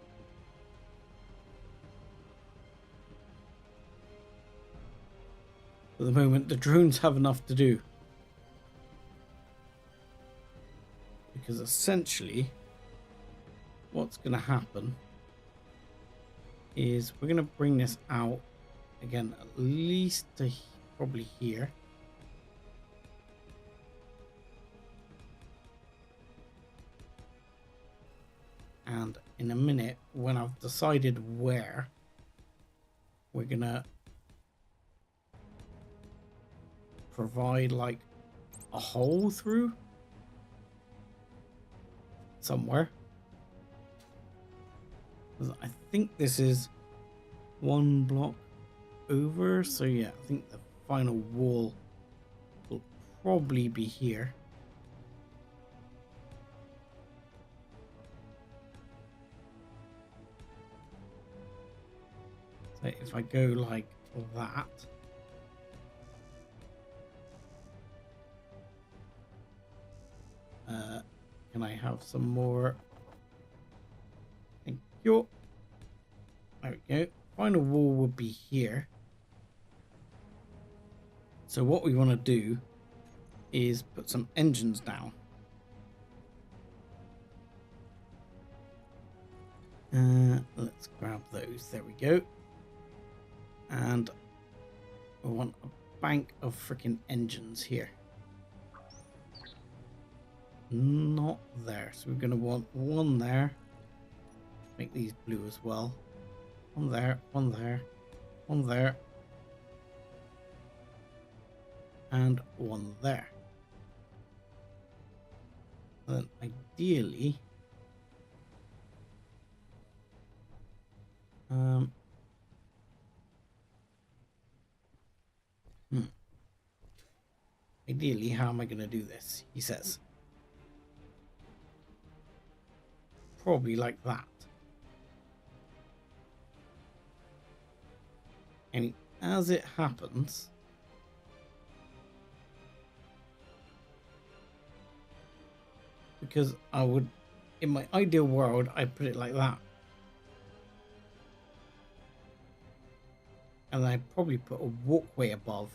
For the moment, the drones have enough to do. Because essentially, what's going to happen is we're going to bring this out again, at least to probably here. And in a minute, when I've decided where, we're going to provide like a hole through somewhere. I think this is 1 block over, so yeah, I think the final wall will probably be here. So if I go like that, can I have some more? Thank you. There we go. Final wall would be here. So what we want to do is put some engines down. Let's grab those. There we go. And we want a bank of freaking engines here. Not there. So we're going to want one there. Make these blue as well. One there, one there, one there. And one there. And then ideally, ideally, how am I going to do this? He says. Probably like that. And as it happens, because I would, in my ideal world, I'd put it like that. And I'd probably put a walkway above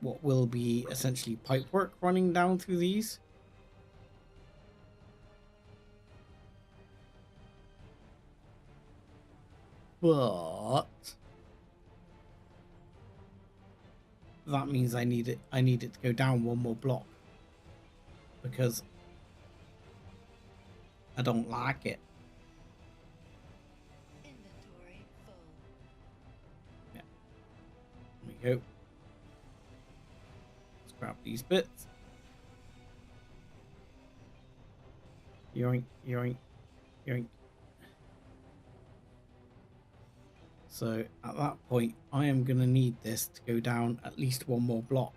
what will be essentially pipework running down through these. But that means I need it to go down one more block because I don't like it. Inventory full. Yeah. There we go. Let's grab these bits. Yoink, yoink, yoink. So at that point, I am going to need this to go down at least one more block.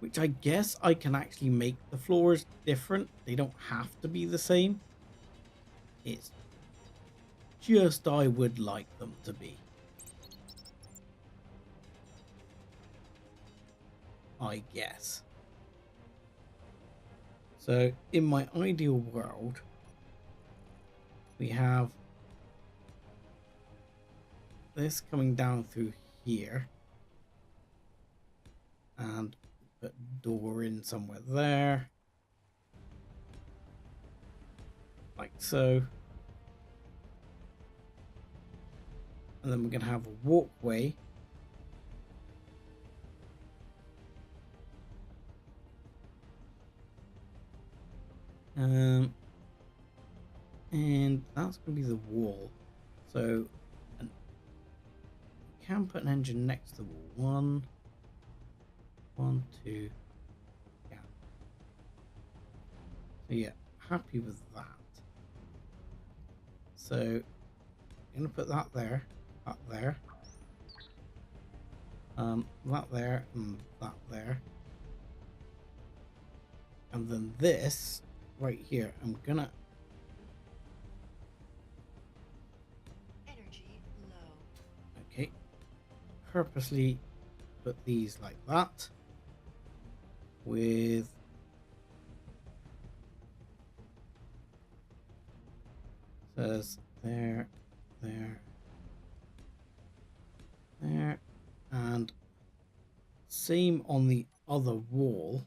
Which I guess I can actually make the floors different. They don't have to be the same. It's just I would like them to be. I guess. So in my ideal world, we have this coming down through here and put a door in somewhere there, like so, and then we're going to have a walkway and that's going to be the wall. So we can put an engine next to the wall. One, two, yeah. So yeah, happy with that. So I'm going to put that there, that there, that there, and that there. And then this right here, I'm gonna Energy low. okay, purposely put these like that with says there, there, there, and same on the other wall.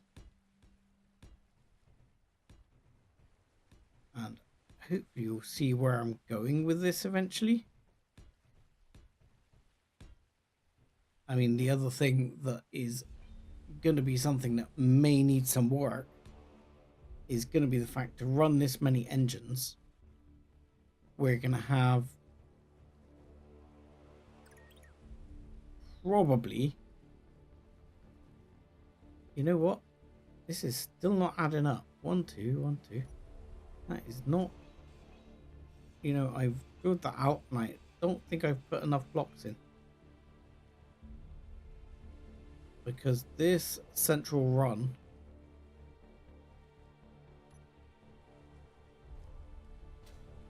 And hopefully you'll see where I'm going with this eventually. I mean, the other thing that is going to be something that may need some work is going to be the fact to run this many engines. We're going to have probably, you know what? This is still not adding up. 1, 2, 1, 2. That is not, you know, I've filled that out and I don't think I've put enough blocks in. Because this central run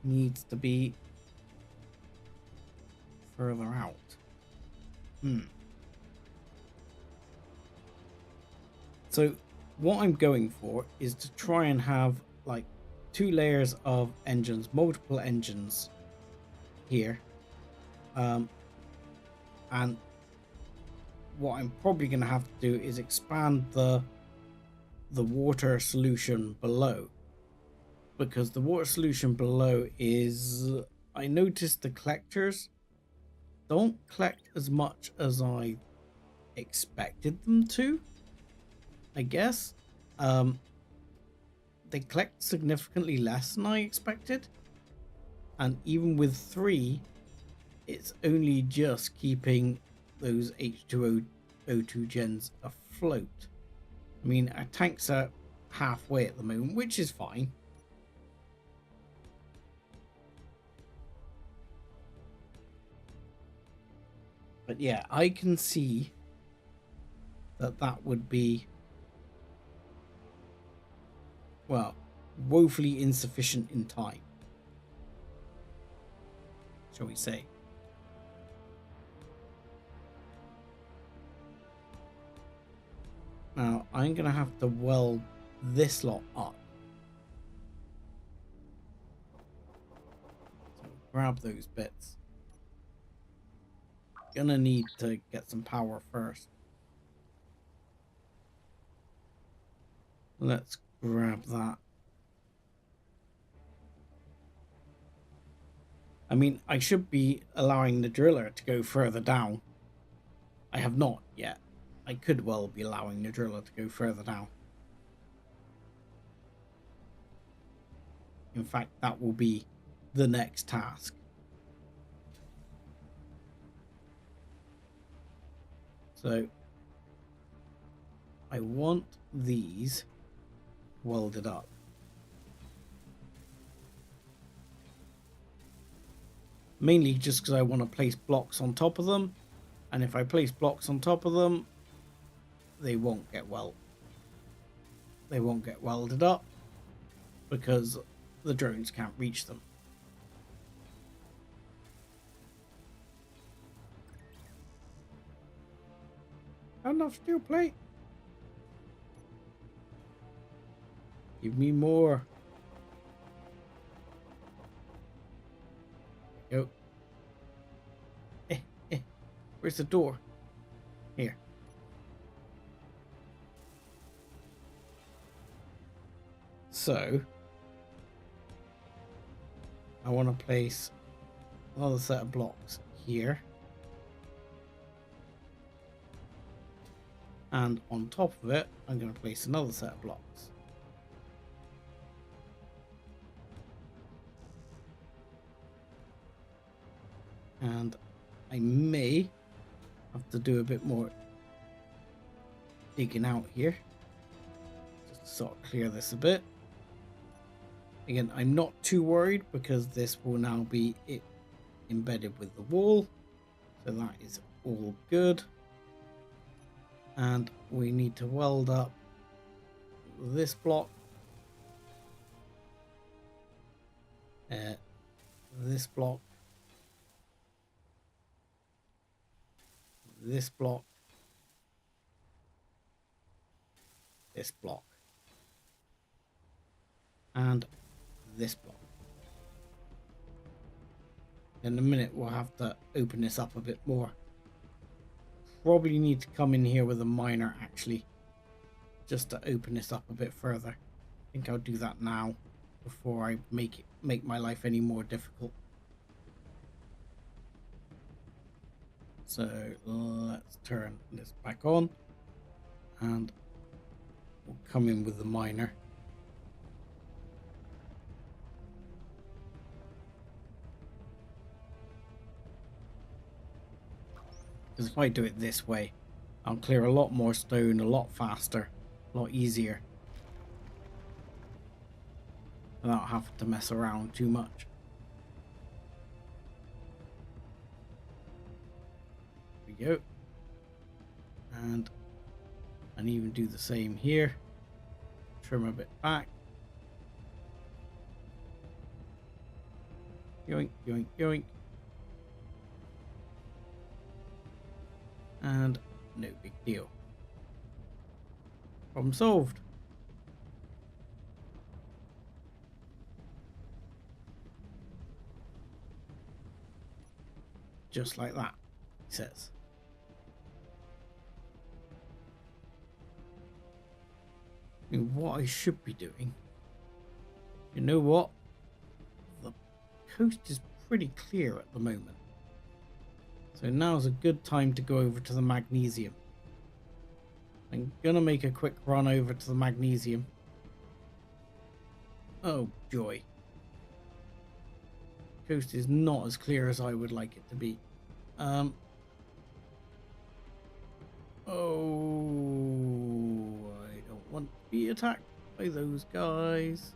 needs to be further out. So what I'm going for is to try and have like 2 layers of engines, multiple engines here. And what I'm probably going to have to do is expand the the water solution below, because the water solution below is, I noticed the collectors don't collect as much as I expected them to, I guess. They collect significantly less than I expected, and even with 3, it's only just keeping those H2O2 gens afloat. I mean, our tanks are halfway at the moment, which is fine. But yeah, I can see that that would be, well, woefully insufficient in time, shall we say. Now, I'm going to have to weld this lot up. So grab those bits. Gonna need to get some power first. Let's grab that. I mean, I should be allowing the driller to go further down. I have not yet. I could well be allowing the driller to go further down. In fact, that will be the next task. So I want these welded up. Mainly just because I want to place blocks on top of them. And if I place blocks on top of them, they won't get welded up because the drones can't reach them. Enough steel plate. Give me more. Go. Where's the door? Here. So I want to place another set of blocks here. And on top of it, I'm going to place another set of blocks. And I may have to do a bit more digging out here. Just to sort of clear this a bit. Again, I'm not too worried because this will now be embedded with the wall. So that is all good. And we need to weld up this block, this block, this block, this block, and this block. In a minute we'll have to open this up a bit more. Probably need to come in here with a miner actually, just to open this up a bit further. I think I'll do that now before I make my life any more difficult. So let's turn this back on and we'll come in with the miner. Because if I do it this way, I'll clear a lot more stone a lot faster, a lot easier, without having to mess around too much. There we go. And even do the same here. Trim a bit back. Yoink, yoink, yoink. And no big deal. Problem solved. Just like that, he says. I mean, what I should be doing. You know what? The coast is pretty clear at the moment. So now's a good time to go over to the magnesium. I'm gonna make a quick run over to the magnesium. Oh, joy. Coast is not as clear as I would like it to be. Oh, I don't want to be attacked by those guys.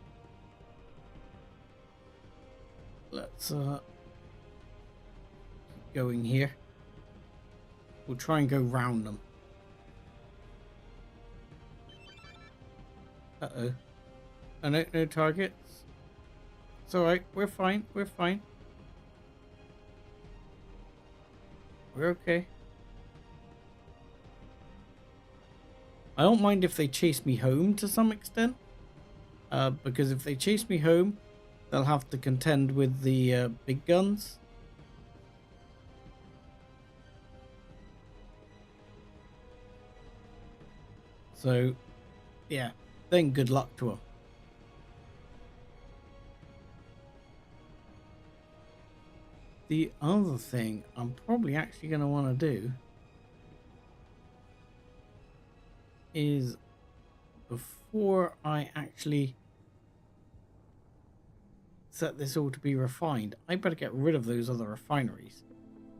Let's keep going here. We'll try and go round them. Uh-oh. Oh, no targets. It's alright, we're fine, we're fine. We're okay. I don't mind if they chase me home to some extent. Because if they chase me home, they'll have to contend with the big guns. So, yeah, then good luck to them. The other thing I'm probably actually going to want to do is, before I actually set this all to be refined, I better get rid of those other refineries,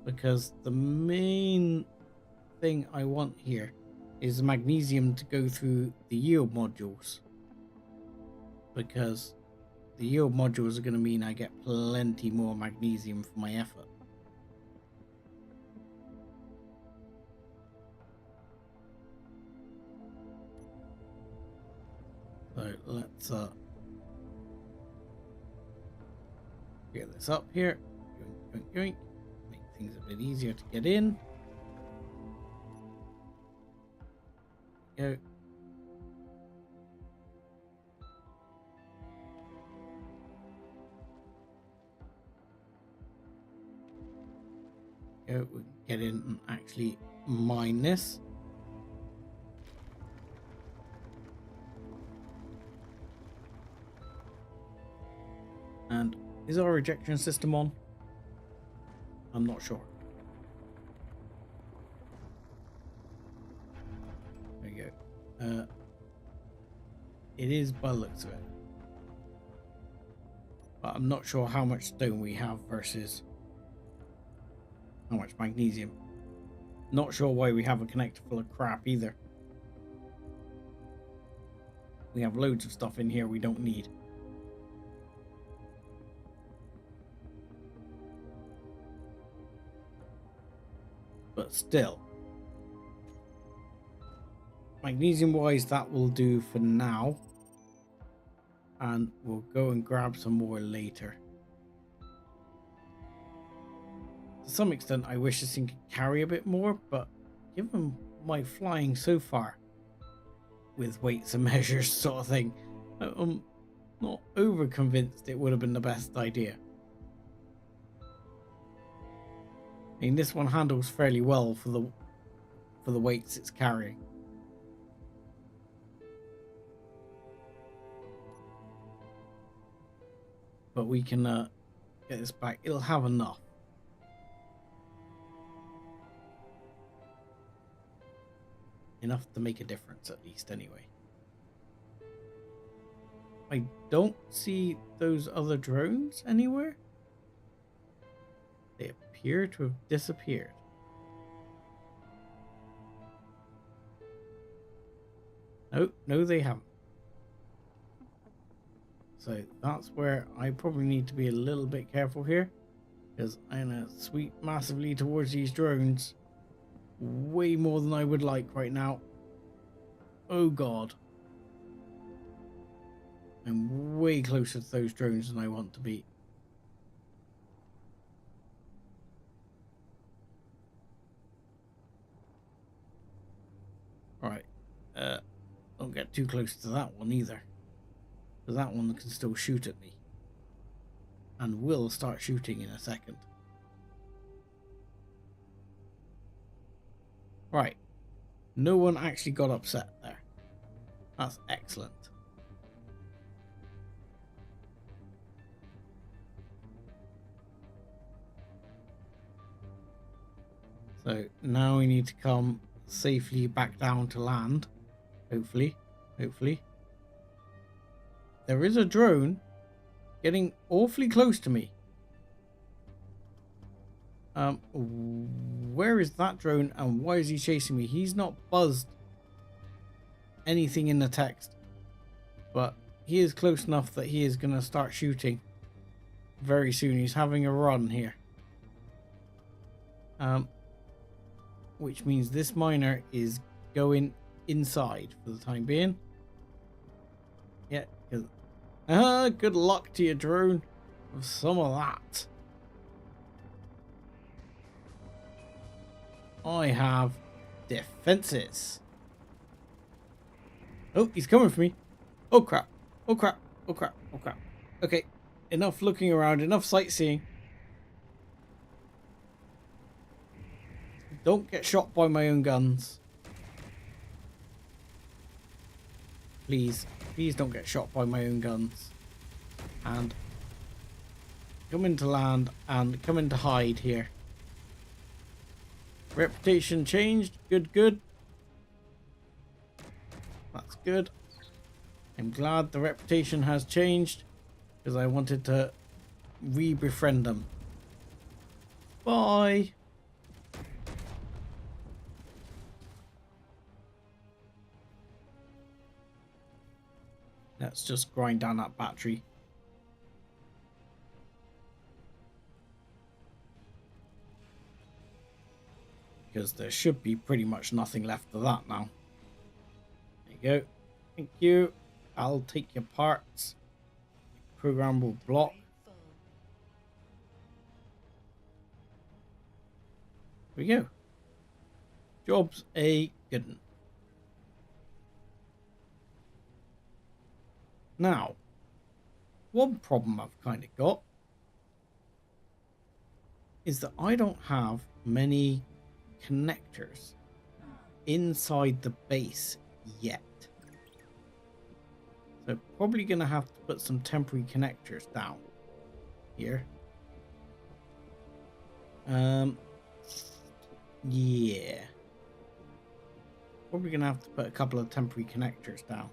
because the main thing I want here is magnesium to go through the yield modules, because the yield modules are going to mean I get plenty more magnesium for my effort. So let's get this up here. Yoink, yoink, yoink. Make things a bit easier to get in. Go. Go. We can get in and actually mine this. And is our ejection system on? I'm not sure. There you go. It is by the looks of it. But I'm not sure how much stone we have versus how much magnesium. Not sure why we have a connector full of crap either. We have loads of stuff in here we don't need. But still, magnesium wise, that will do for now, and we'll go and grab some more later. To some extent, I wish this thing could carry a bit more, but given my flying so far with weights and measures sort of thing, I'm not over convinced it would have been the best idea. I mean, this one handles fairly well for the weights it's carrying. But we can get this back. It'll have enough. Enough to make a difference, at least, anyway. I don't see those other drones anywhere. They appear to have disappeared. No, they haven't. So that's where I probably need to be a little bit careful here, because I'm gonna sweep massively towards these drones. Way more than I would like right now. Oh god. I'm way closer to those drones than I want to be. Alright. Don't get too close to that one either, because that one can still shoot at me. And will start shooting in a second. Right. No one actually got upset there. That's excellent. So now we need to come safely back down to land. Hopefully. Hopefully. There is a drone getting awfully close to me. Where is that drone and why is he chasing me? He's not buzzed anything in the text, but he is close enough that he is going to start shooting very soon. He's having a run here. Which means this miner is going inside for the time being. Yeah, because good luck to your drone with some of that. I have defenses. Oh, he's coming for me. Oh crap. Oh crap. Oh crap. Oh crap. Okay, enough looking around, enough sightseeing. Don't get shot by my own guns. Please. Please don't get shot by my own guns. And come into land and come into hide here. Reputation changed. Good, good. That's good. I'm glad the reputation has changed because I wanted to re-befriend them. Bye. Let's just grind down that battery. Because there should be pretty much nothing left of that now. There you go. Thank you. I'll take your parts. Programmable block. There we go. Job's a good one. Now, one problem I've kind of got is that I don't have many connectors inside the base yet. So probably going to have to put some temporary connectors down here. Yeah. Probably going to have to put a couple of temporary connectors down.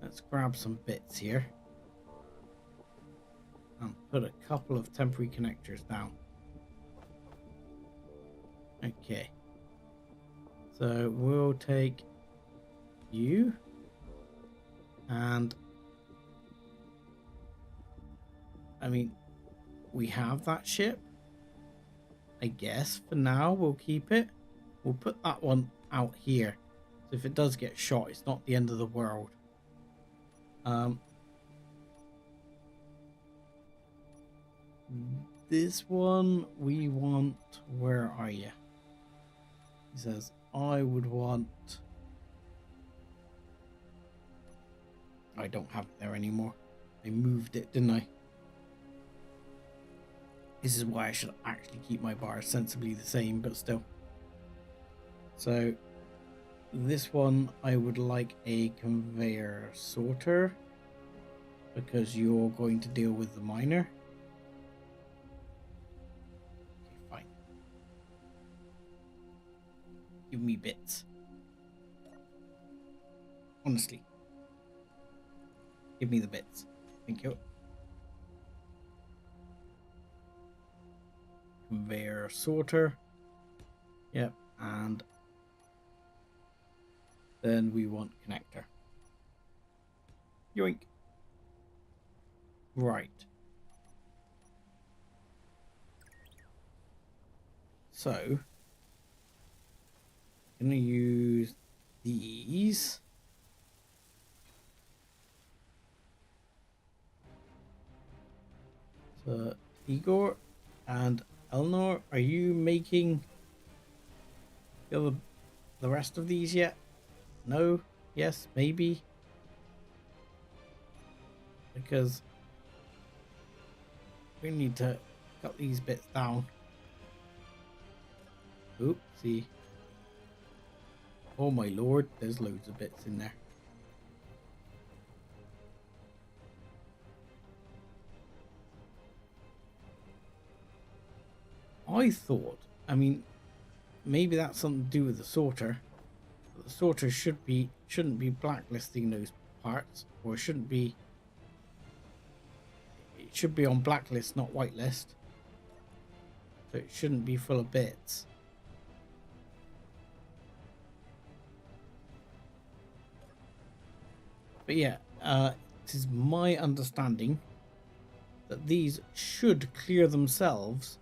Let's grab some bits here and put a couple of temporary connectors down. Okay, so we'll take you and I mean we have that ship. I guess for now we'll keep it. We'll put that one out here. So if it does get shot, it's not the end of the world. This one we want... Where are you? He says, I would want... I don't have it there anymore. I moved it, didn't I? This is why I should actually keep my bars sensibly the same, but still. So, this one I would like a conveyor sorter because you're going to deal with the miner. Okay, fine. Give me bits. Honestly. Give me the bits. Thank you. Conveyor sorter. Yep, and then we want connector. Yoink. Right. So, I'm gonna use these. So, Igor and Elnor, are you making the rest of these yet? No? Yes? Maybe? Because we need to got these bits down. Oopsie. Oh my lord, there's loads of bits in there. I thought, I mean, maybe that's something to do with the sorter. But the sorter shouldn't be blacklisting those parts, or shouldn't be. It should be on blacklist, not whitelist. So it shouldn't be full of bits. But yeah, it is my understanding that these should clear themselves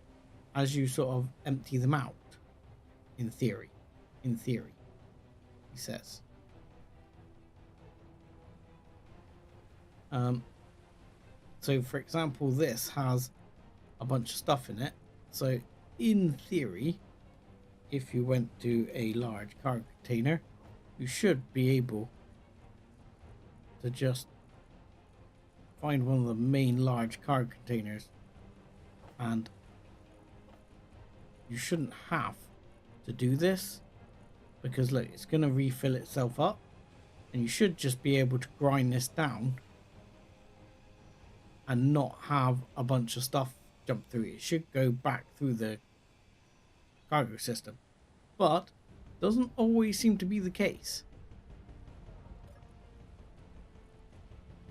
as you sort of empty them out. In theory, he says. So for example, this has a bunch of stuff in it. So in theory, if you went to a large cargo container, you should be able to just find one of the main large cargo containers, and you shouldn't have to do this because look, it's going to refill itself up, and you should just be able to grind this down and not have a bunch of stuff jump through it. It should go back through the cargo system, but doesn't always seem to be the case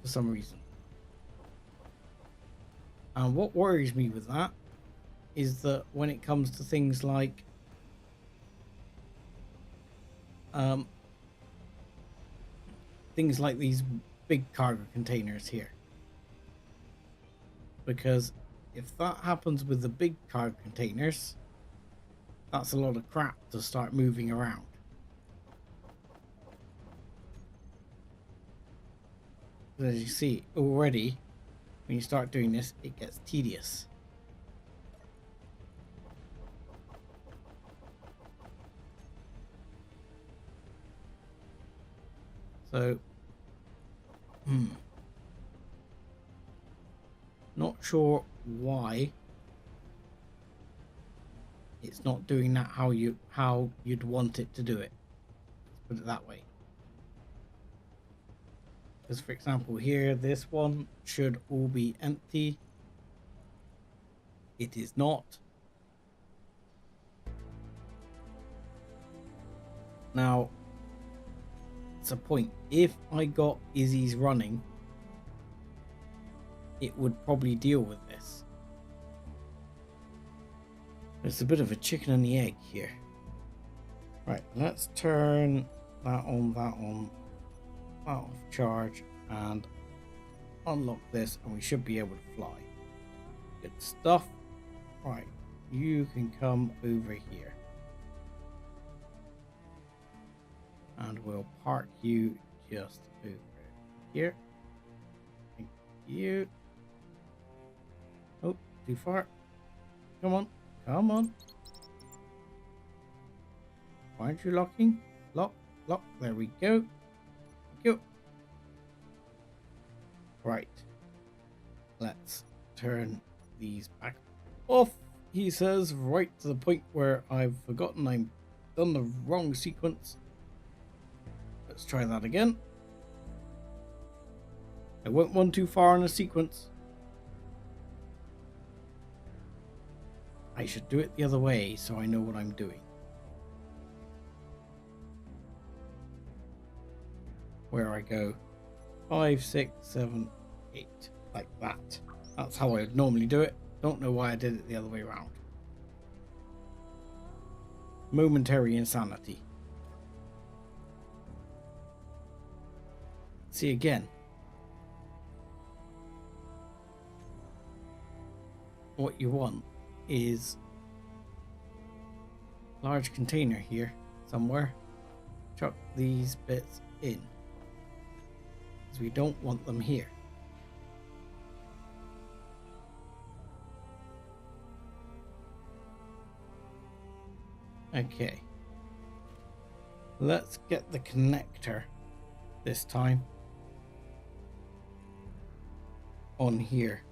for some reason. And what worries me with that is that when it comes to things like these big cargo containers here, because if that happens with the big cargo containers, that's a lot of crap to start moving around. As you see already, when you start doing this, it gets tedious. So, not sure why it's not doing that how you'd want it to do it. Let's put it that way. Because for example here, this one should all be empty. It is not. Now, it's a point. If I got Izzy's running, it would probably deal with this. It's a bit of a chicken and the egg here. Right, let's turn that on, that off charge, and unlock this, and we should be able to fly. Good stuff. Right, you can come over here. And we'll park you just over here. Thank you. Oh, too far. Come on. Come on. Why aren't you locking? Lock. There we go. Thank you. Right. Let's turn these back off. He says, right to the point where I've forgotten I've done the wrong sequence. Let's try that again. I went one too far in a sequence. I should do it the other way so I know what I'm doing. Where I go 5, 6, 7, 8, like that. That's how I would normally do it. Don't know why I did it the other way around. Momentary insanity. See again. What you want is large container here somewhere. Chuck these bits in, because we don't want them here. Okay, let's get the connector this time on here.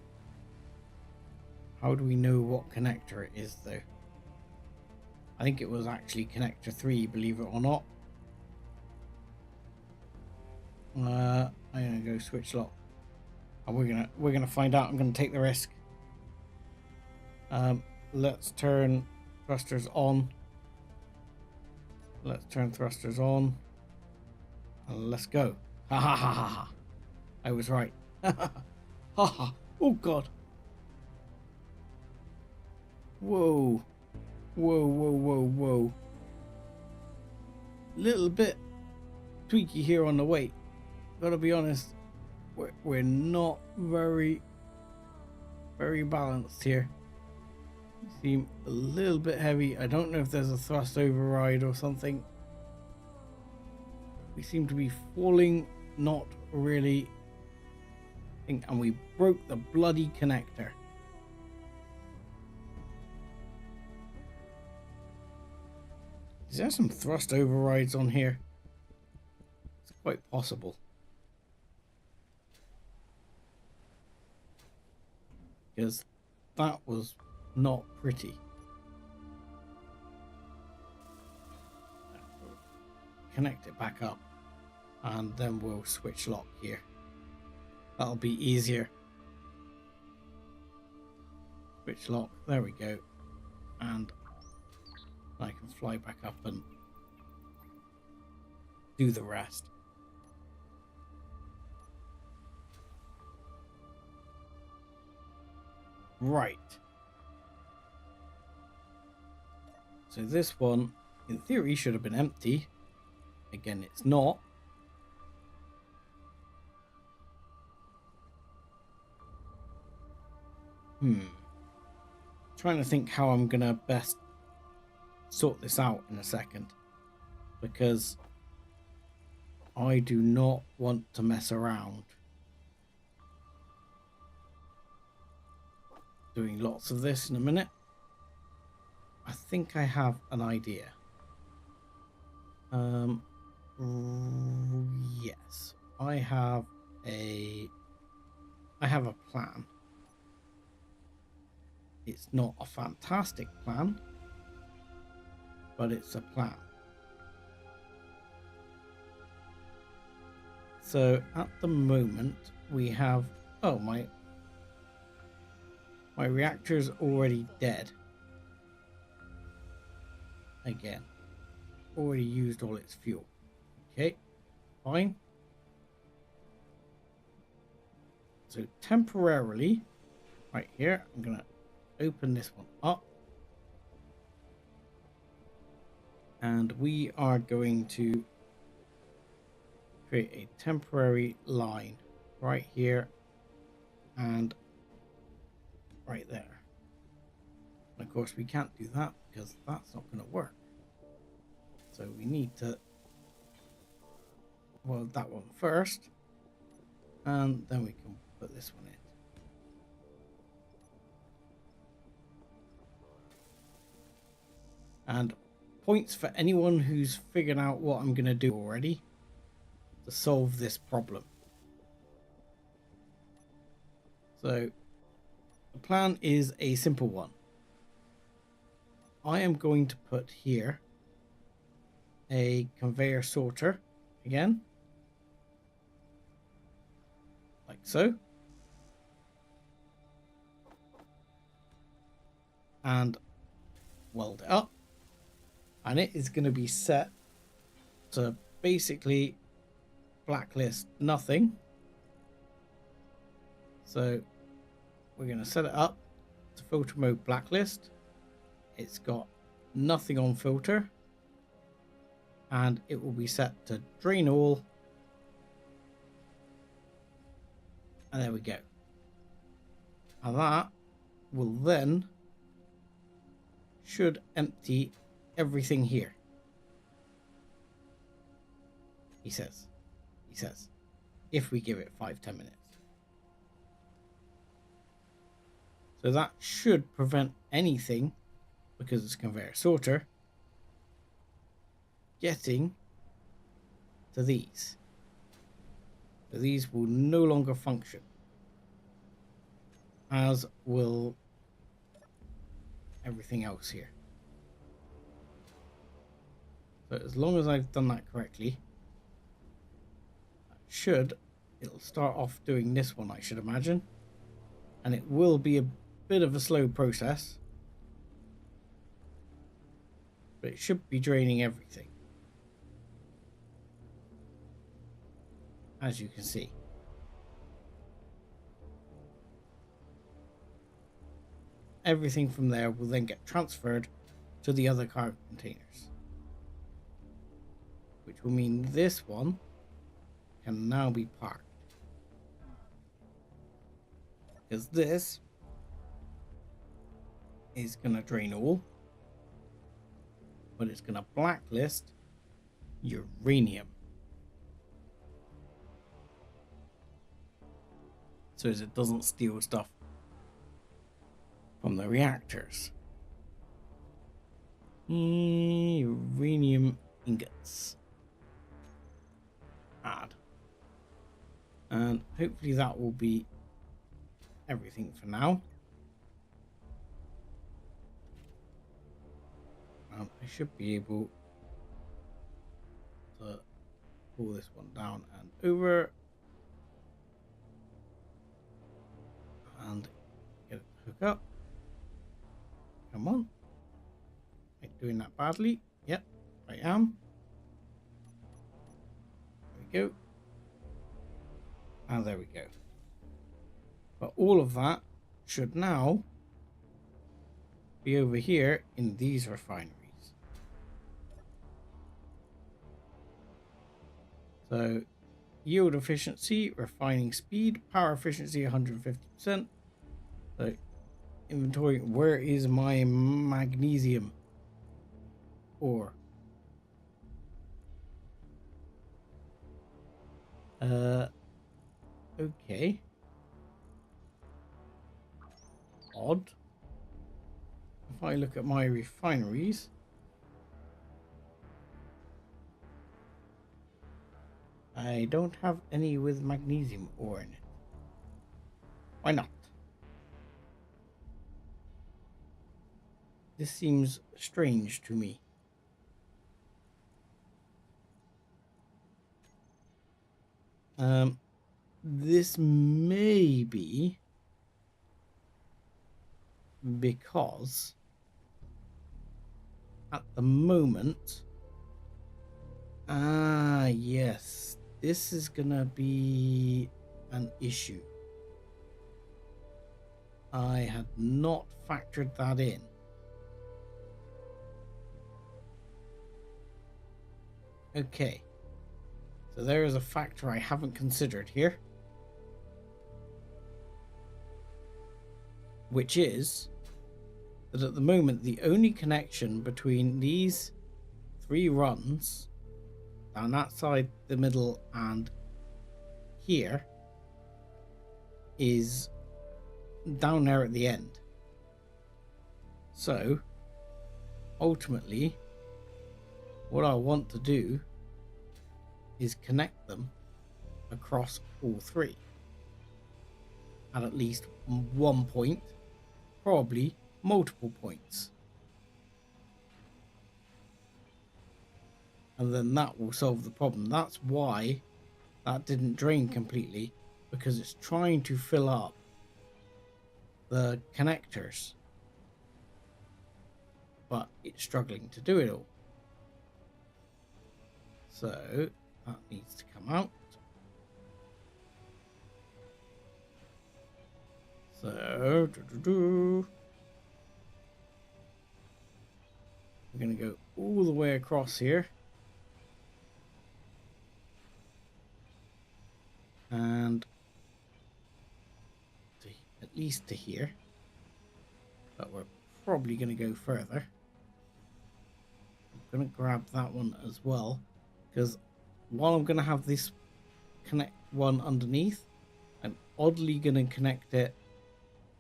How do we know what connector it is, though? I think it was actually connector 3, believe it or not. I'm gonna go switch lock, and we're gonna find out. I'm gonna take the risk. Let's turn thrusters on. Let's turn thrusters on. And let's go. Ha ha ha ha ha! I was right. Ha ha ha ha! Oh god! Whoa! Whoa! Whoa! Whoa! Whoa! Little bit tweaky here on the weight. Gotta be honest, we're not very balanced here. Seem a little bit heavy. I don't know if there's a thrust override or something. We seem to be falling, not really. And we broke the bloody connector. Is there some thrust overrides on here? It's quite possible. Because that was not pretty. Connect it back up, and then we'll switch lock here. That'll be easier. Switch lock, there we go. And I can fly back up and do the rest. Right. So this one, in theory, should have been empty. Again, it's not. Trying to think how I'm gonna best sort this out in a second, because I do not want to mess around doing lots of this in a minute. I think I have an idea. Yes, I have a plan. It's not a fantastic plan, but it's a plan. So at the moment we have, oh, my reactor's already dead. Again, already used all its fuel. Okay, fine. So temporarily, right here, I'm gonna open this one up, and we are going to create a temporary line right here and right there. And of course we can't do that because that's not going to work. So we need to weld that one first, and then we can put this one in. And points for anyone who's figured out what I'm going to do already to solve this problem. So the plan is a simple one. I am going to put here a conveyor sorter again, like so, and weld it up, and it is going to be set to basically blacklist nothing. So we're going to set it up to filter mode blacklist. It's got nothing on filter, and it will be set to drain all, and there we go. And that will then should empty everything here. He says, if we give it 5-10 minutes. So that should prevent anything, because it's a conveyor sorter, getting to these. So these will no longer function, as will everything else here. So as long as I've done that correctly, it'll start off doing this one, I should imagine. And it will be a bit of a slow process, but it should be draining everything, as you can see. Everything from there will then get transferred to the other cargo containers, which will mean this one can now be parked, because this is going to drain all, but it's going to blacklist uranium, so as it doesn't steal stuff from the reactors. Uranium ingots. Add. And hopefully that will be everything for now. I should be able to pull this one down and over and get it to hook up. Come on. Am I doing that badly? Yep, I am. There we go. And there we go. But all of that should now be over here in these refineries. So yield efficiency, refining speed, power efficiency 150%. So inventory, where is my magnesium ore? Okay. Odd. If I look at my refineries, I don't have any with magnesium ore in it. Why not? This seems strange to me. This may be because at the moment, yes, this is gonna be an issue. I had not factored that in. Okay, so there is a factor I haven't considered here, which is that at the moment the only connection between these 3 runs down that side, the middle, and here is down there at the end. So ultimately what I want to do is connect them across all 3 at least one point, probably multiple points, and then that will solve the problem. That's why that didn't drain completely, because it's trying to fill up the connectors, but it's struggling to do it all. So that needs to come out. So we're going to go all the way across here, and at least to here, but we're probably going to go further. I'm going to grab that one as well, because while I'm going to have this connect one underneath, I'm oddly going to connect it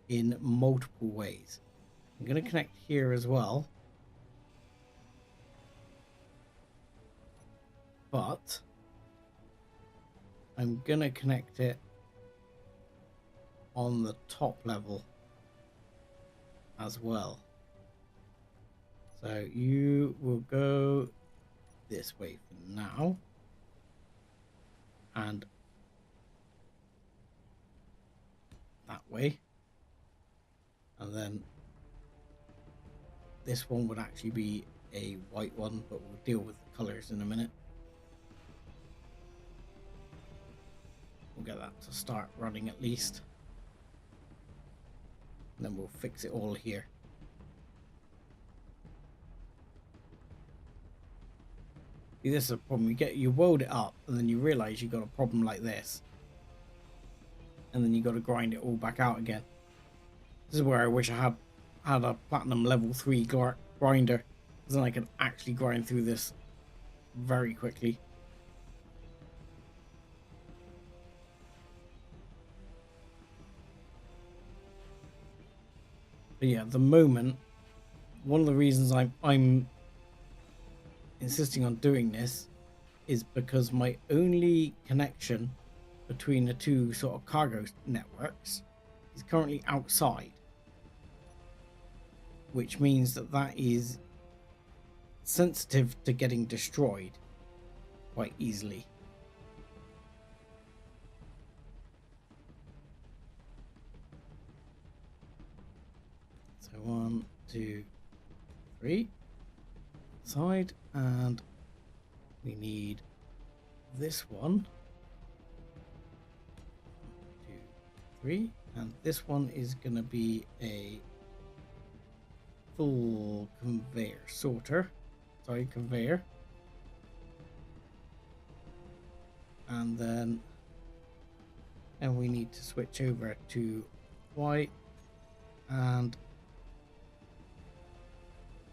in multiple ways. I'm going to connect here as well, but I'm going to connect it on the top level as well. So you will go this way for now. And that way. And then this one would actually be a white one, but we'll deal with the colors in a minute. We'll get that to start running at least. And then we'll fix it all here. See, this is a problem. You weld it up and then you realize you got a problem like this. And then you got to grind it all back out again. This is where I wish I had a platinum level 3 grinder, because then I could actually grind through this very quickly. But yeah, at the moment, one of the reasons I'm insisting on doing this is because my only connection between the two sort of cargo networks is currently outside, which means that that is sensitive to getting destroyed quite easily. So 1, 2, 3 side, and we need this one. 2, 3, and this one is going to be a full conveyor conveyor, and then we need to switch over to white, and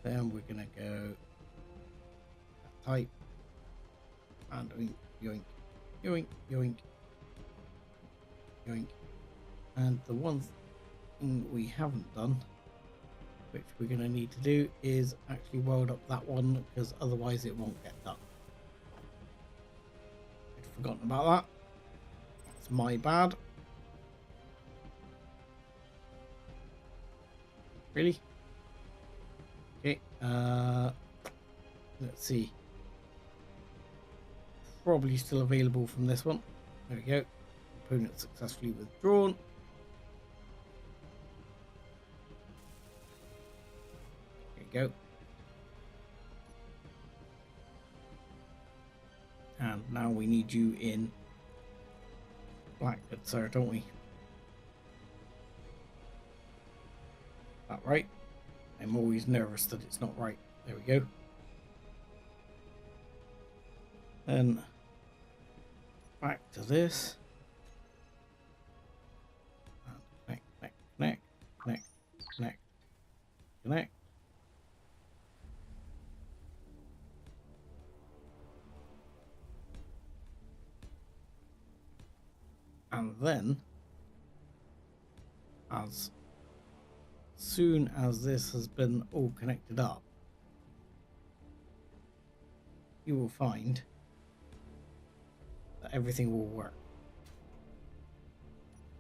then we're gonna go type and yoink, yoink, yoink, yoink. And the one thing we haven't done, which we're going to need to do, is actually weld up that one, because otherwise it won't get done. I'd forgotten about that. It's my bad. Really? Okay, let's see. Probably still available from this one. There we go. Component successfully withdrawn. Go. And now we need you in black, good sir, don't we? That right? I'm always nervous that it's not right. There we go. Then back to this. And connect, connect, connect, connect, connect, connect. And then, as soon as this has been all connected up, you will find that everything will work.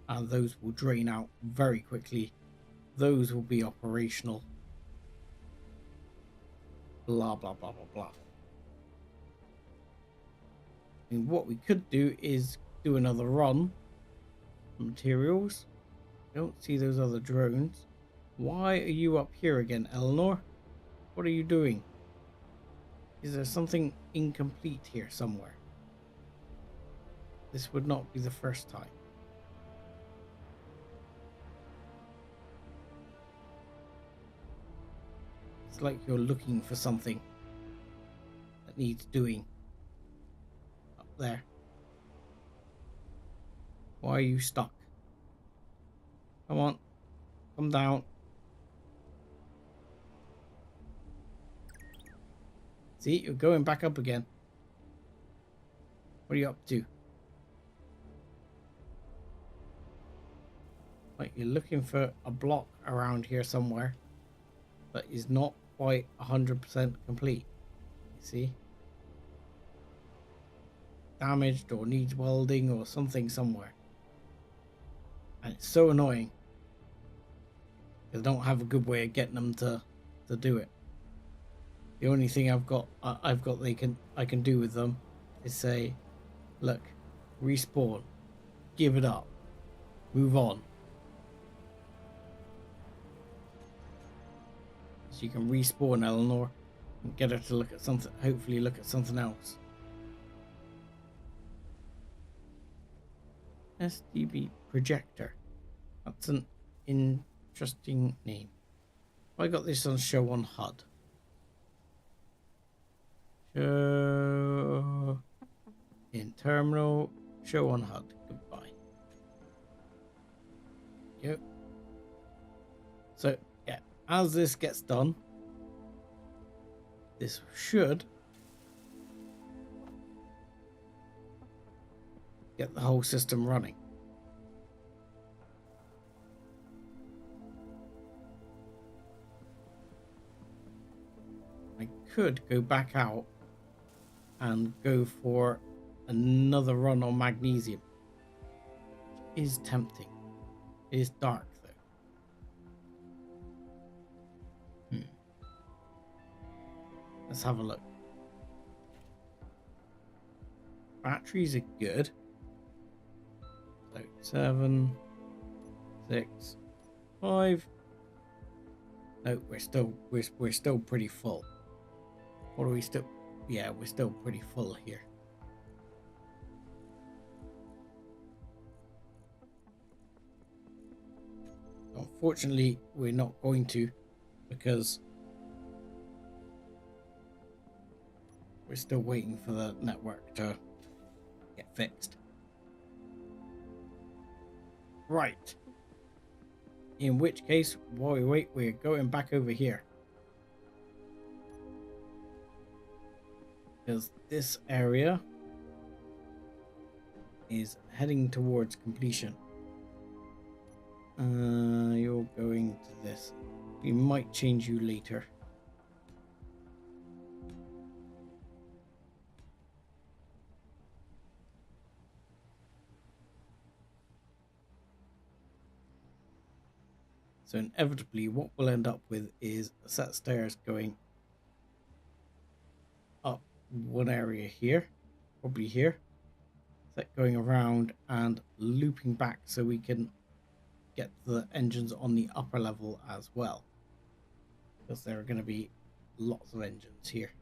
And those will drain out very quickly. Those will be operational. Blah, blah, blah, blah, blah. And what we could do is do another run. Materials. Don't see those other drones. Why are you up here again, Eleanor? What are you doing? Is there something incomplete here somewhere? This would not be the first time. It's like you're looking for something that needs doing up there. Why are you stuck? Come on. Come down. See, you're going back up again. What are you up to? Like you're looking for a block around here somewhere that is not quite 100% complete. You see? Damaged or needs welding or something somewhere. And it's so annoying. Because I don't have a good way of getting them to do it. The only thing I can do with them is say, look, respawn, give it up, move on. So you can respawn Eleanor and get her to look at something, hopefully look at something else. SDB projector. That's an interesting name. I got this on show on HUD. Show in terminal, show on HUD. Goodbye. Yep. So yeah, as this gets done, this should get the whole system running. I could go back out and go for another run on magnesium. It is tempting. It is dark though. Let's have a look. Batteries are good. So 7, 6, 5. No, we're still pretty full. What are we still? Yeah, we're still pretty full here. Unfortunately, we're not going to, because we're still waiting for the network to get fixed. Right. In which case, while we wait, we're going back over here. Because this area is heading towards completion. You're going to this. We might change you later. So inevitably what we'll end up with is a set of stairs going up one area here, probably here, set going around and looping back so we can get the engines on the upper level as well, because there are going to be lots of engines here.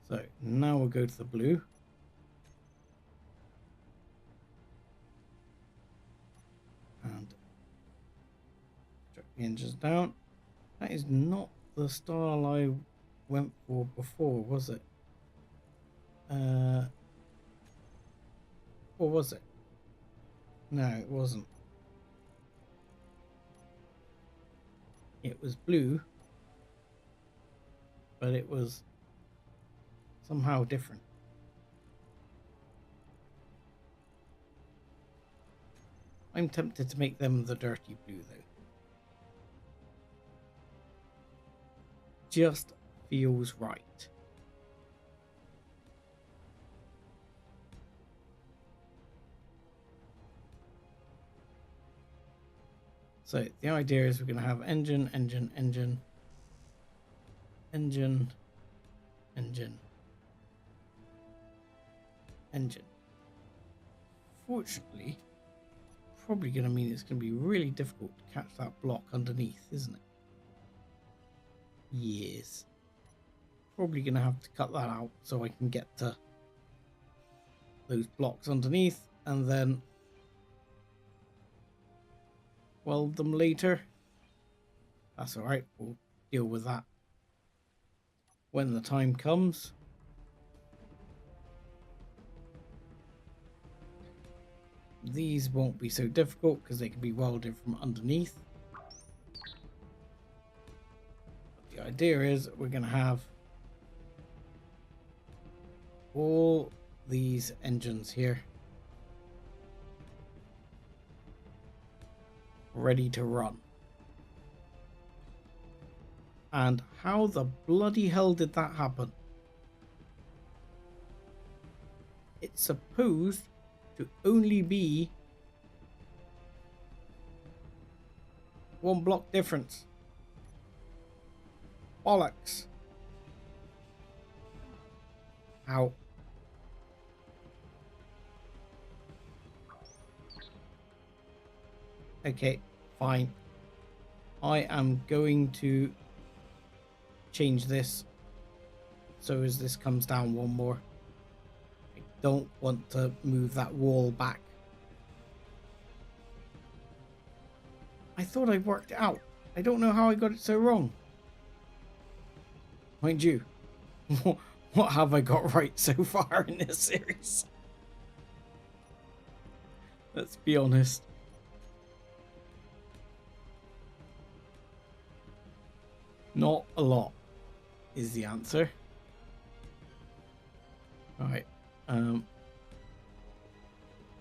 So now we'll go to the blue. And drop the engines down. That is not the style I went for before, was it? Or was it? No, it wasn't. It was blue, but it was somehow different. I'm tempted to make them the dirty blue though. Just feels right. So the idea is we're going to have engine, engine, engine, engine, engine, engine. Fortunately, probably going to mean it's going to be really difficult to catch that block underneath, isn't it? Yes. Probably going to have to cut that out so I can get to those blocks underneath and then weld them later. That's alright, we'll deal with that when the time comes. These won't be so difficult because they can be welded from underneath. But the idea is we're going to have all these engines here ready to run. And how the bloody hell did that happen? It's supposed to only be 1 block difference. Bollocks. Ow. Okay, fine. I am going to change this so as this comes down 1 more. I don't want to move that wall back. I thought I worked it out. I don't know how I got it so wrong. Mind you, what have I got right so far in this series? Let's be honest. Not a lot is the answer. Alright.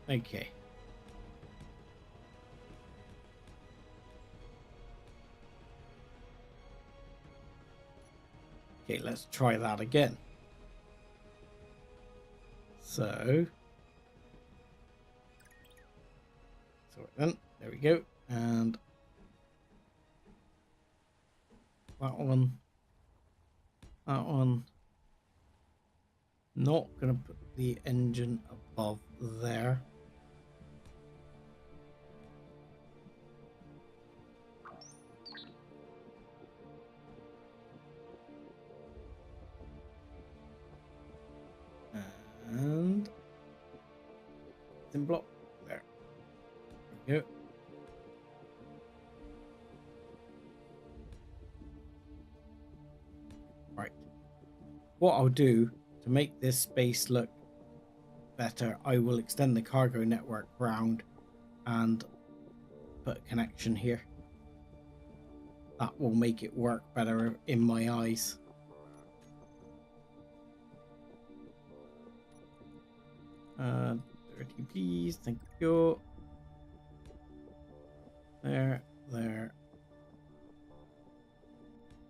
Okay. Okay, let's try that again. So then, there we go. And that one. Not gonna put the engine above there. And then block there. There we go. Right. What I'll do to make this space look better, I will extend the cargo network round and put a connection here. That will make it work better in my eyes. Dirty please, thank you. There, and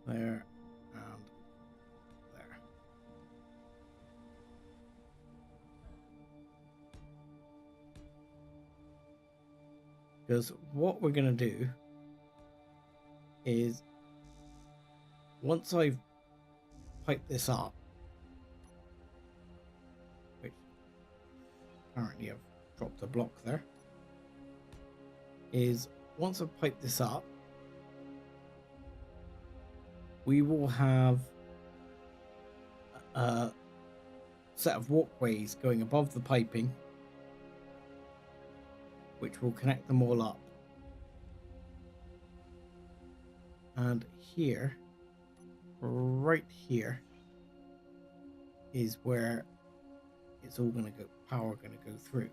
there. Because what we're gonna do is, once I've piped this up, which apparently I've dropped a block there, is once I've piped this up, we will have a set of walkways going above the piping, which will connect them all up. And here, right here, is where it's all going to go, power going to go through.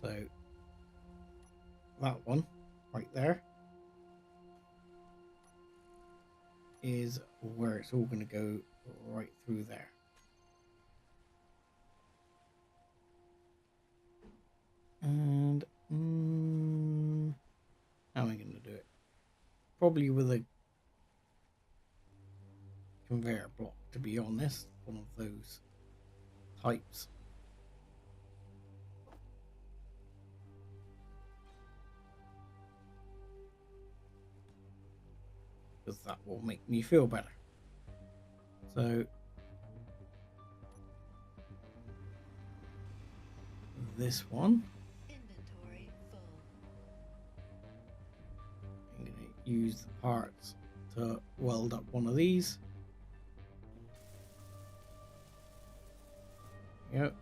So that one right there is where it's all going to go, right through there. And how am I going to do it? Probably with a conveyor block, to be honest, one of those types. Because that will make me feel better. So this one, Inventory full. I'm going to use the parts to weld up one of these. Yep.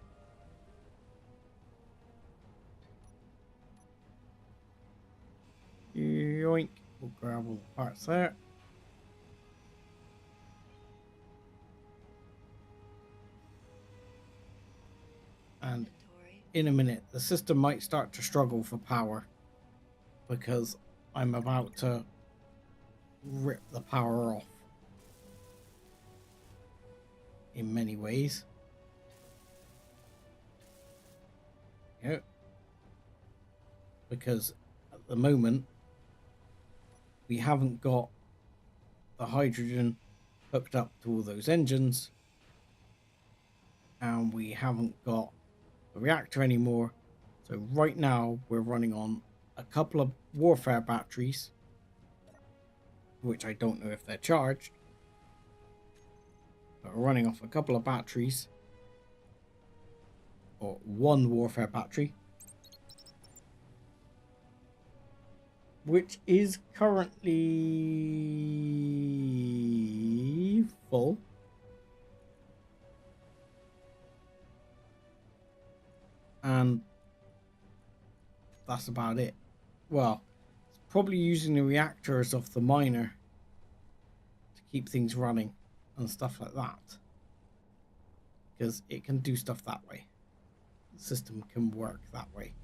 Yoink. We'll grab all the parts there. And in a minute, the system might start to struggle for power because I'm about to rip the power off in many ways. Yep. Because at the moment, we haven't got the hydrogen hooked up to all those engines, and we haven't got the reactor anymore. So right now we're running on a couple of warfare batteries, which I don't know if they're charged, but we're running off a couple of batteries, or one warfare battery, which is currently full. And that's about it. Well, it's probably using the reactors of the miner to keep things running and stuff like that, because it can do stuff that way. The system can work that way.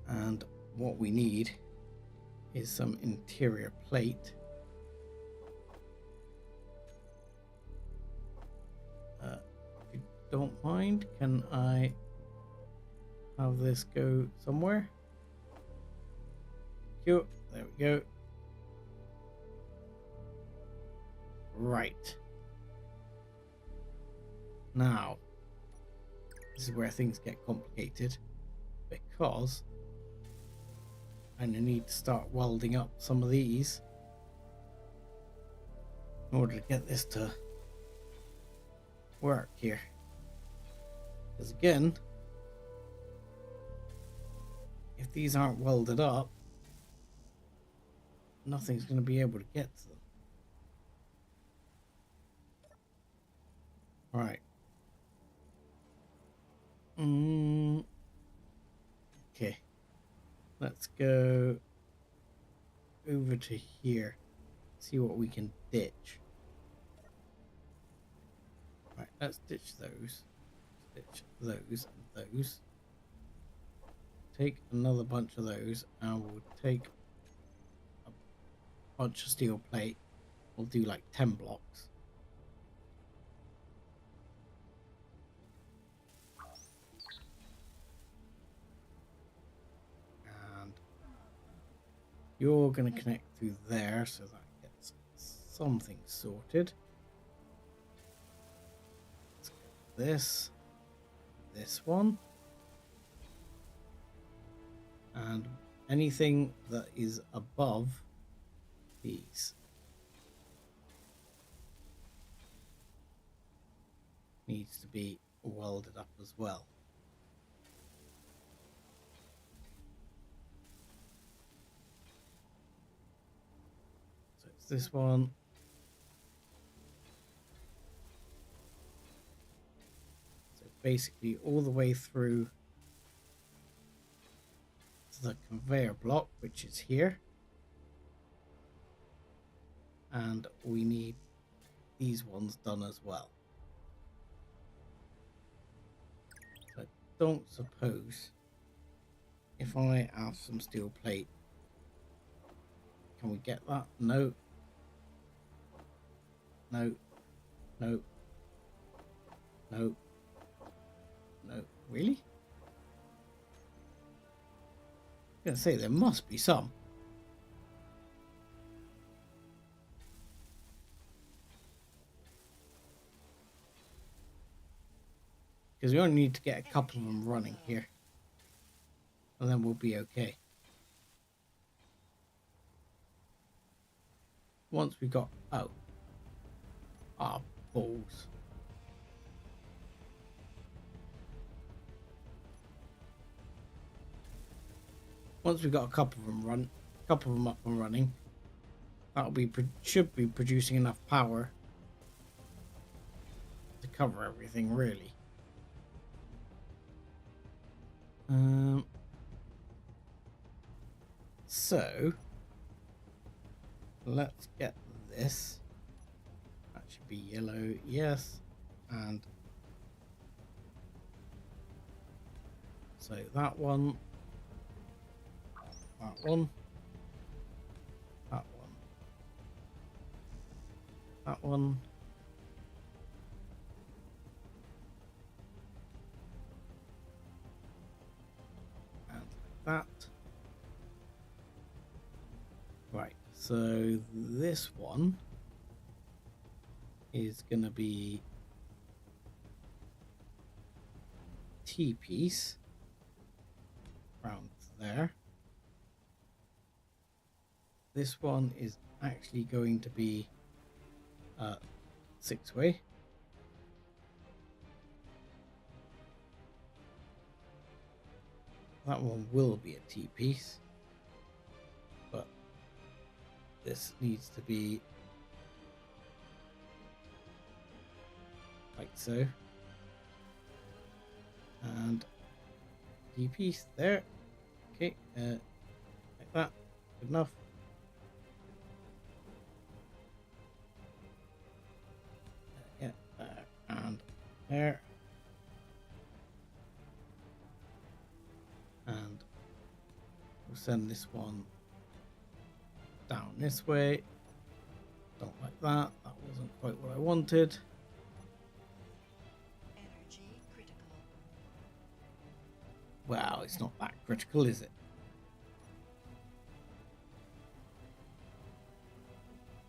And what we need is some interior plate. If you don't mind, can I have this go somewhere? Cute. There we go. Right. Now, this is where things get complicated, because I need to start welding up some of these in order to get this to work here. Because again, if these aren't welded up, nothing's going to be able to get to them. Right. Okay. Let's go over to here. See what we can ditch. Right, let's ditch those. Ditch those and those. Take another bunch of those, and we'll take a bunch of steel plate. We'll do like 10 blocks. And you're going to connect through there, so that gets something sorted. Let's get this one. And anything that is above these needs to be welded up as well. So it's this one. So basically all the way through the conveyor block, which is here, and we need these ones done as well. So I don't suppose, if I have some steel plate, can we get that? No, no, no, no, no. Really? I'm gonna say there must be some. Because we only need to get a couple of them running here, and then we'll be okay. Once we got balls. Once we got a couple of them up and running, that'll be should be producing enough power to cover everything, really. So let's get this. That should be yellow, yes, and so that one. That one. That one. That one. And like that. Right, so this one is going to be T-piece. round there. This one is actually going to be 6-way. That one will be a T-piece, but this needs to be like so. And T-piece there. Okay, like that. Good enough. Yeah, and there. And we'll send this one down this way. Don't like that. That wasn't quite what I wanted. Energy critical. Well, it's not that critical, is it?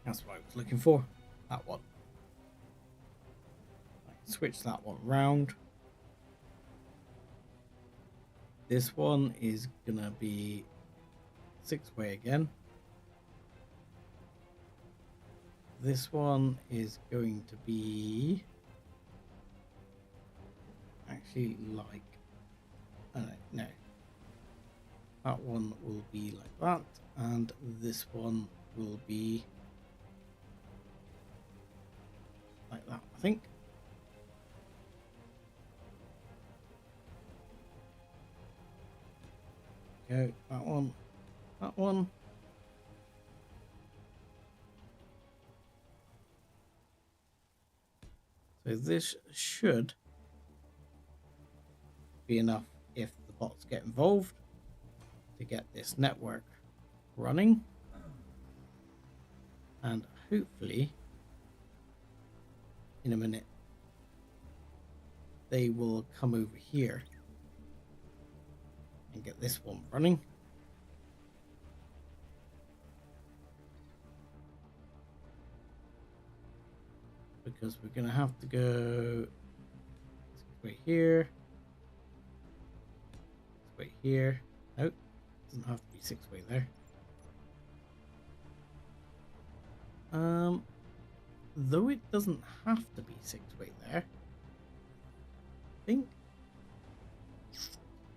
That's what I was looking for. That one. I can switch that one round. This one is gonna be 6-way again. This one is going to be actually like, no. That one will be like that, and this one will be like that, I think. Go, that one, that one. So this should be enough if the bots get involved to get this network running. And hopefully in a minute they will come over here and get this one running. Because we're gonna have to go 6-way here, 6-way here. Nope, doesn't have to be 6-way there. Though it doesn't have to be 6-way there. I think,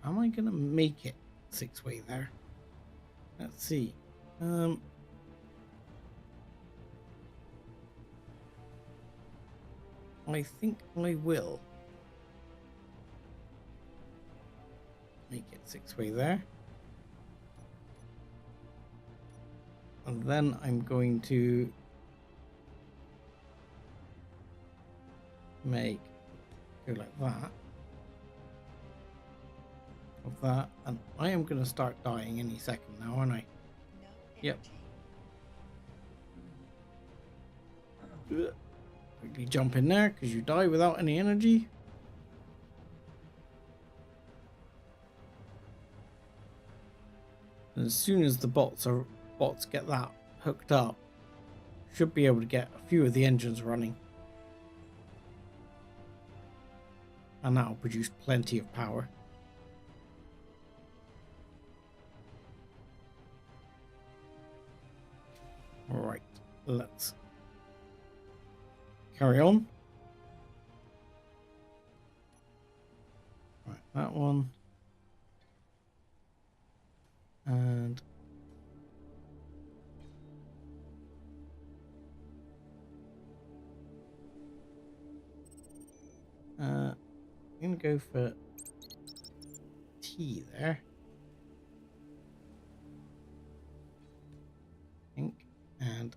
am I gonna make it 6-way there? Let's see. I think I will make it 6-way there. And then I'm going to make go like that. Of that. And I am going to start dying any second now, aren't I? No Yep. energy. Quickly jump in there because you die without any energy. And as soon as the bots get that hooked up, should be able to get a few of the engines running. And that'll produce plenty of power. Alright, let's carry on. Right, that one. And I'm gonna go for T there. I think. And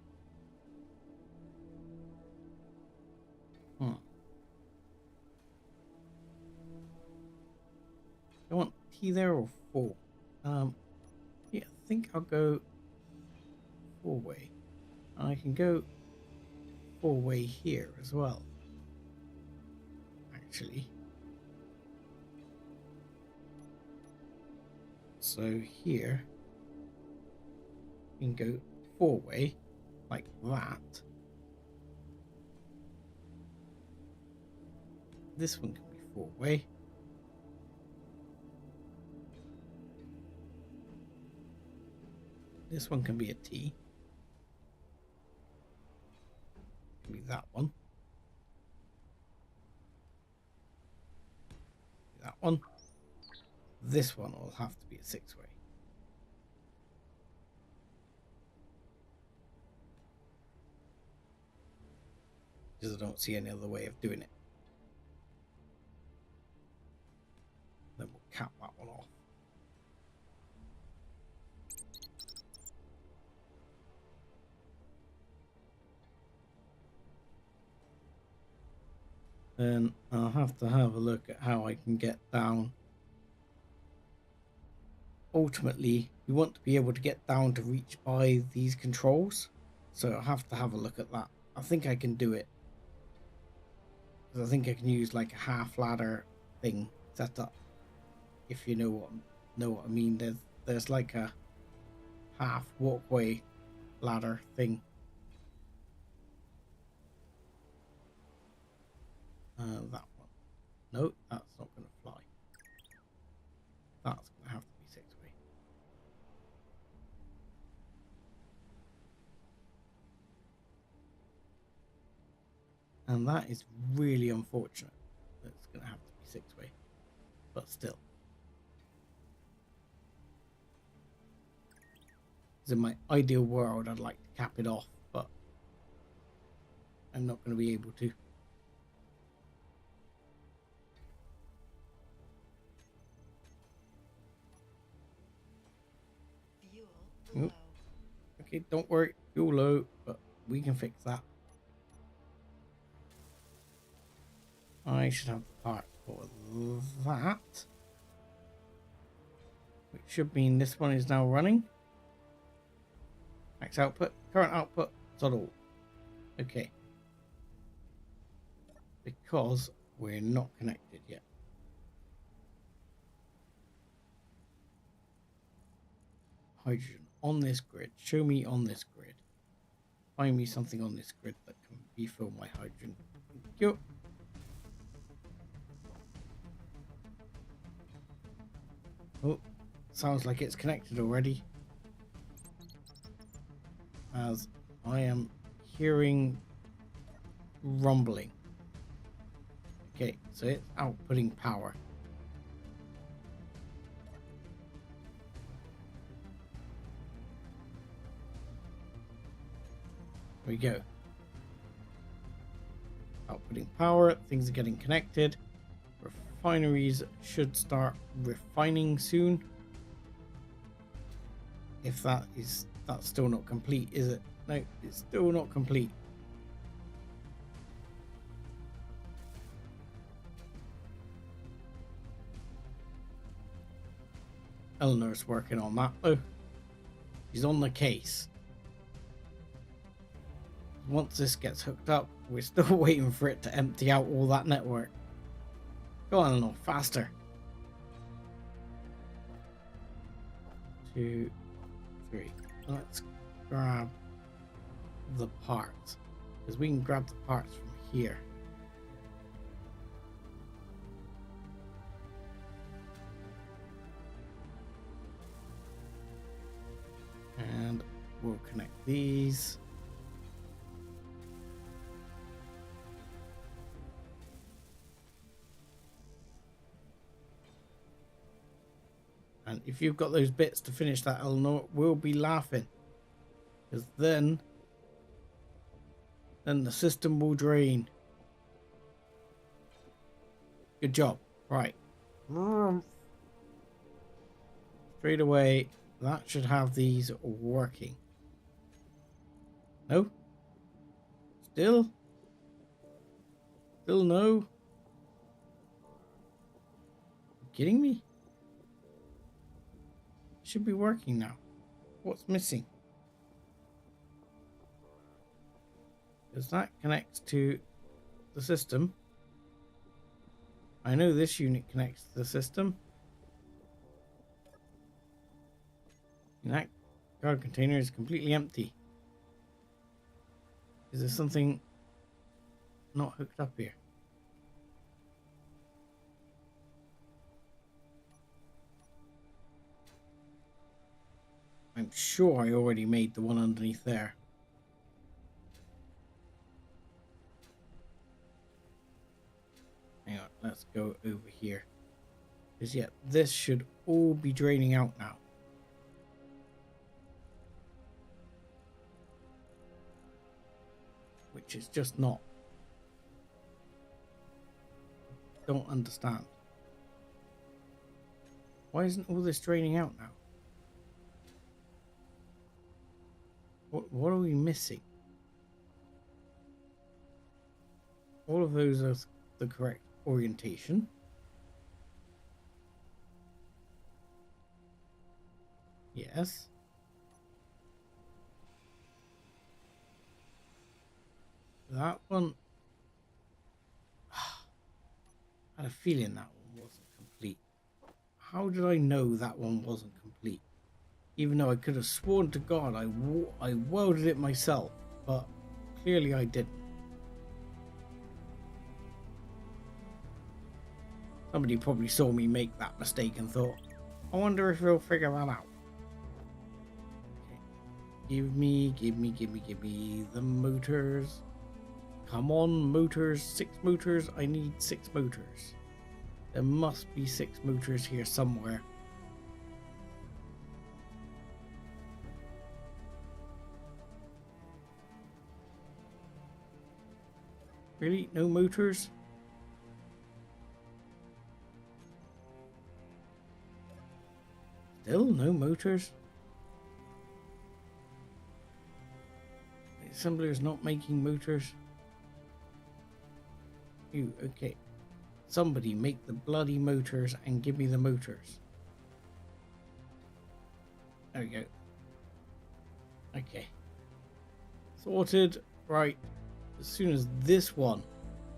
I want T there or 4. Yeah, I think I'll go 4-way. I can go 4-way here as well. Actually. So here you can go 4-way like that. This one can be 4-way. This one can be a T. Can be that one. That one. This one will have to be a 6-way. Because I don't see any other way of doing it. Then we'll cap that one off. Then I'll have to have a look at how I can get down. Ultimately, you want to be able to get down to reach by these controls. So I'll have to have a look at that. I think I can do it. Because I think I can use like a half ladder thing set up. If you know what I mean. There's like a half walkway ladder thing. That one. No, that's not going to fly. That's going to have to be 6-way. And that is really unfortunate. That's going to have to be 6-way. But still. Because in my ideal world, I'd like to cap it off, but I'm not going to be able to. Fuel low. Okay, don't worry, fuel low, but we can fix that. I should have the part for that. Which should mean this one is now running. Max output, current output, total. Okay. Because we're not connected yet. Hydrogen on this grid. Show me on this grid. Find me something on this grid that can refill my hydrogen. Thank you. Oh, sounds like it's connected already. As I am hearing rumbling. Okay, so it's outputting power. There we go. Outputting power, things are getting connected. Refineries should start refining soon. If that's still not complete, is it? No, it's still not complete. Eleanor's working on that though. She's on the case. Once this gets hooked up, we're still waiting for it to empty out all that network. Go on, Eleanor, faster. 2, 3. Let's grab the parts. Because we can grab the parts from here. And we'll connect these. And if you've got those bits to finish that, Eleanor, we'll be laughing. Because then the system will drain. Good job. Right. Straight away, that should have these working. No? Still? Still no? You kidding me? Should be working now. What's missing? Because that connects to the system. I know this unit connects to the system. And that card container is completely empty. Is there something not hooked up here? I'm sure I already made the one underneath there. Hang on, let's go over here. Because yeah, this should all be draining out now. Which is just not. Don't understand. Why isn't all this draining out now? What are we missing? All of those are the correct orientation. Yes. That one... I had a feeling that one wasn't complete. How did I know that one wasn't complete? Even though I could have sworn to God I welded it myself, but clearly I didn't. Somebody probably saw me make that mistake and thought, I wonder if he'll figure that out. Okay. Give me the motors. Come on, motors. 6 motors. I need 6 motors. There must be 6 motors here somewhere. Really? No motors? Still no motors? The assembler's not making motors. You, okay. Somebody make the bloody motors and give me the motors. There we go. Okay. Sorted. Right. As soon as this one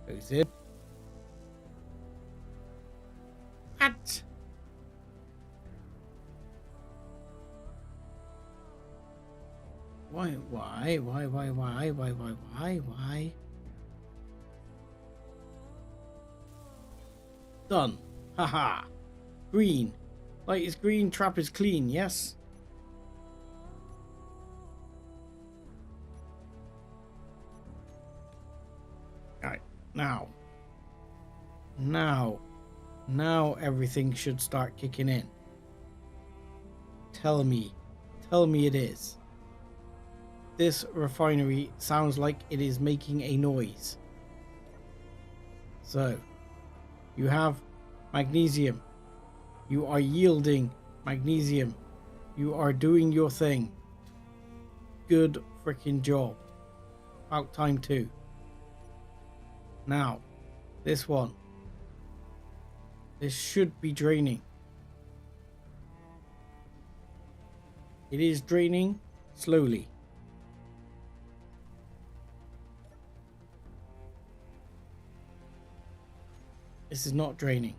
goes in. What? Why? Done. Haha. Green. Light is green, trap is clean, yes? Alright, now everything should start kicking in. Tell me it is. This refinery sounds like it is making a noise. So, you have magnesium. You are yielding magnesium. You are doing your thing. Good freaking job. About time too. Now, this one. This should be draining. It is draining slowly. This is not draining.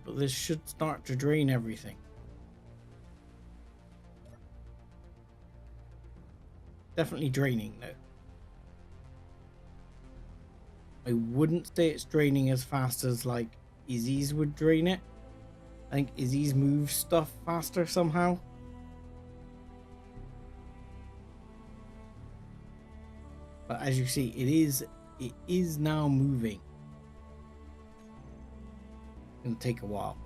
But this should start to drain everything. Definitely draining though. I wouldn't say it's draining as fast as like Izzy's would drain it. I think Izzy's moves stuff faster somehow. But as you see, it is now moving. It's gonna take a while.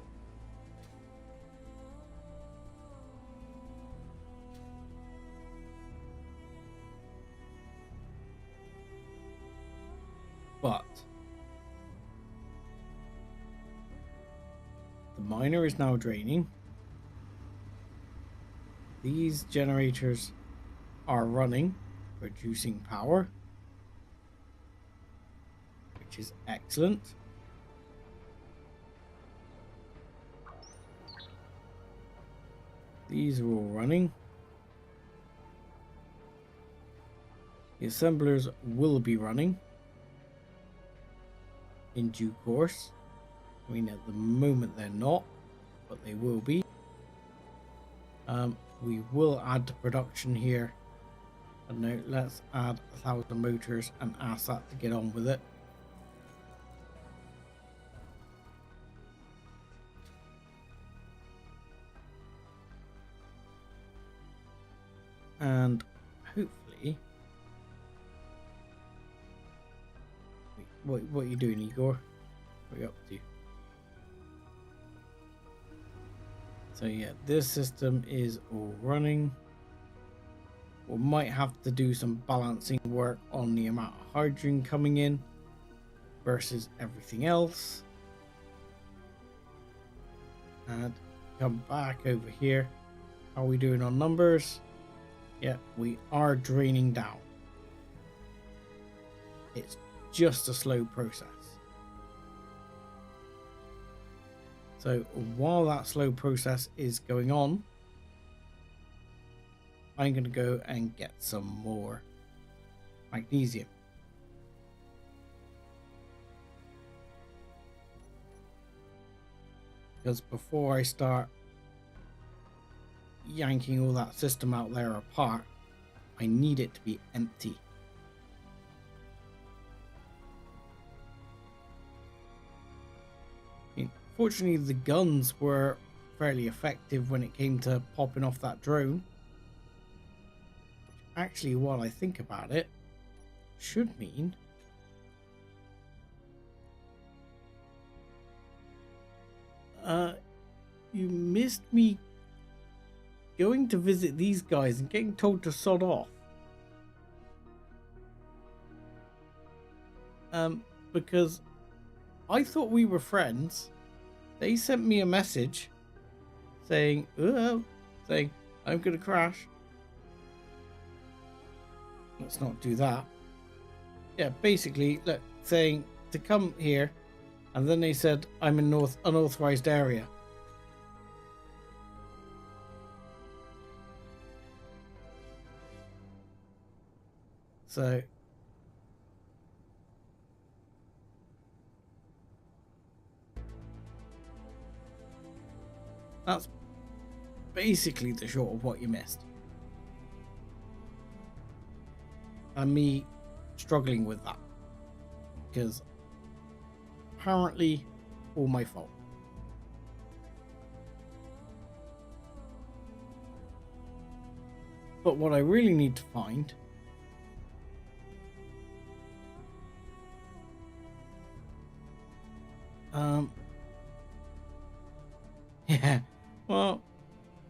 But the miner is now draining. These generators are running, producing power, which is excellent. These are all running. The assemblers will be running in due course. I mean, at the moment they're not, but they will be. We will add to production here. I don't know, let's add 1,000 motors and ask that to get on with it. And hopefully... Wait, what are you doing, Igor? What are you up to? So yeah, this system is all running. We might have to do some balancing work on the amount of hydrogen coming in versus everything else. And come back over here. How are we doing on numbers? Yeah, we are draining down. It's just a slow process. So while that slow process is going on, I'm going to go and get some more magnesium. Because before I start yanking all that system out there apart, I need it to be empty. Fortunately, the guns were fairly effective when it came to popping off that drone. Actually, while I think about it, should mean you missed me going to visit these guys and getting told to sod off. Because I thought we were friends. They sent me a message saying, I'm gonna crash. Let's not do that. Yeah, basically, look, saying to come here, and then they said I'm in unauthorized area. So that's basically the short of what you missed. And me struggling with that. Because apparently all my fault. But what I really need to find yeah, well,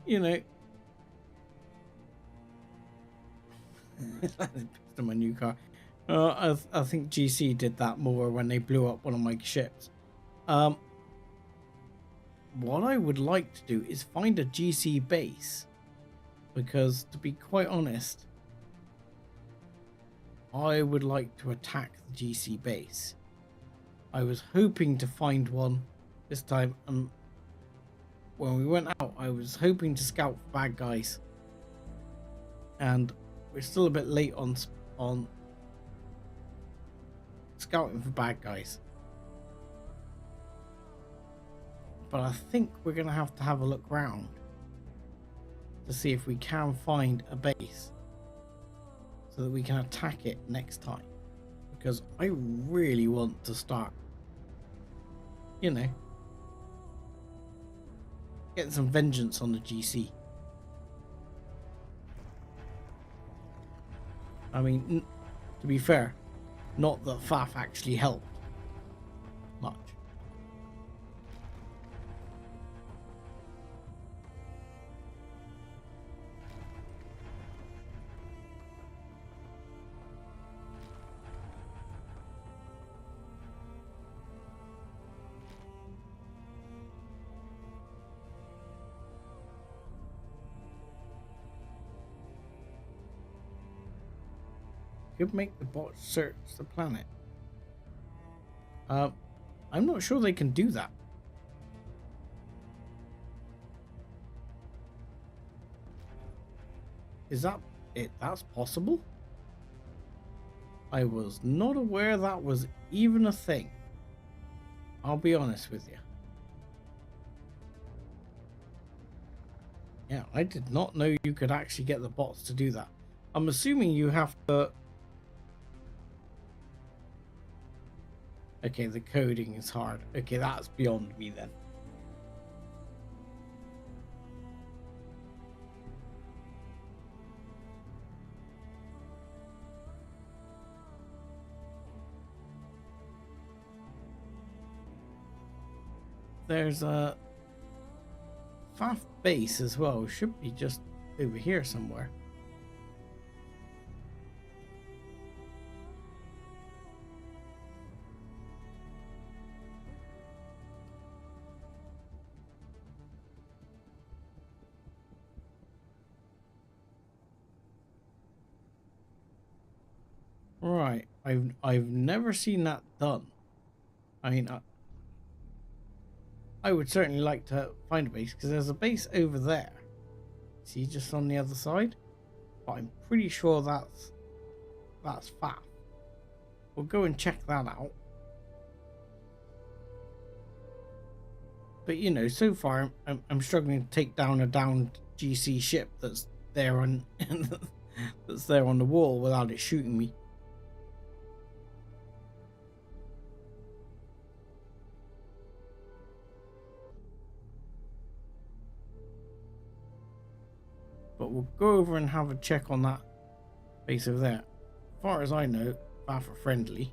you know, to my new car. I think GC did that more when they blew up one of my ships. What I would like to do is find a GC base, because to be quite honest, I would like to attack the GC base. I was hoping to find one this time, and when we went out, I was hoping to scout for bad guys, and we're still a bit late on scouting for bad guys. But I think we're going to have a look around to see if we can find a base so that we can attack it next time. Because I really want to start, you know, getting some vengeance on the GC. I mean, to be fair, not that FAF actually helped much. Could make the bot search the planet. I'm not sure they can do that. Is that it? That's possible? I was not aware that was even a thing. I'll be honest with you. Yeah, I did not know you could actually get the bots to do that. I'm assuming you have to... Okay, the coding is hard. Okay, that's beyond me then. there's a FAF base as well. Should be just over here somewhere. Right, I've never seen that done. I mean, I would certainly like to find a base because there's a base over there. See, just on the other side. But I'm pretty sure that's FAF. We'll go and check that out. But you know, so far I'm struggling to take down a downed GC ship that's there on that's there on the wall without it shooting me. But we'll go over and have a check on that base over there. As far as I know, FAF are friendly.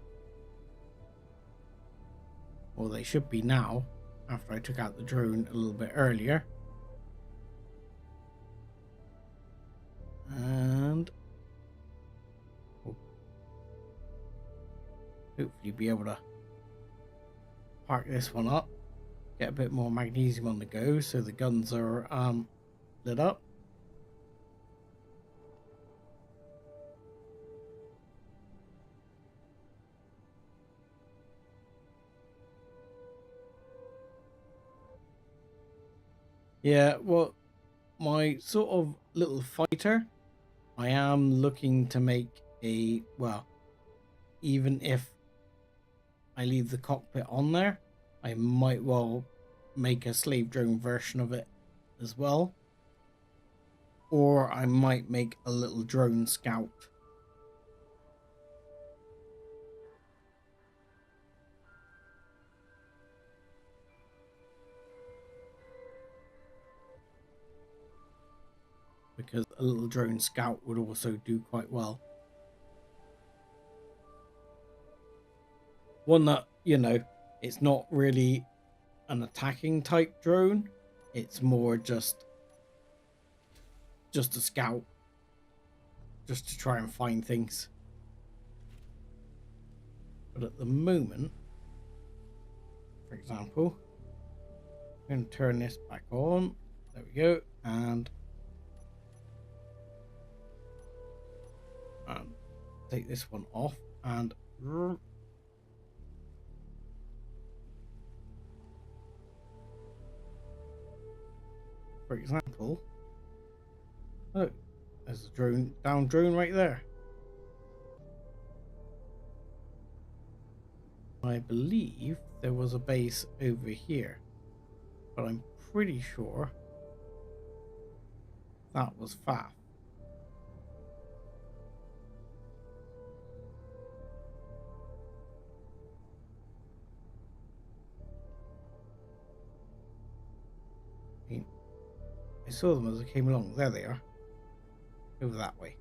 Well, they should be now, after I took out the drone a little bit earlier. And we'll hopefully be able to park this one up. Get a bit more magnesium on the go so the guns are lit up. Yeah, well, my sort of little fighter, I am looking to make a, well, even if I leave the cockpit on there, I might well make a slave drone version of it as well. Or I might make a little drone scout. Because a little drone scout would also do quite well. One that, you know, it's not really an attacking type drone. It's more just a scout. Just to try and find things. But at the moment, for example, I'm going to turn this back on. There we go. And take this one off and for example, oh, there's a down drone right there. I believe there was a base over here, but I'm pretty sure that was FAF. I saw them as I came along. There they are. Over that way.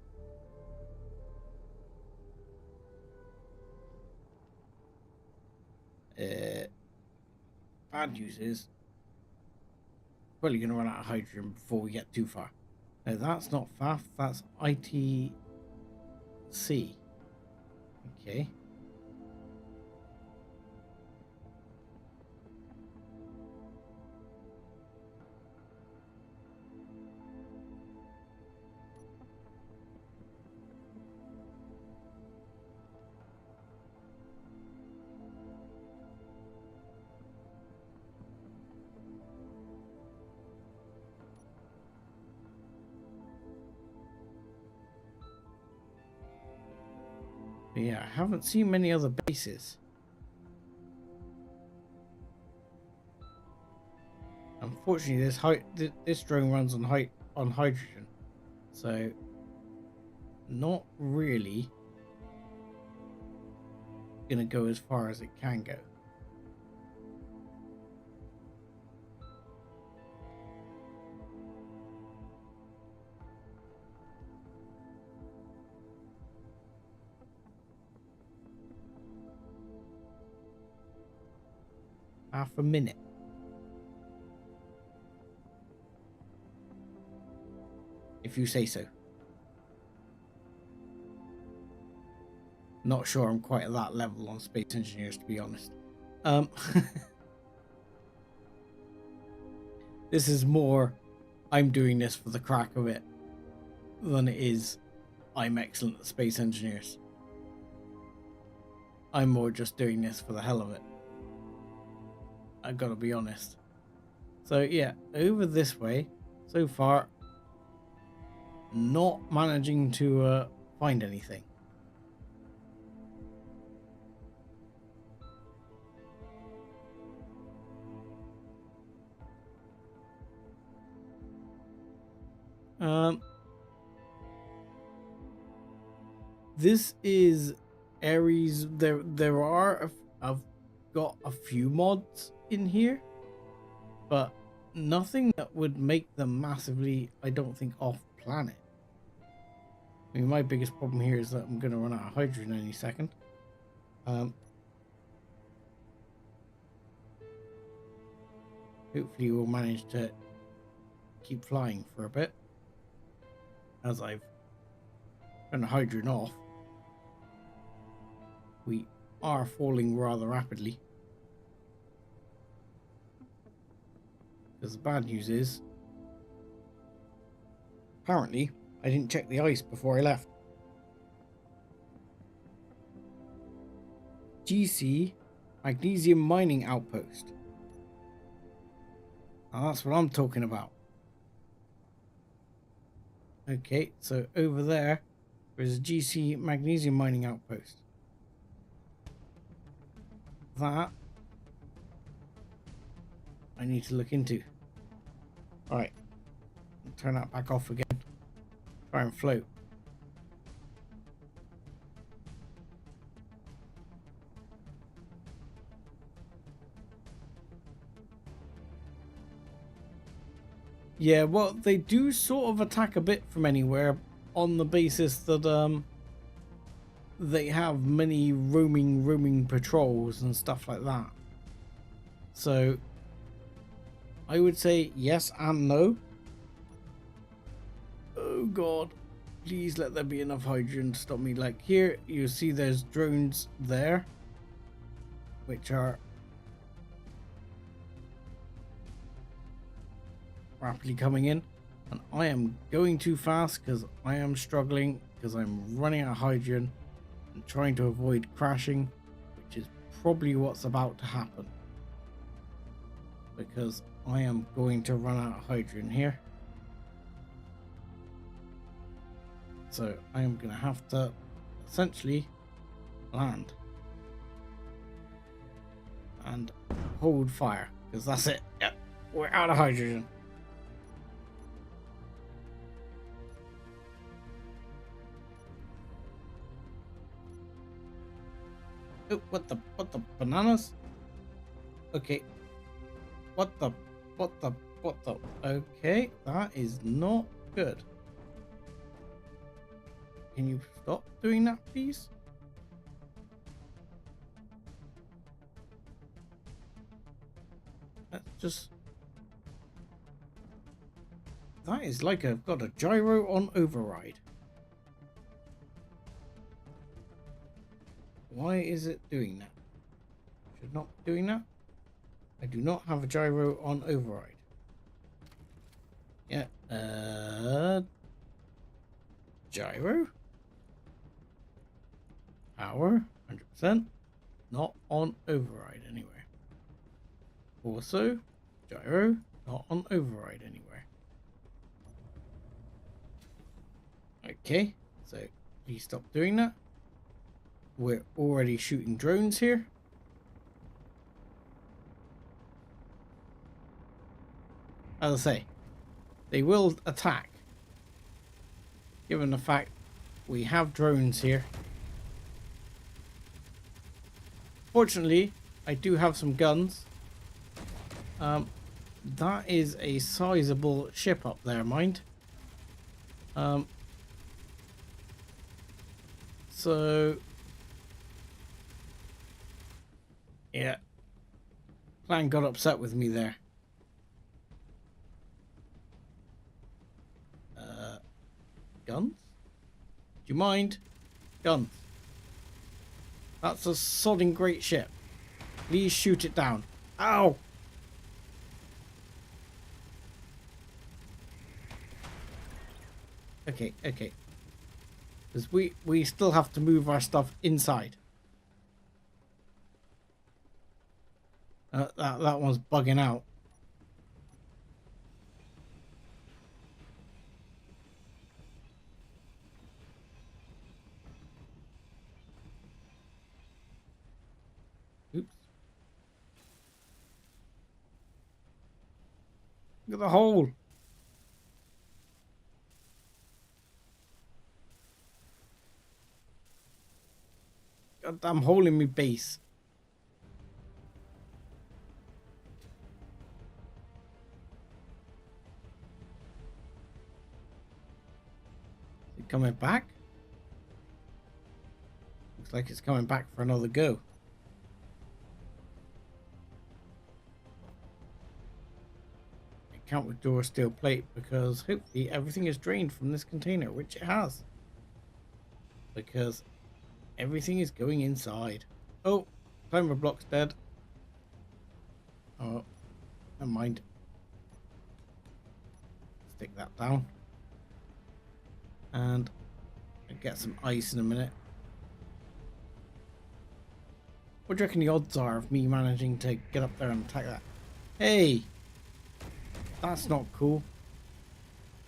Bad news is probably going to run out of hydrogen before we get too far. No, that's not FAF. That's ITC. Okay. But yeah, I haven't seen many other bases. Unfortunately, this drone runs on hydrogen, so not really gonna go as far as it can go. Half a minute. if you say so. Not sure I'm quite at that level on Space Engineers, to be honest. This is more I'm doing this for the crack of it than it is I'm excellent at Space Engineers. I'm more just doing this for the hell of it. I've got to be honest. So yeah, over this way, so far, not managing to find anything. This is Ares. There are I've got a few mods in here, but nothing that would make them massively, I don't think, off planet. I mean, my biggest problem here is that I'm going to run out of hydrogen any second. Hopefully we'll manage to keep flying for a bit as I've turned the hydrogen off. We are falling rather rapidly. Because the bad news is, apparently, I didn't check the ice before I left. GC Magnesium Mining Outpost. Oh, that's what I'm talking about. Okay, so over there is a GC Magnesium Mining Outpost. That I need to look into. Alright, turn that back off again. Try and float. Yeah, well, they do sort of attack a bit from anywhere on the basis that they have many roaming patrols and stuff like that. So I would say yes and no. Oh god, please let there be enough hydrogen to stop me. Like here you see there's drones there which are rapidly coming in, and I am going too fast because I am struggling because I'm running out of hydrogen and trying to avoid crashing, which is probably what's about to happen because I am going to run out of hydrogen here. So I am going to have to essentially land and hold fire because that's it. Yep, we're out of hydrogen. Oh, what the bananas? Okay. What the okay, that is not good. Can you stop doing that, please? That's just, that is like I've got a gyro on override. Why is it doing that? Should not be doing that. I do not have a gyro on override. Yeah, gyro. Power, 100%. Not on override anywhere. Also, gyro, not on override anywhere. Okay, so please stop doing that. We're already shooting drones here. As I say, they will attack. Given the fact we have drones here. Fortunately, I do have some guns. That is a sizable ship up there, mind. So yeah, Plan got upset with me there. Guns? Do you mind? Guns. That's a sodding great ship. Please shoot it down. Ow! Okay, okay. Because we still have to move our stuff inside. That one's bugging out. Oops. Look at the hole. Goddamn hole in me base. Is it coming back? Looks like it's coming back for another go. Count with door steel plate because hopefully everything is drained from this container, which it has. Because everything is going inside. Oh, timer block's dead. Oh, never mind. Stick that down. And I'll get some ice in a minute. What do you reckon the odds are of me managing to get up there and attack that? Hey! That's not cool.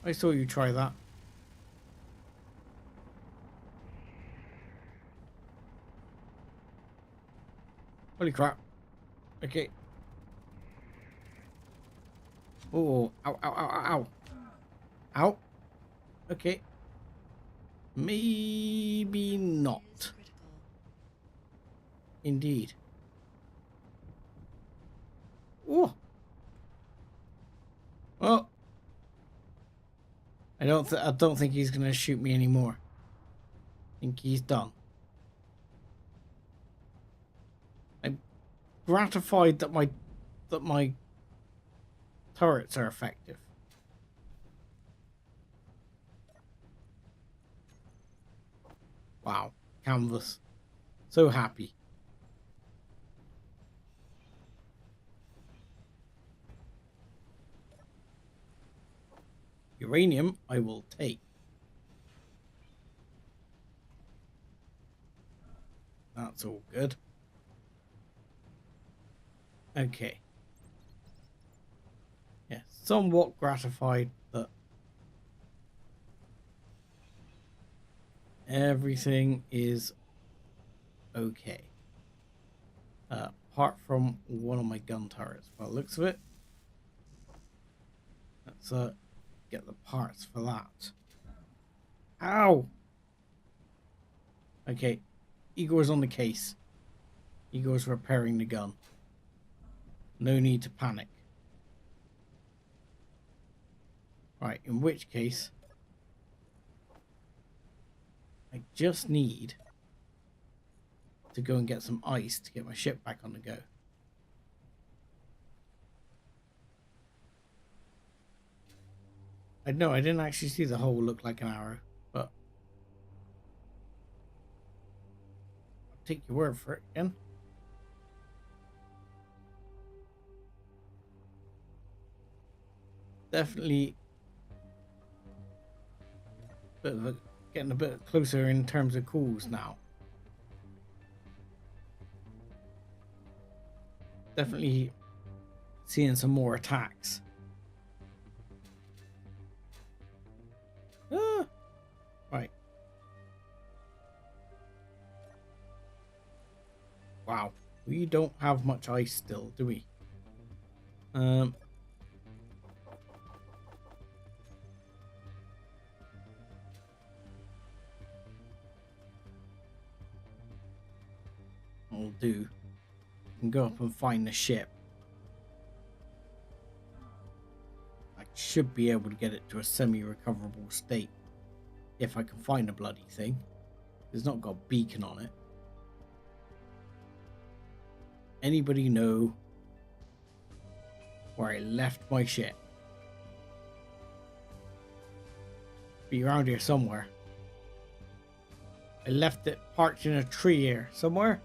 I saw you try that. Holy crap. Okay. Oh, ow, ow, ow, ow, ow. Ow. Okay. Maybe not. Indeed. Oh. Well, I don't think he's gonna shoot me anymore. I think he's done. I'm gratified that my turrets are effective. Wow, canvas. So happy. Uranium, I will take. That's all good. Okay. Yeah, somewhat gratified that everything is okay. Apart from one of my gun turrets, by the looks of it. Let's get the parts for that. Ow! Okay, Igor's on the case. Igor's repairing the gun. No need to panic. Right, in which case, I just need to go and get some ice to get my ship back on the go. I know I didn't actually see the hole look like an arrow, but I'll take your word for it again. Definitely getting a bit closer in terms of calls now. Definitely seeing some more attacks. Right. Wow. We don't have much ice still, do we? I'll do. I can go up and find the ship. I should be able to get it to a semi-recoverable state if I can find a bloody thing. It's not got a beacon on it. Anybody know where I left my ship? be around here somewhere. I left it parked in a tree here somewhere.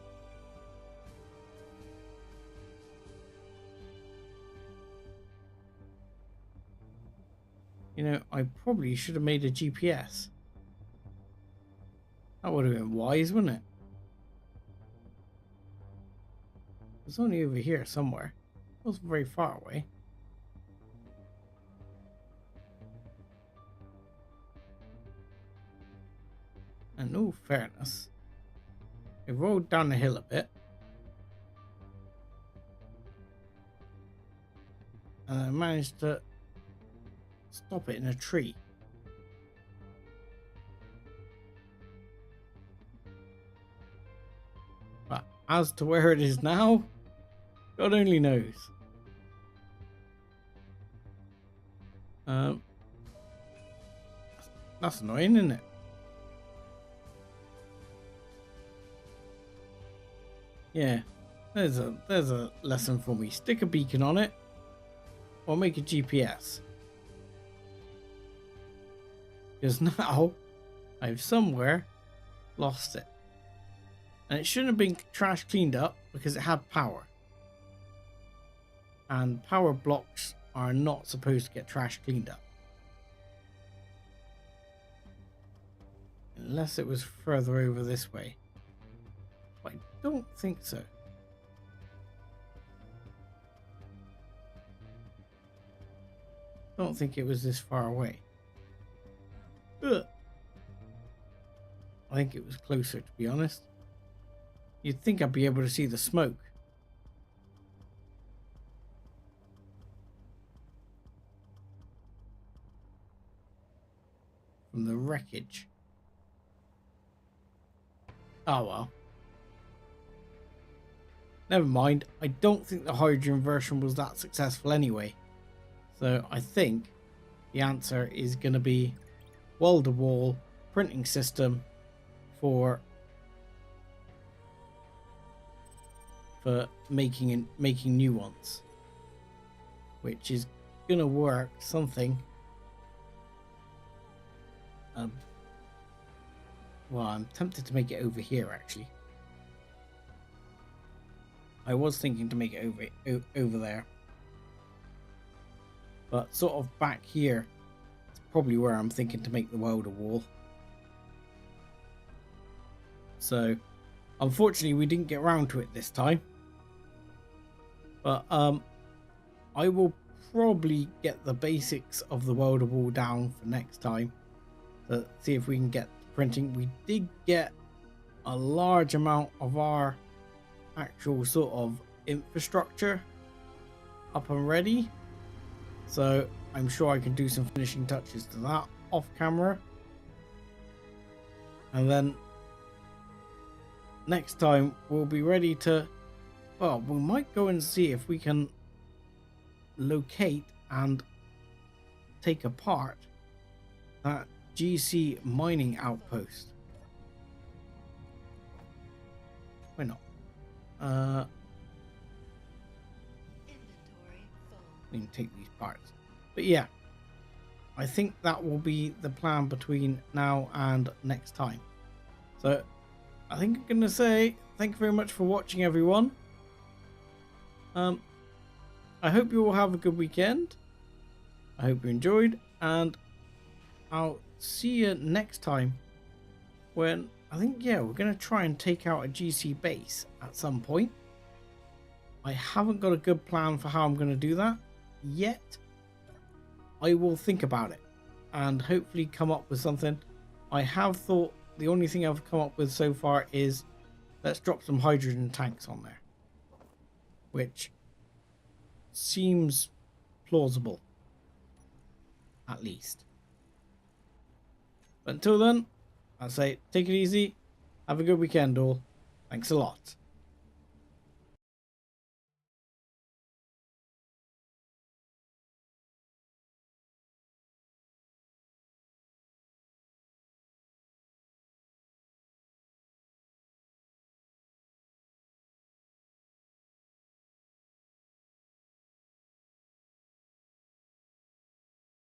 You know, I probably should have made a GPS. That would have been wise, wouldn't it? It's only over here somewhere. It wasn't very far away. And no fairness, I rode down the hill a bit. And I managed to stop it in a tree. But as to where it is now, God only knows. That's annoying, isn't it? Yeah, there's a lesson for me. Stick a beacon on it, or make a GPS. Because now I've somewhere lost it, and it shouldn't have been trash cleaned up because it had power, and power blocks are not supposed to get trash cleaned up unless it was further over this way. I don't think so. Don't think it was this far away. Ugh. I think it was closer, to be honest. You'd think I'd be able to see the smoke. From the wreckage. Oh well. Never mind. I don't think the hydrogen version was that successful anyway. So I think the answer is going to be wall-to-wall printing system for making new ones, which is going to work something. Well, I'm tempted to make it over here actually. I was thinking to make it over there, but sort of back here is probably where I'm thinking to make the wall-to-wall. So unfortunately we didn't get around to it this time, but I will probably get the basics of the wall-to-wall down for next time to see if we can get printing. We did get a large amount of our actual sort of infrastructure up and ready, so I'm sure I can do some finishing touches to that off camera, and then next time we'll be ready to, well, we might go and see if we can locate and take apart that GC mining outpost. Why not? Inventory full. We can take these parts, but yeah, I think that will be the plan between now and next time. So I think I'm gonna say thank you very much for watching, everyone. I hope you all have a good weekend. I hope you enjoyed, and I'll see you next time when I think, yeah, we're going to try and take out a GC base at some point. I haven't got a good plan for how I'm going to do that yet. I will think about it and hopefully come up with something. I have thought the only thing I've come up with so far is let's drop some hydrogen tanks on there, which seems plausible, at least. But until then, I'll say take it easy. Have a good weekend all. Thanks a lot.